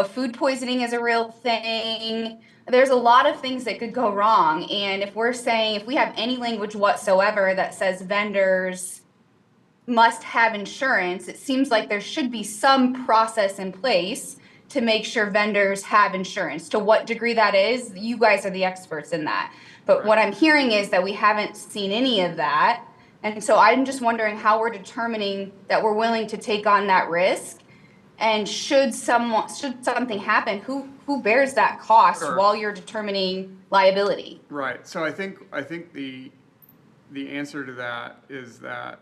Food poisoning is a real thing. There's a lot of things that could go wrong. And if we have any language whatsoever that says vendors must have insurance, it seems like there should be some process in place to make sure vendors have insurance. To what degree that is, you guys are the experts in that. But what I'm hearing is that we haven't seen any of that. And so I'm just wondering how we're determining that we're willing to take on that risk. And should something happen, who bears that cost while you're determining liability? Right. So I think the answer to that is that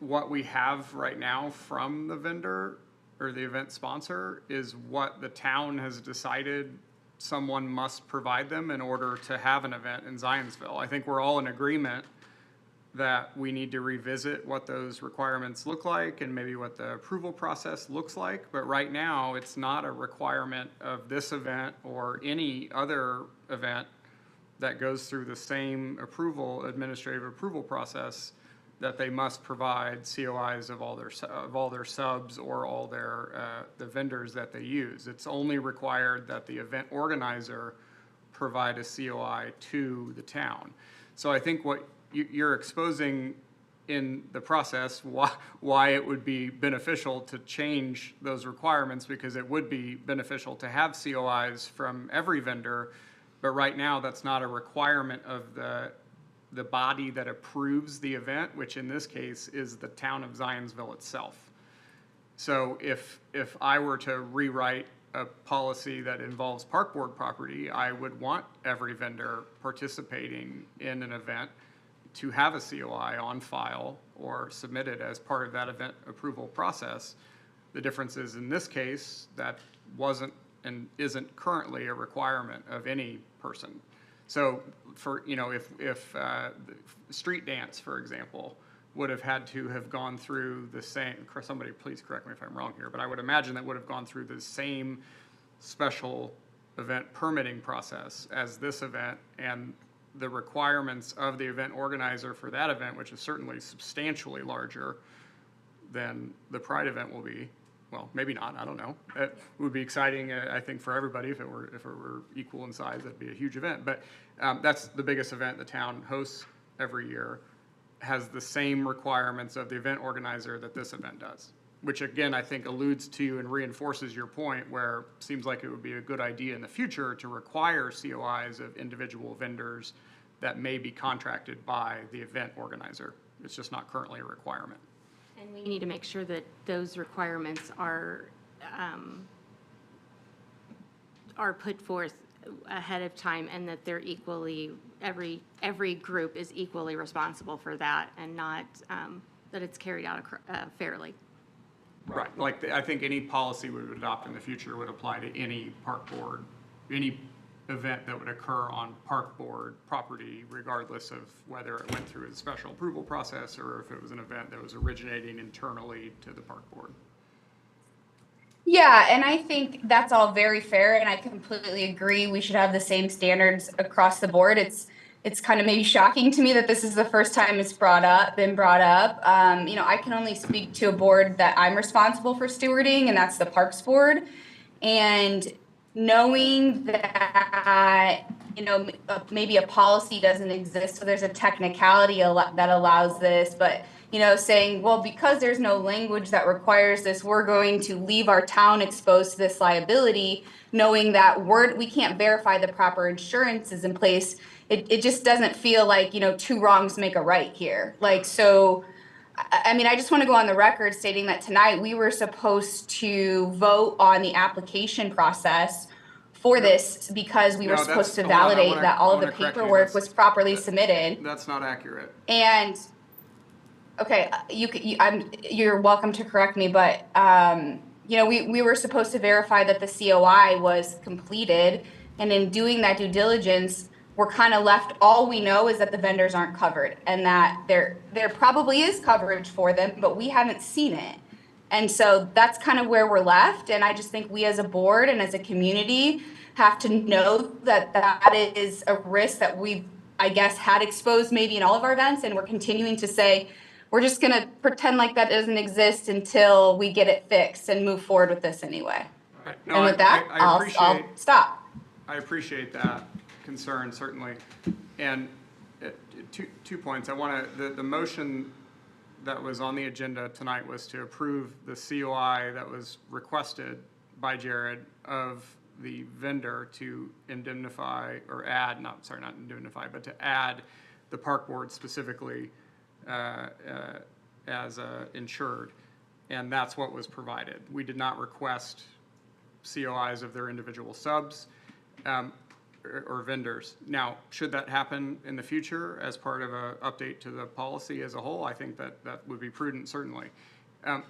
what we have right now from the vendor or the event sponsor is what the town has decided someone must provide them in order to have an event in Zionsville. I think we're all in agreement that we need to revisit what those requirements look like and maybe what the approval process looks like. But right now, it's not a requirement of this event or any other event that goes through the same administrative approval process, that they must provide COIs of all their subs or all their the vendors that they use. It's only required that the event organizer provide a COI to the town. So I think what you're exposing in the process why it would be beneficial to change those requirements, because it would be beneficial to have COIs from every vendor, but right now that's not a requirement of the body that approves the event, which in this case is the town of Zionsville itself. So if I were to rewrite a policy that involves park board property, I would want every vendor participating in an event to have a COI on file or submitted as part of that event approval process. The difference is, in this case, that wasn't and isn't currently a requirement of any person. So for, if street dance, for example, would have had to have gone through the same, somebody please correct me if I'm wrong here, but I would imagine that would have gone through the same special event permitting process as this event, and the requirements of the event organizer for that event, which is certainly substantially larger than the Pride event will be. Well, maybe not, I don't know. It would be exciting, I think, for everybody if it were equal in size. That'd be a huge event. But that's the biggest event the town hosts every year, has the same requirements of the event organizer that this event does, which again, I think alludes to and reinforces your point, where it seems like it would be a good idea in the future to require COIs of individual vendors that may be contracted by the event organizer. It's just not currently a requirement. And we need to make sure that those requirements are put forth ahead of time, and that they're equally, every group is equally responsible for that, and not that it's carried out fairly. Right, like I think any policy we would adopt in the future would apply to any park board, any event that would occur on park board property, regardless of whether it went through a special approval process or if it was an event that was originating internally to the park board. Yeah, and I think that's all very fair, and I completely agree. We should have the same standards across the board. It's kind of maybe shocking to me that this is the first time it's been brought up. I can only speak to a board that I'm responsible for stewarding, and that's the Parks Board. And knowing that, maybe a policy doesn't exist, so there's a technicality that allows this, but, saying, well, because there's no language that requires this, we're going to leave our town exposed to this liability, knowing that we can't verify the proper insurances in place. It just doesn't feel like, two wrongs make a right here. So, I just want to go on the record stating that tonight we were supposed to vote on the application process for this because we were supposed to validate that all of the paperwork was properly submitted. That's not accurate. And, okay, you're welcome to correct me, but, we were supposed to verify that the COI was completed, and in doing that due diligence, we're kind of left, all we know is that the vendors aren't covered, and that there probably is coverage for them, but we haven't seen it. And so that's kind of where we're left, and I just think we as a board and as a community have to know that that is a risk that we've, I guess, had exposed maybe in all of our events, and we're continuing to say, we're just going to pretend like that doesn't exist until we get it fixed and move forward with this anyway. Right. No, And with that, I'll stop. I appreciate that concern, certainly. And two points. I want to, the motion that was on the agenda tonight was to approve the COI that was requested by Jared of the vendor to indemnify or add, not indemnify, but to add the park board specifically as insured. And that's what was provided. We did not request COIs of their individual subs. or vendors. Now, should that happen in the future as part of an update to the policy as a whole, I think that that would be prudent, certainly.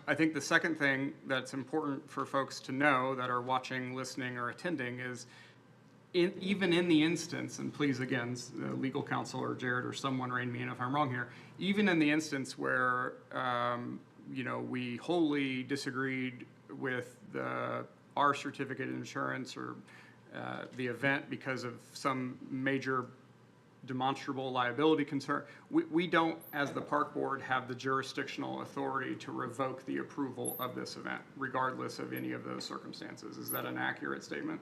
I think the second thing that's important for folks to know that are watching, listening, or attending is even in the instance, and please again, legal counsel or Jared or someone rein me in if I'm wrong here, even in the instance where we wholly disagreed with our certificate of insurance or the event because of some major demonstrable liability concern, we don't, as the park board, have the jurisdictional authority to revoke the approval of this event, regardless of any of those circumstances. Is that an accurate statement?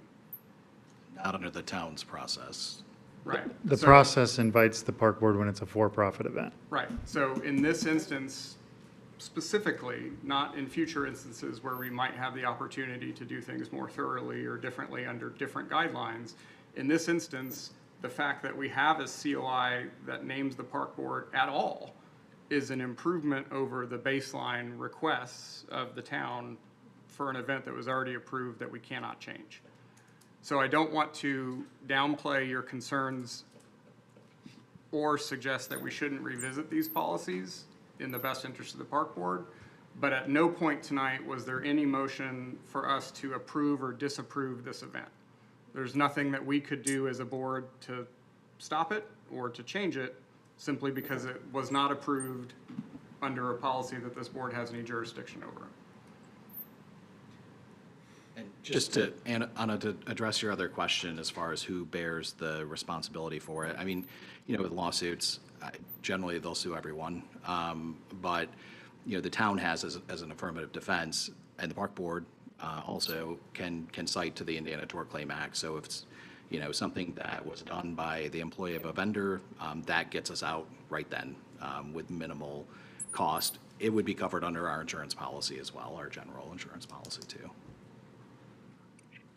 Not under the town's process. Right. The process invites the park board when it's a for-profit event. Right. So in this instance, specifically, not in future instances where we might have the opportunity to do things more thoroughly or differently under different guidelines, in this instance, the fact that we have a COI that names the park board at all is an improvement over the baseline requests of the town for an event that was already approved that we cannot change. So I don't want to downplay your concerns or suggest that we shouldn't revisit these policies in the best interest of the park board, but at no point tonight was there any motion for us to approve or disapprove this event. There's nothing that we could do as a board to stop it or to change it simply because it was not approved under a policy that this board has any jurisdiction over. And just to, Anna, to address your other question as far as who bears the responsibility for it, I mean, with lawsuits, generally they'll sue everyone, but, the town has as an affirmative defense, and the park board also can cite to the Indiana Tort Claim Act. So if it's, something that was done by the employee of a vendor, that gets us out right then with minimal cost. It would be covered under our insurance policy as well, our general insurance policy too.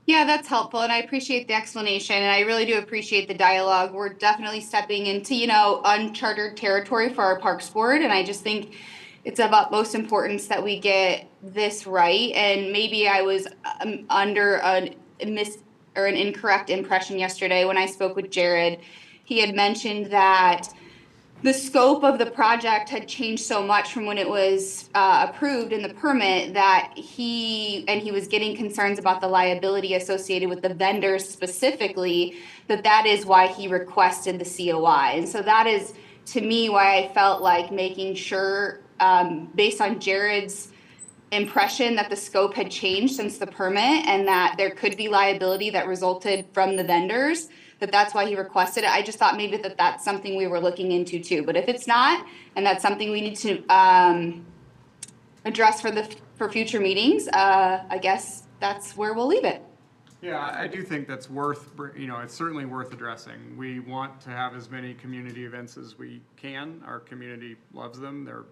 Yeah, that's helpful, and I appreciate the explanation, and I really do appreciate the dialogue. We're definitely stepping into, uncharted territory for our Parks Board, and I just think it's of utmost importance that we get this right. And maybe I was under an incorrect impression yesterday when I spoke with Jared. He had mentioned that the scope of the project had changed so much from when it was approved in the permit that he was getting concerns about the liability associated with the vendors specifically, that is why he requested the COI. And so that is, to me, why I felt like making sure, based on Jared's impression that the scope had changed since the permit and that there could be liability that resulted from the vendors, that's why he requested it. I just thought maybe that's something we were looking into too. But if it's not, and that's something we need to address for future meetings, I guess that's where we'll leave it. Yeah, I do think that's worth, it's certainly worth addressing. We want to have as many community events as we can. Our community loves them. They're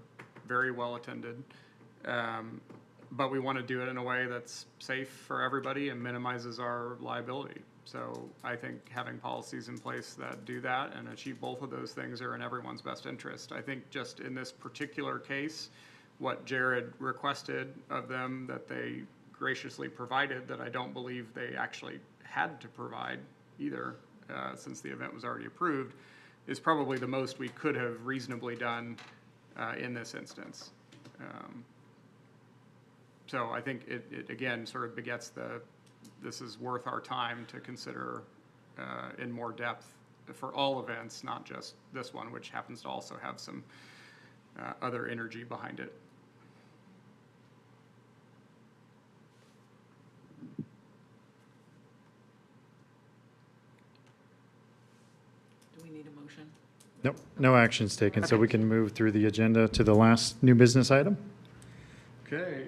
very well attended. But we want to do it in a way that's safe for everybody and minimizes our liability. So I think having policies in place that do that and achieve both of those things are in everyone's best interest. I think just in this particular case, what Jared requested of them that they graciously provided, that I don't believe they actually had to provide either, since the event was already approved, is probably the most we could have reasonably done in this instance. So I think it again sort of begets this is worth our time to consider in more depth for all events, not just this one, which happens to also have some other energy behind it. Do we need a motion? Nope, no actions taken, so we can move through the agenda to the last new business item. Okay.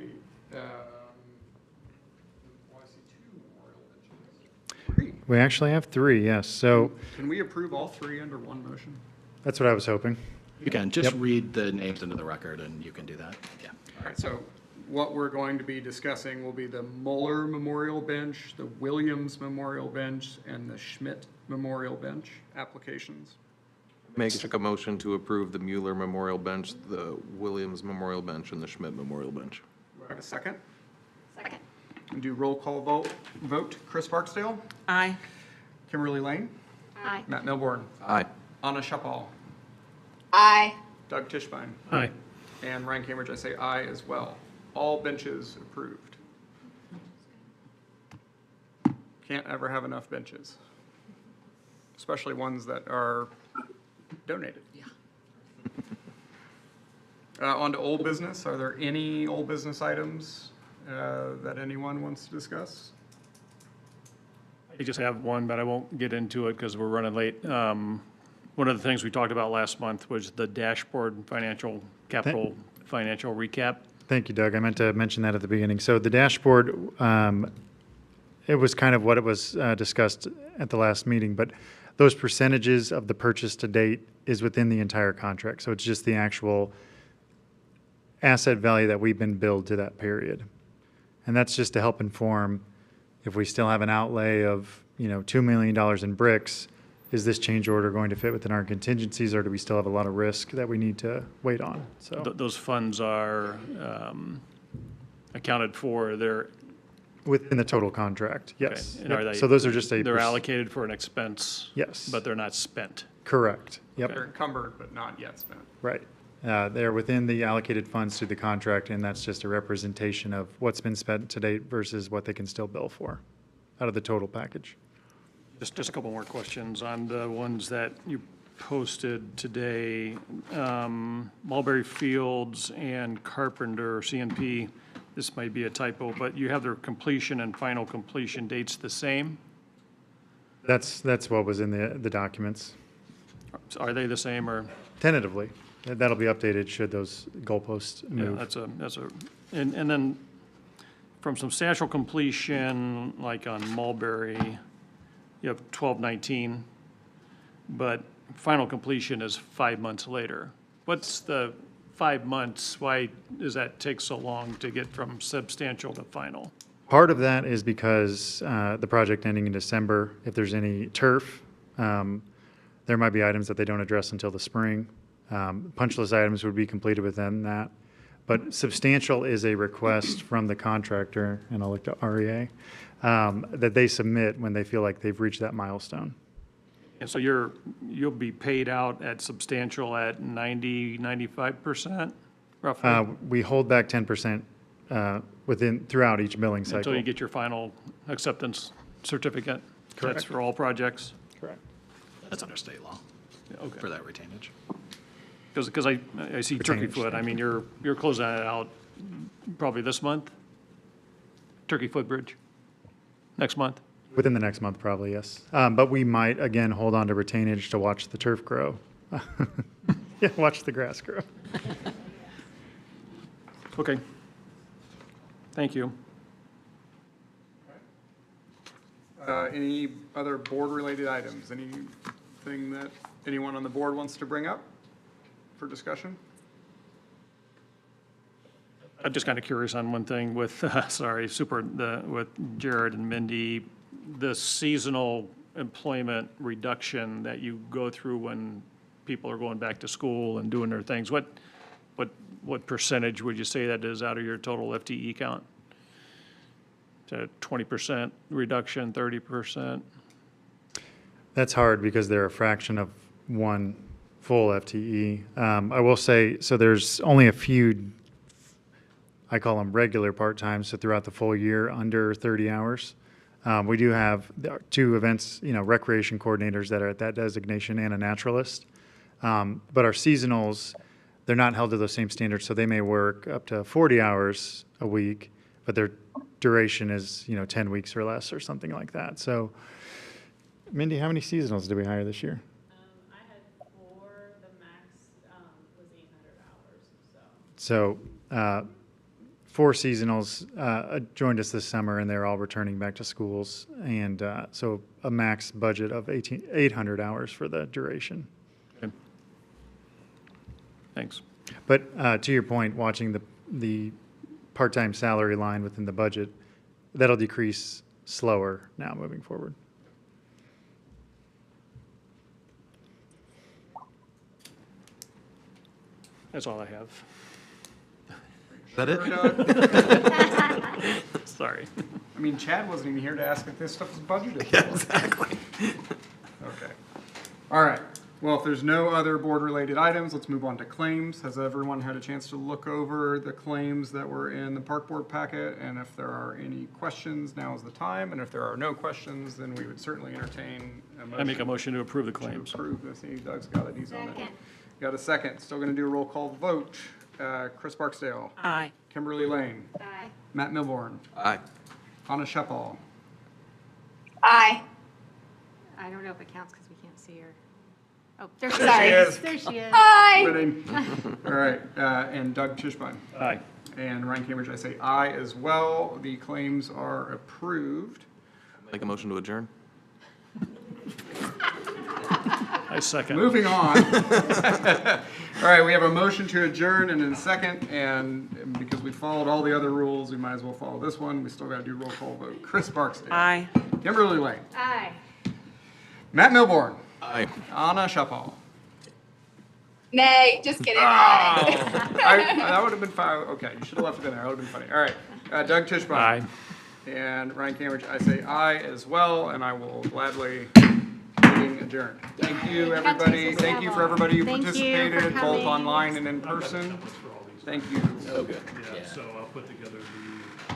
I see two memorial benches. Three. We actually have three, yes, so Can we approve all three under one motion? that's what I was hoping. You can just Yep. read the names into the record and you can do that. Yeah. All right, so what we're going to be discussing will be the Mueller Memorial Bench, the Williams Memorial Bench, and the Schmidt Memorial Bench applications. Make a motion to approve the Mueller Memorial Bench, the Williams Memorial Bench, and the Schmidt Memorial Bench. Do I have a second? Second. And do roll call vote. Chris Barksdale? Aye. Kimberly Lane, Aye. Matt Milborn, Aye. Anna Shapal, Aye. Doug Tischbein. Aye. And Ryan Cambridge, I say aye as well. All benches approved. Can't ever have enough benches, especially ones that are donated. Yeah. On to old business. Are there any old business items that anyone wants to discuss? I just have one, but I won't get into it because we're running late. One of the things we talked about last month was the dashboard capital financial recap. Thank you, Doug. I meant to mention that at the beginning. So the dashboard, it was kind of what it was discussed at the last meeting, but those percentages of the purchase to date is within the entire contract. So it's just the actual asset value that we've been billed to that period. And that's just to help inform if we still have an outlay of, $2 million in bricks, is this change order going to fit within our contingencies, or do we still have a lot of risk that we need to wait on? So Those funds are accounted for, they're. within the total contract, yes. Okay. And are they? So those are just They're allocated for an expense. Yes. But they're not spent. Correct. Yep. They're encumbered but not yet spent. Right. They're within the allocated funds to the contract, and that's just a representation of what's been spent to date versus what they can still bill for out of the total package. Just a couple more questions on the ones that you posted today. Mulberry Fields and Carpenter, CNP, this might be a typo, but you have their completion and final completion dates the same? That's what was in the documents. Are they the same or? Tentatively. That'll be updated should those goalposts move. Yeah, and then from substantial completion, like on Mulberry, you have 12/19, but final completion is 5 months later. What's the 5 months? Why does that take so long to get from substantial to final? Part of that is because the project ending in December, if there's any turf, there might be items that they don't address until the spring. Punch list items would be completed within that. But substantial is a request from the contractor, and I'll look to REA, that they submit when they feel like they've reached that milestone. And so you'll be paid out at substantial at 95% roughly? We hold back 10% throughout each billing cycle. Until you get your final acceptance certificate? Correct. That's for all projects? Correct. That's under state law Okay. for that retainage. Because I see Turkey Retainage, Foot, I mean, you're closing that out probably this month? Turkey Foot Bridge? Next month? Within the next month, probably, yes. But we might, again, hold on to retainage to watch the turf grow. Yeah, watch the grass grow. Okay. Thank you. Any other board-related items? Anything that anyone on the board wants to bring up for discussion? I'm just kind of curious on one thing with, with Jared and Mindy, the seasonal employment reduction that you go through when people are going back to school and doing their things. What percentage would you say that is out of your total FTE count? Is that a 20% reduction, 30%? That's hard because they're a fraction of one full FTE. I will say, so there's only a few, I call them regular part-time, so throughout the full year, under 30 hours. We do have 2 events, recreation coordinators that are at that designation and a naturalist. But our seasonals, they're not held to those same standards, so they may work up to 40 hours a week, but their duration is, 10 weeks or less or something like that. So, Mindy, how many seasonals did we hire this year? I had 4, the max was 800 hours, So 4 seasonals joined us this summer, and they're all returning back to schools. And so a max budget of 800 hours for the duration. Okay. Thanks. But to your point, watching the part-time salary line within the budget, that'll decrease slower now moving forward. That's all I have. Is that it? Sorry. I mean, Chad wasn't even here to ask if this stuff was budgeted. Yeah, exactly. All right. Well, if there's no other board-related items, let's move on to claims. Has everyone had a chance to look over the claims that were in the park board packet? And if there are any questions, now is the time. And if there are no questions, then we would certainly entertain a motion. I make a motion to approve the claims. To approve this. See, Doug's got it. He's on it. Got a second. Still going to do a roll call vote. Chris Barksdale. Aye. Kimberly Lane. Aye. Matt Milborn. Aye. Anna Shepall. Aye. I don't know if it counts because we can't see her. Oh, there she Sorry. is. There she is. Aye. Winning. All right. And Doug Tishbein. Aye. And Ryan Cambridge, I say aye as well. The claims are approved. Make a motion to adjourn? I second. Moving on. All right, we have a motion to adjourn and in a second, and because we followed all the other rules, we might as well follow this one. We still got to do roll call vote. Chris Barksdale. Aye. Kimberly Lane. Aye. Matt Milborn. Aye. Anna Shepall. Nay, just kidding. That would have been fine. Okay, you should have left it in there. That would have been funny. All right, Doug Tishbein. Aye. And Ryan Cambridge, I say aye as well, and I will gladly meeting adjourned. Thank you, everybody. Thank you for everybody who Thank you for participated, both coming. online and in person. Thank you. Okay. Yeah, so I'll put together the